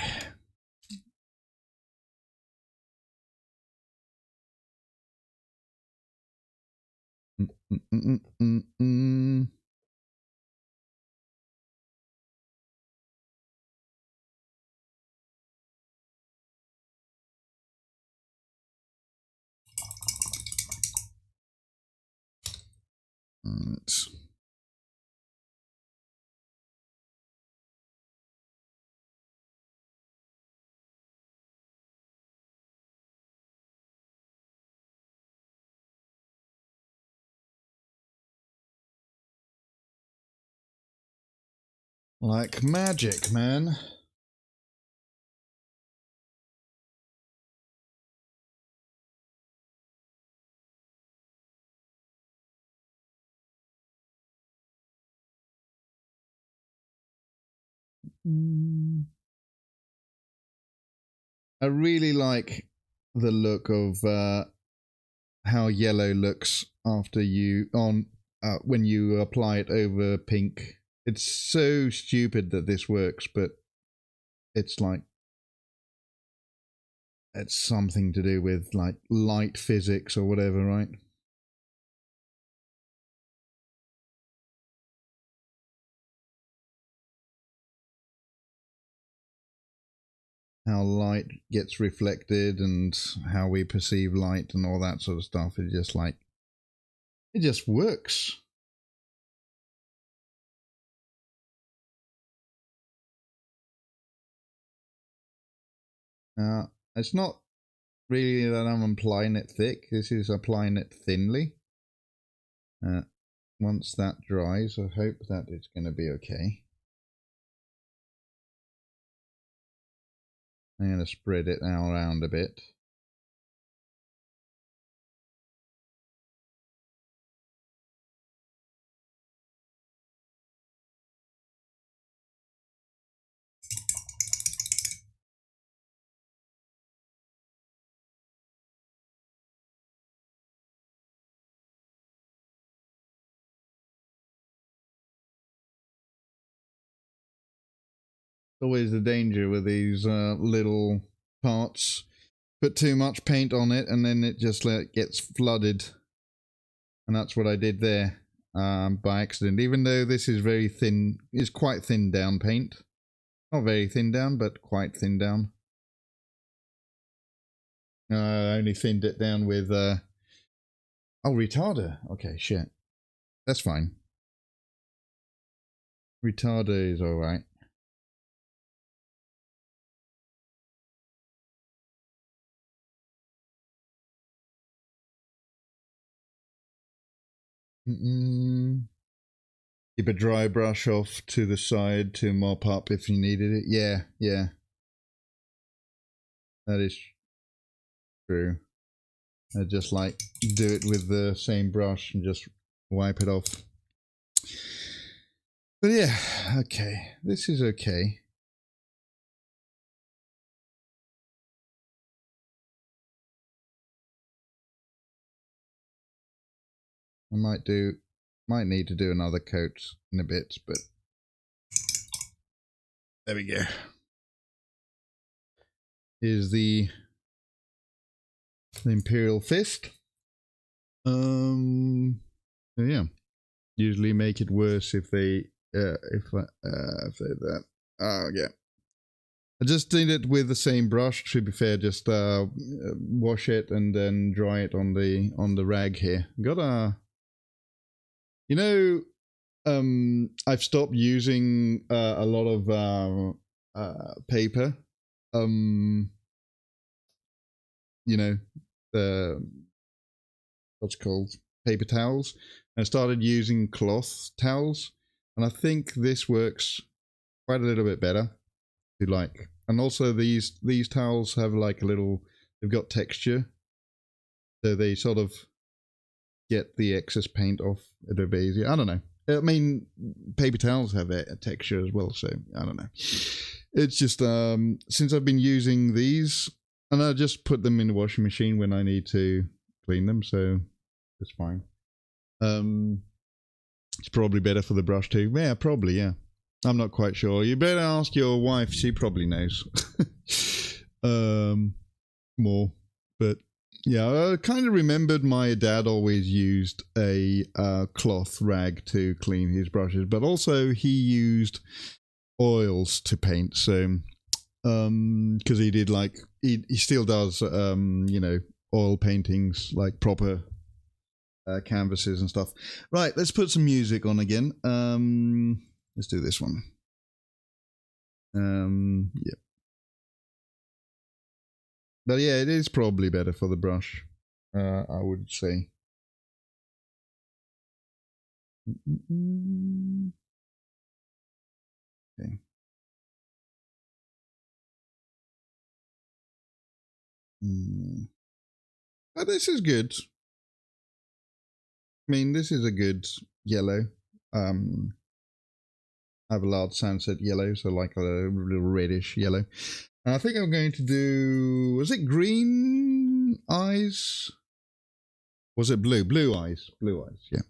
Like magic, man. I really like the look of how yellow looks after you when you apply it over pink. It's so stupid that this works, but it's like it's something to do with like light physics or whatever, right? How light gets reflected and how we perceive light and all that sort of stuff. It's just like, it just works. It's not really that I'm applying it thick. This is applying it thinly. Once that dries, I hope that it's going to be okay. I'm going to spread it now around a bit. Always the danger with these little parts. Put too much paint on it and then it just gets flooded. And that's what I did there by accident. Even though this is very thin, it's quite thin down paint. Not very thin down, but quite thin down. I only thinned it down with... oh, retarder. Okay, shit. That's fine. Retarder is alright. Keep a dry brush off to the side to mop up if you needed it. Yeah, yeah. That is true. I just like do it with the same brush and just wipe it off. But yeah, okay. This is okay. I might need to do another coat in a bit, but there we go. Here's the Imperial Fist. So yeah, usually make it worse if they if that. Oh yeah. I just did it with the same brush. To be fair, just wash it and then dry it on the rag here. Got a, you know, I've stopped using a lot of paper. You know, the what's called paper towels. I started using cloth towels, and I think this works quite a little bit better. To like, and also these towels have like a little, they've got texture, so they sort of get the excess paint off a little bit easier. I don't know. I mean, paper towels have a texture as well, so I don't know. It's just since I've been using these, and I just put them in the washing machine when I need to clean them, so it's fine. It's probably better for the brush too. Yeah, probably, yeah. I'm not quite sure. You better ask your wife. She probably knows more. But yeah, I kind of remembered my dad always used a cloth rag to clean his brushes, but also he used oils to paint. So because he did like he still does you know, oil paintings, like proper canvases and stuff. Right, let's put some music on again. Let's do this one. Yeah. But yeah, it is probably better for the brush, I would say. Okay. But this is good. I mean, this is a good yellow. I have a large sunset yellow, so like a little reddish yellow. And I think I'm going to do, was it green eyes? Was it blue? Blue eyes. Blue eyes, yeah.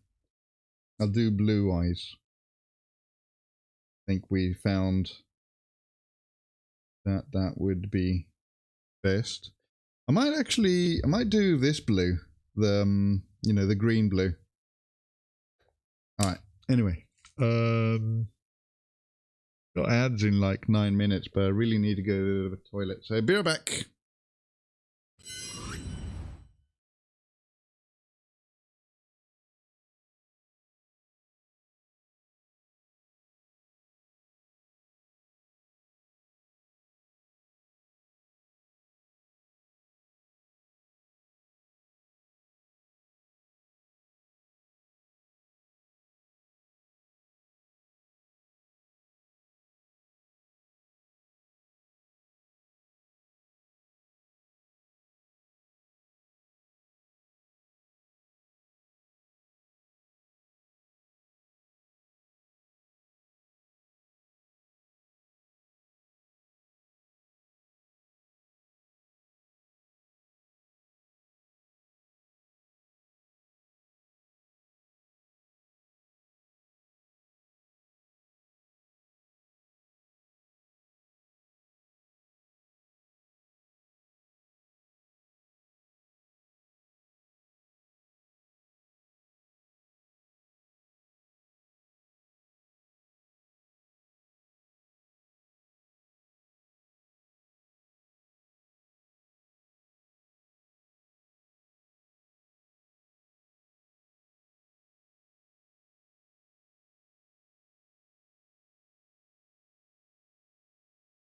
I'll do blue eyes. I think we found that that would be best. I might do this blue, the you know, the green blue. All right. Anyway, got ads in like 9 minutes, but I really need to go to the toilet. So be right back.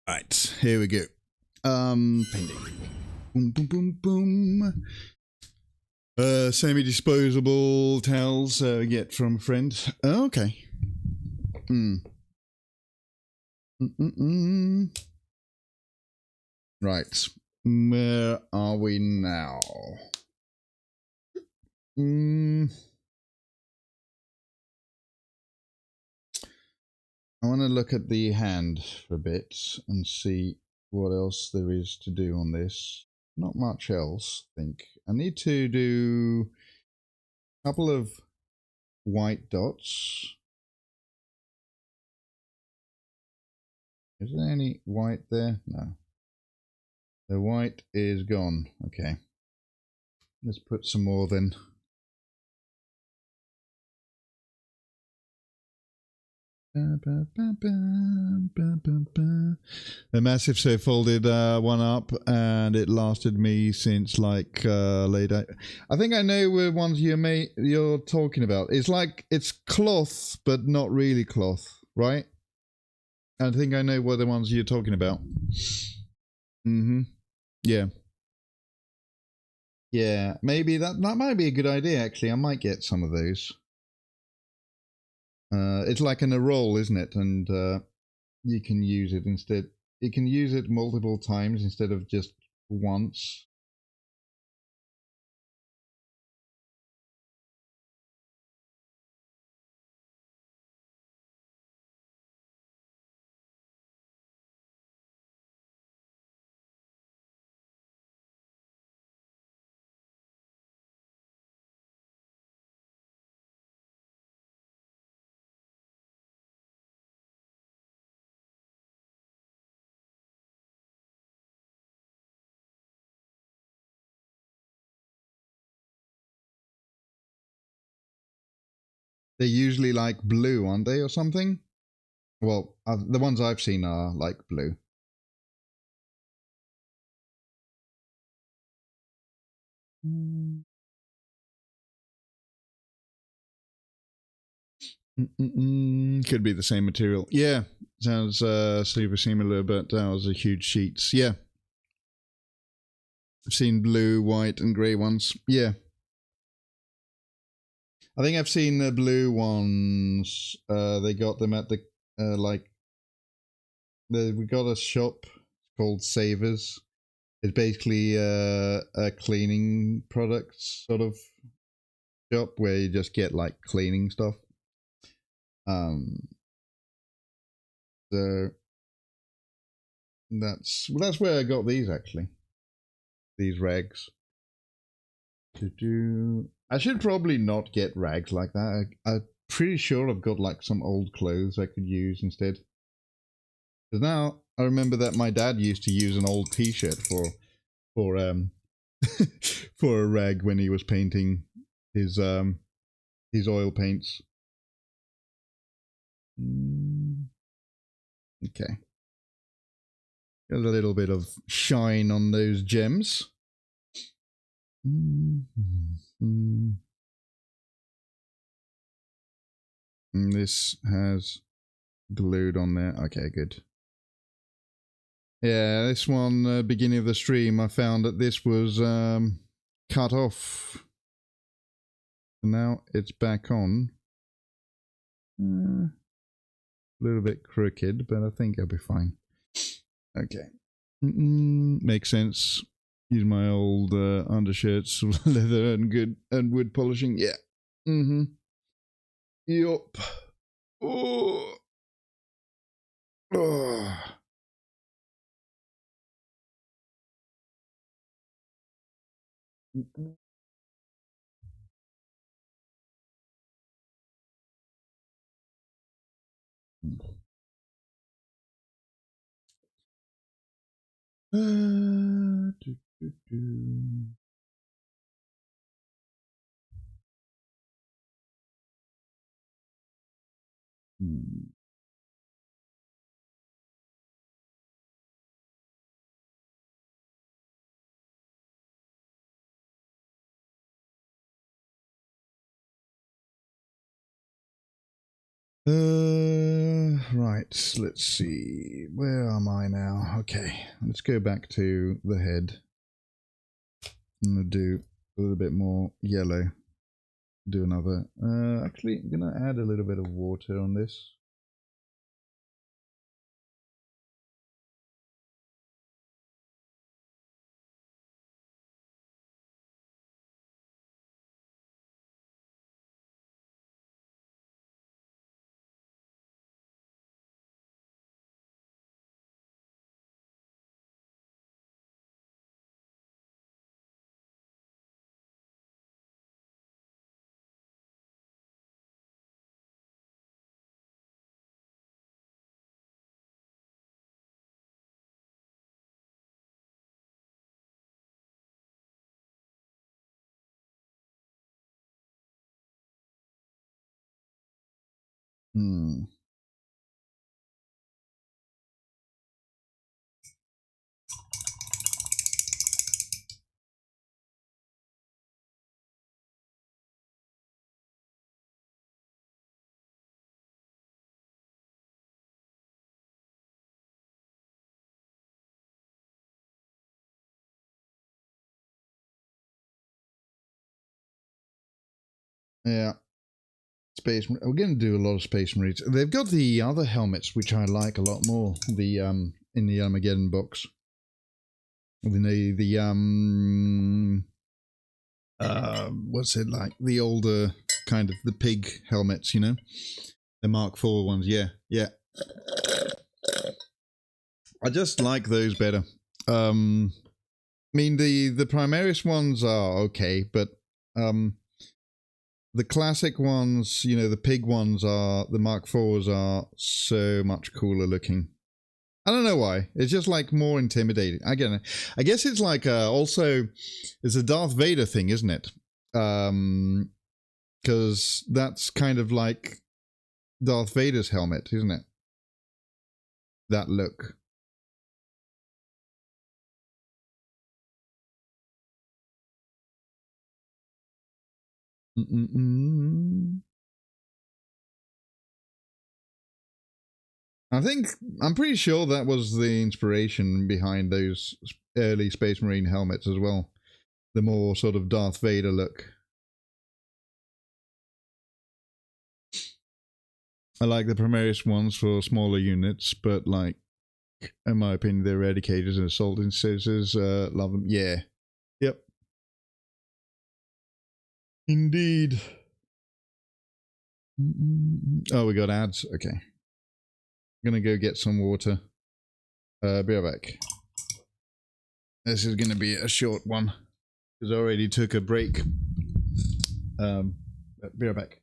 Right, here we go. Painting. Boom, boom, boom, boom. Semi-disposable towels we get from a friend. Oh, okay. Right, where are we now? I want to look at the hand for a bit and see what else there is to do on this. Not much else, I think. I need to do a couple of white dots. Is there any white there? No. The white is gone. Okay. Let's put some more then. A massive so folded one up, and it lasted me since like late. I think I know what ones you're talking about. It's like it's cloth, but not really cloth, right? I think I know what the ones you're talking about. Yeah. Yeah, maybe that might be a good idea. Actually, I might get some of those. It's like a roll, isn't it? And you can use it instead. You can use it multiple times instead of just once. They're usually like blue, aren't they, or something? Well, the ones I've seen are like blue. Could be the same material. Yeah, sounds super similar, but that was a huge sheets. Yeah. I've seen blue, white, and grey ones. Yeah. I think I've seen the blue ones. They got them at the we got a shop called Savers. It's basically a cleaning products sort of shop where you just get like cleaning stuff. So that's where I got these actually. These rags. I should probably not get rags like that. I pretty sure I've got like some old clothes I could use instead. Because now I remember that my dad used to use an old T-shirt for for a rag when he was painting his oil paints. Okay. Got a little bit of shine on those gems. And this has glued on there. Okay, good. Yeah, this one, beginning of the stream, I found that this was cut off. And now it's back on. A little bit crooked, but I think I'll be fine. Okay. Makes sense. Use my old undershirts, leather and wood polishing. Yeah. Yup. Oh. Oh. Right, let's see. Where am I now? Okay, let's go back to the head. I'm gonna do a little bit more yellow. Do another. Actually, I'm gonna add a little bit of water on this. Yeah. Space. We're going to do a lot of Space Marines. They've got the other helmets, which I like a lot more. The in the Armageddon box. What's it like? The older kind of the pig helmets, you know, the Mark IV ones. Yeah, yeah. I just like those better. I mean the Primaris ones are okay, but the classic ones, you know, the pig ones are, the Mark IVs are so much cooler looking. I don't know why. It's just like more intimidating. I guess it's like also, it's a Darth Vader thing, isn't it? Because that's kind of like Darth Vader's helmet, isn't it? That look. I'm pretty sure that was the inspiration behind those early Space Marine helmets as well. The more sort of Darth Vader look. I like the Primaris ones for smaller units, but like, in my opinion, the Eradicators and Assault Incisors, love them. Yeah. Yep. Indeed. Oh, we got ads. Okay. I'm gonna go get some water. Be right back. This is gonna be a short one because I already took a break. Be right back.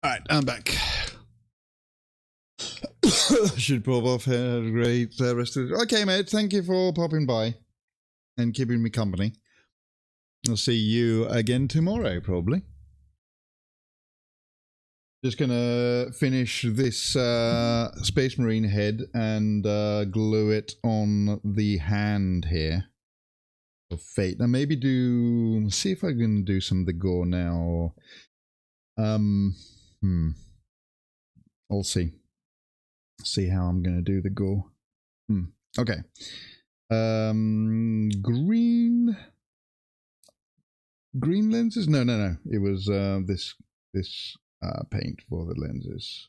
Alright, I'm back. Should pop off. Had a great rest of it. Okay, mate. Thank you for popping by and keeping me company. I'll see you again tomorrow, probably. Just gonna finish this Space Marine head and glue it on the hand here of Fate. Now maybe see if I can do some of the gore now. I'll see. See how I'm gonna do the gore. Okay. Green lenses? No. It was this paint for the lenses.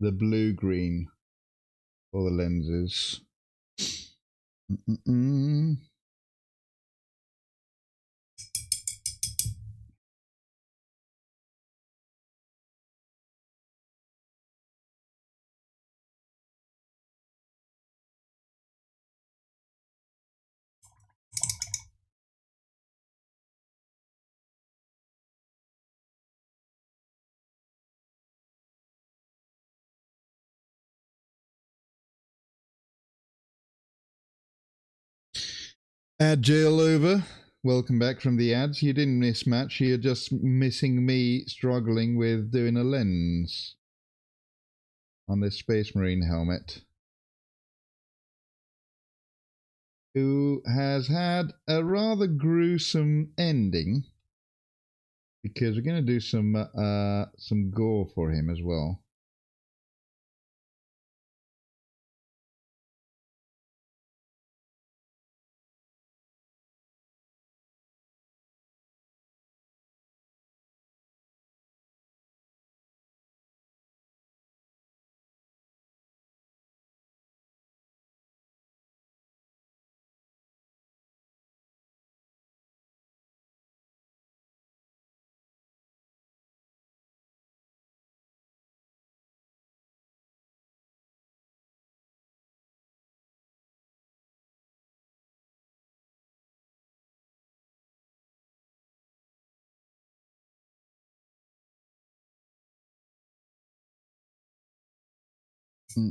The blue-green for the lenses. Ad jail over. Welcome back from the ads. You didn't miss much. You're just missing me struggling with doing a lens on this Space Marine helmet, who has had a rather gruesome ending, because we're going to do some gore for him as well. Fix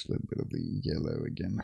a little bit of the yellow again.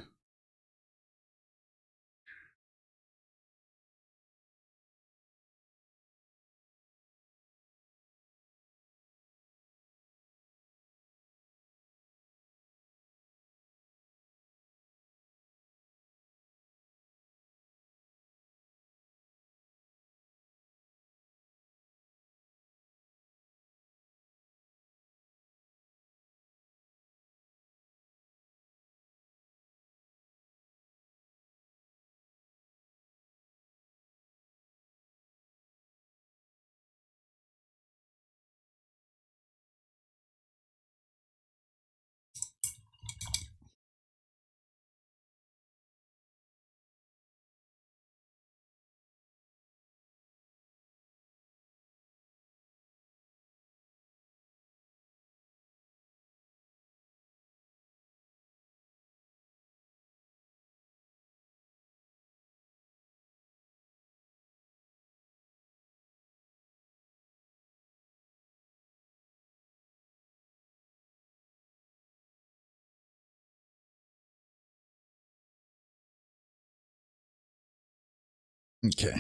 Okay.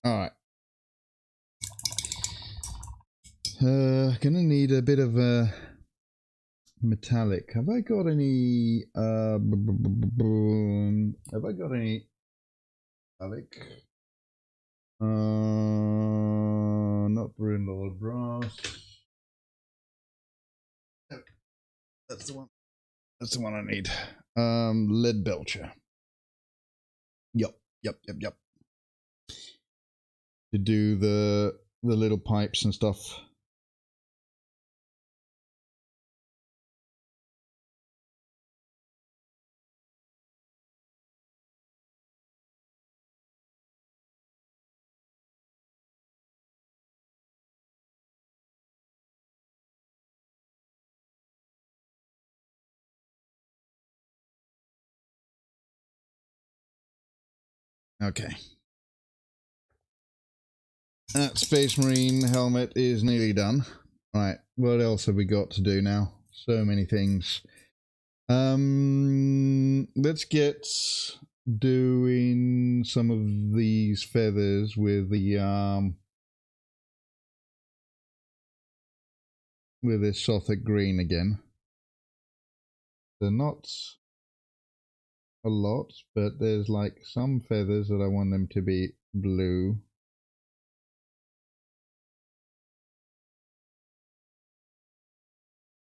All right. Gonna need a bit of a metallic. Have I got any? Have I got any metallic? Not Brune Lord Brass. That's the one. That's the one I need. Lead Belcher. Yep. To do the the little pipes and stuff. Okay. That Space Marine helmet is nearly done. Right, what else have we got to do now? So many things. Let's get doing some of these feathers with the with this Sothic green again. They're not a lot, but there's like some feathers that I want them to be blue.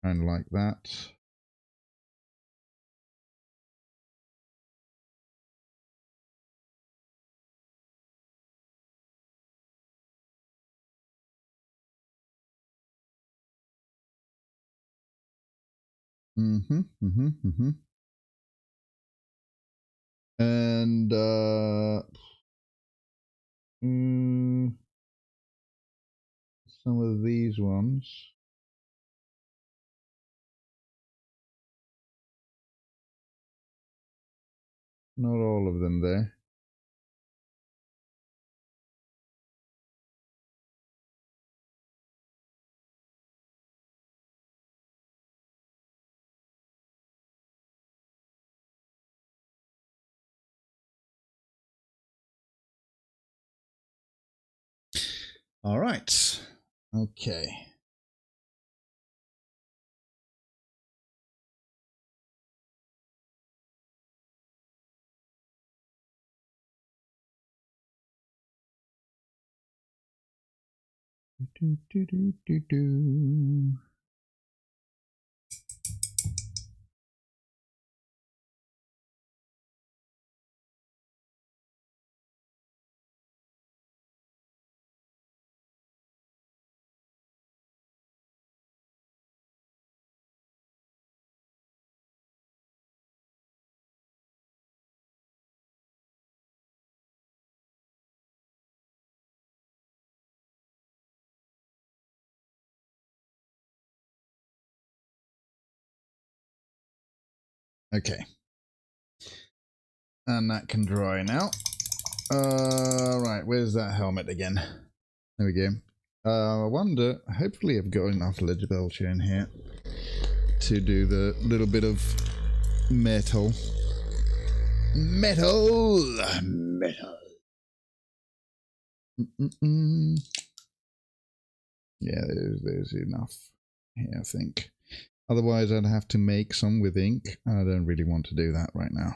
Kind of like that. And some of these ones. Not all of them there. All right. Okay. Okay. And that can dry now. Right, where's that helmet again? There we go. I wonder, hopefully I've got enough legibility in here to do the little bit of metal. Metal! Metal! Yeah, there's enough here, I think. Otherwise, I'd have to make some with ink. I don't really want to do that right now.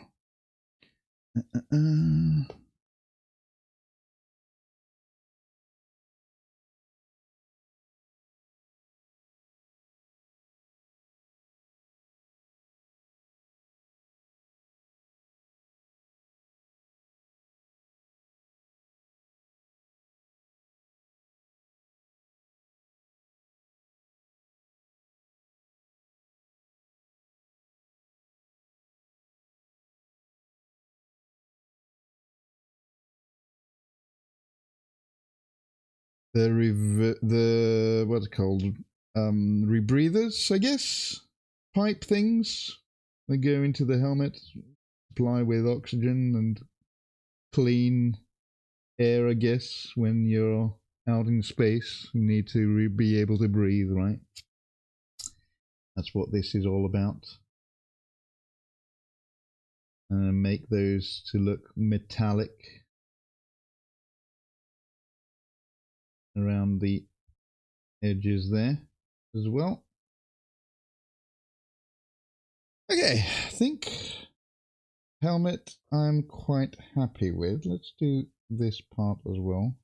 The what's it called? Rebreathers, I guess? Pipe things that go into the helmet, supply with oxygen and clean air, I guess, when you're out in space. You need to be able to breathe, right? That's what this is all about. Make those to look metallic around the edges there as well. Okay, I think helmet I'm quite happy with. Let's do this part as well.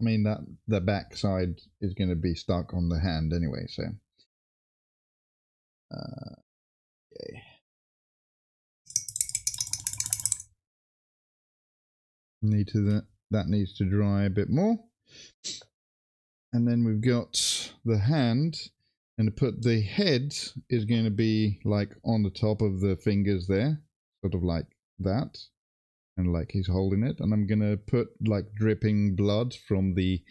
I mean, that the back side is going to be stuck on the hand anyway, so okay. That needs to dry a bit more. And then we've got the hand, and to put the head is going to be like on the top of the fingers there, sort of like that, and like he's holding it. And I'm going to put like dripping blood from the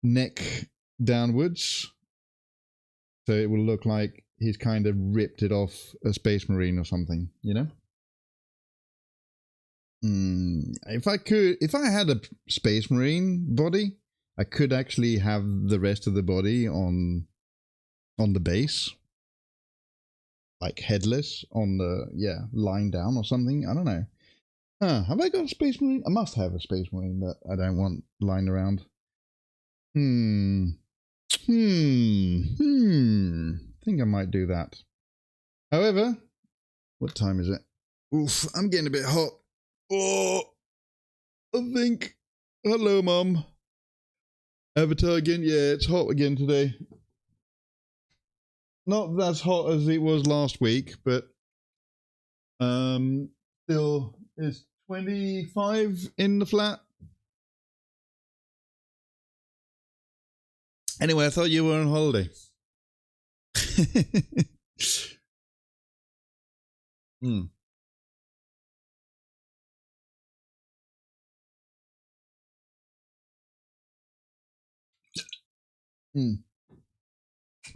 neck downwards, so it will look like he's kind of ripped it off a Space Marine or something, you know? If I had a Space Marine body, I could actually have the rest of the body on the base, like headless on the, lying down or something. I don't know. Have I got a Space Marine? I must have a Space Marine that I don't want lying around. I think I might do that. However, what time is it? Oof, I'm getting a bit hot. Oh, I think. Hello, Mum. Avatar again? Yeah, it's hot again today. Not as hot as it was last week, but still, it's 25 in the flat. Anyway, I thought you were on holiday.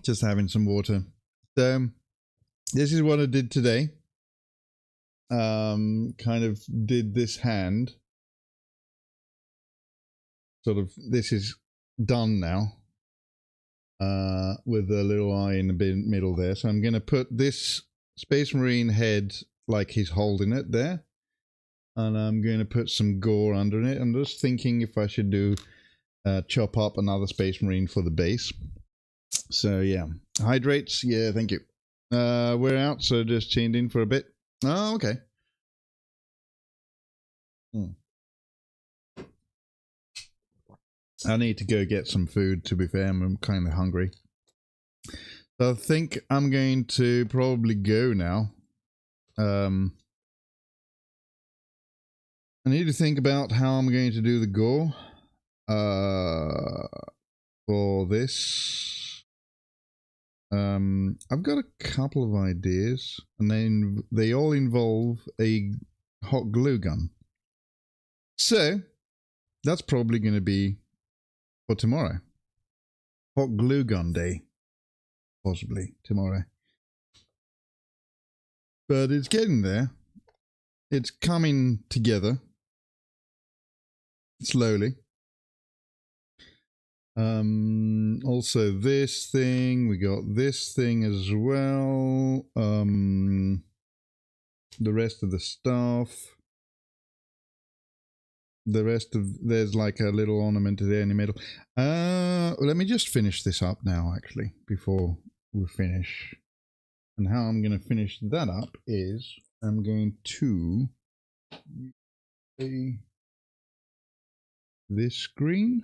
Just having some water. So, this is what I did today. Kind of did this hand. Sort of, this is done now. With a little eye in the middle there. So I'm going to put this Space Marine head like he's holding it there. And I'm going to put some gore under it. I'm just thinking if I should do chop up another Space Marine for the base. So yeah, hydrates. Yeah, thank you. We're out, so just tuned in for a bit. Oh, okay. I need to go get some food, to be fair. I'm kind of hungry. So I think I'm going to probably go now. I need to think about how I'm going to do the gore for this. I've got a couple of ideas, and then they all involve a hot glue gun. So that's probably going to be for tomorrow. Hot glue gun day. Possibly tomorrow. But it's getting there. It's coming together. Slowly. Also this thing. We got this thing as well. The rest of the stuff. The rest of, there's like a little ornament there in the middle. Let me just finish this up now, actually, before we finish. And how I'm going to finish that up is I'm going to this green,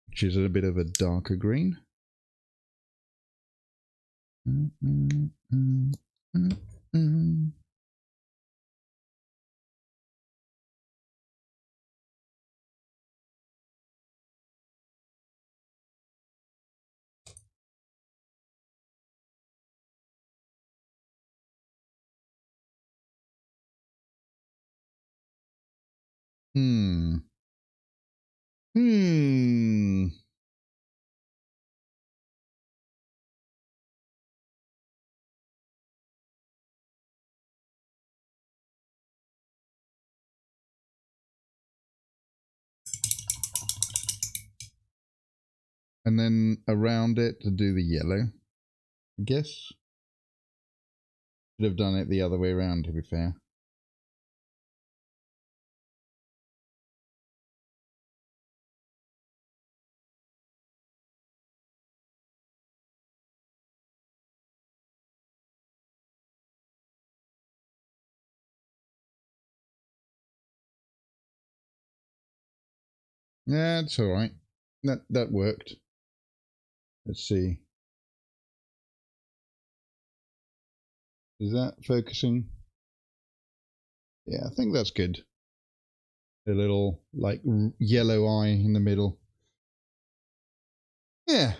which is a bit of a darker green. And then around it to do the yellow, I guess. Should have done it the other way around, to be fair. Yeah, it's all right. That worked. Let's see. Is that focusing? Yeah, I think that's good. A little, like, yellow eye in the middle. Yeah.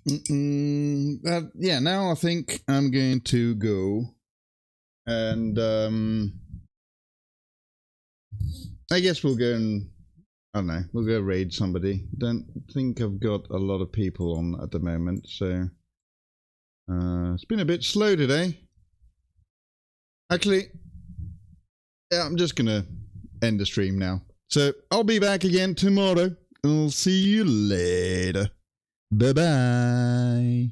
Yeah, now I think I'm going to go and I guess we'll go and I don't know, we'll go raid somebody. Don't think I've got a lot of people on at the moment, so it's been a bit slow today. Actually, yeah, I'm just gonna end the stream now. So I'll be back again tomorrow. I'll see you later. Bye-bye.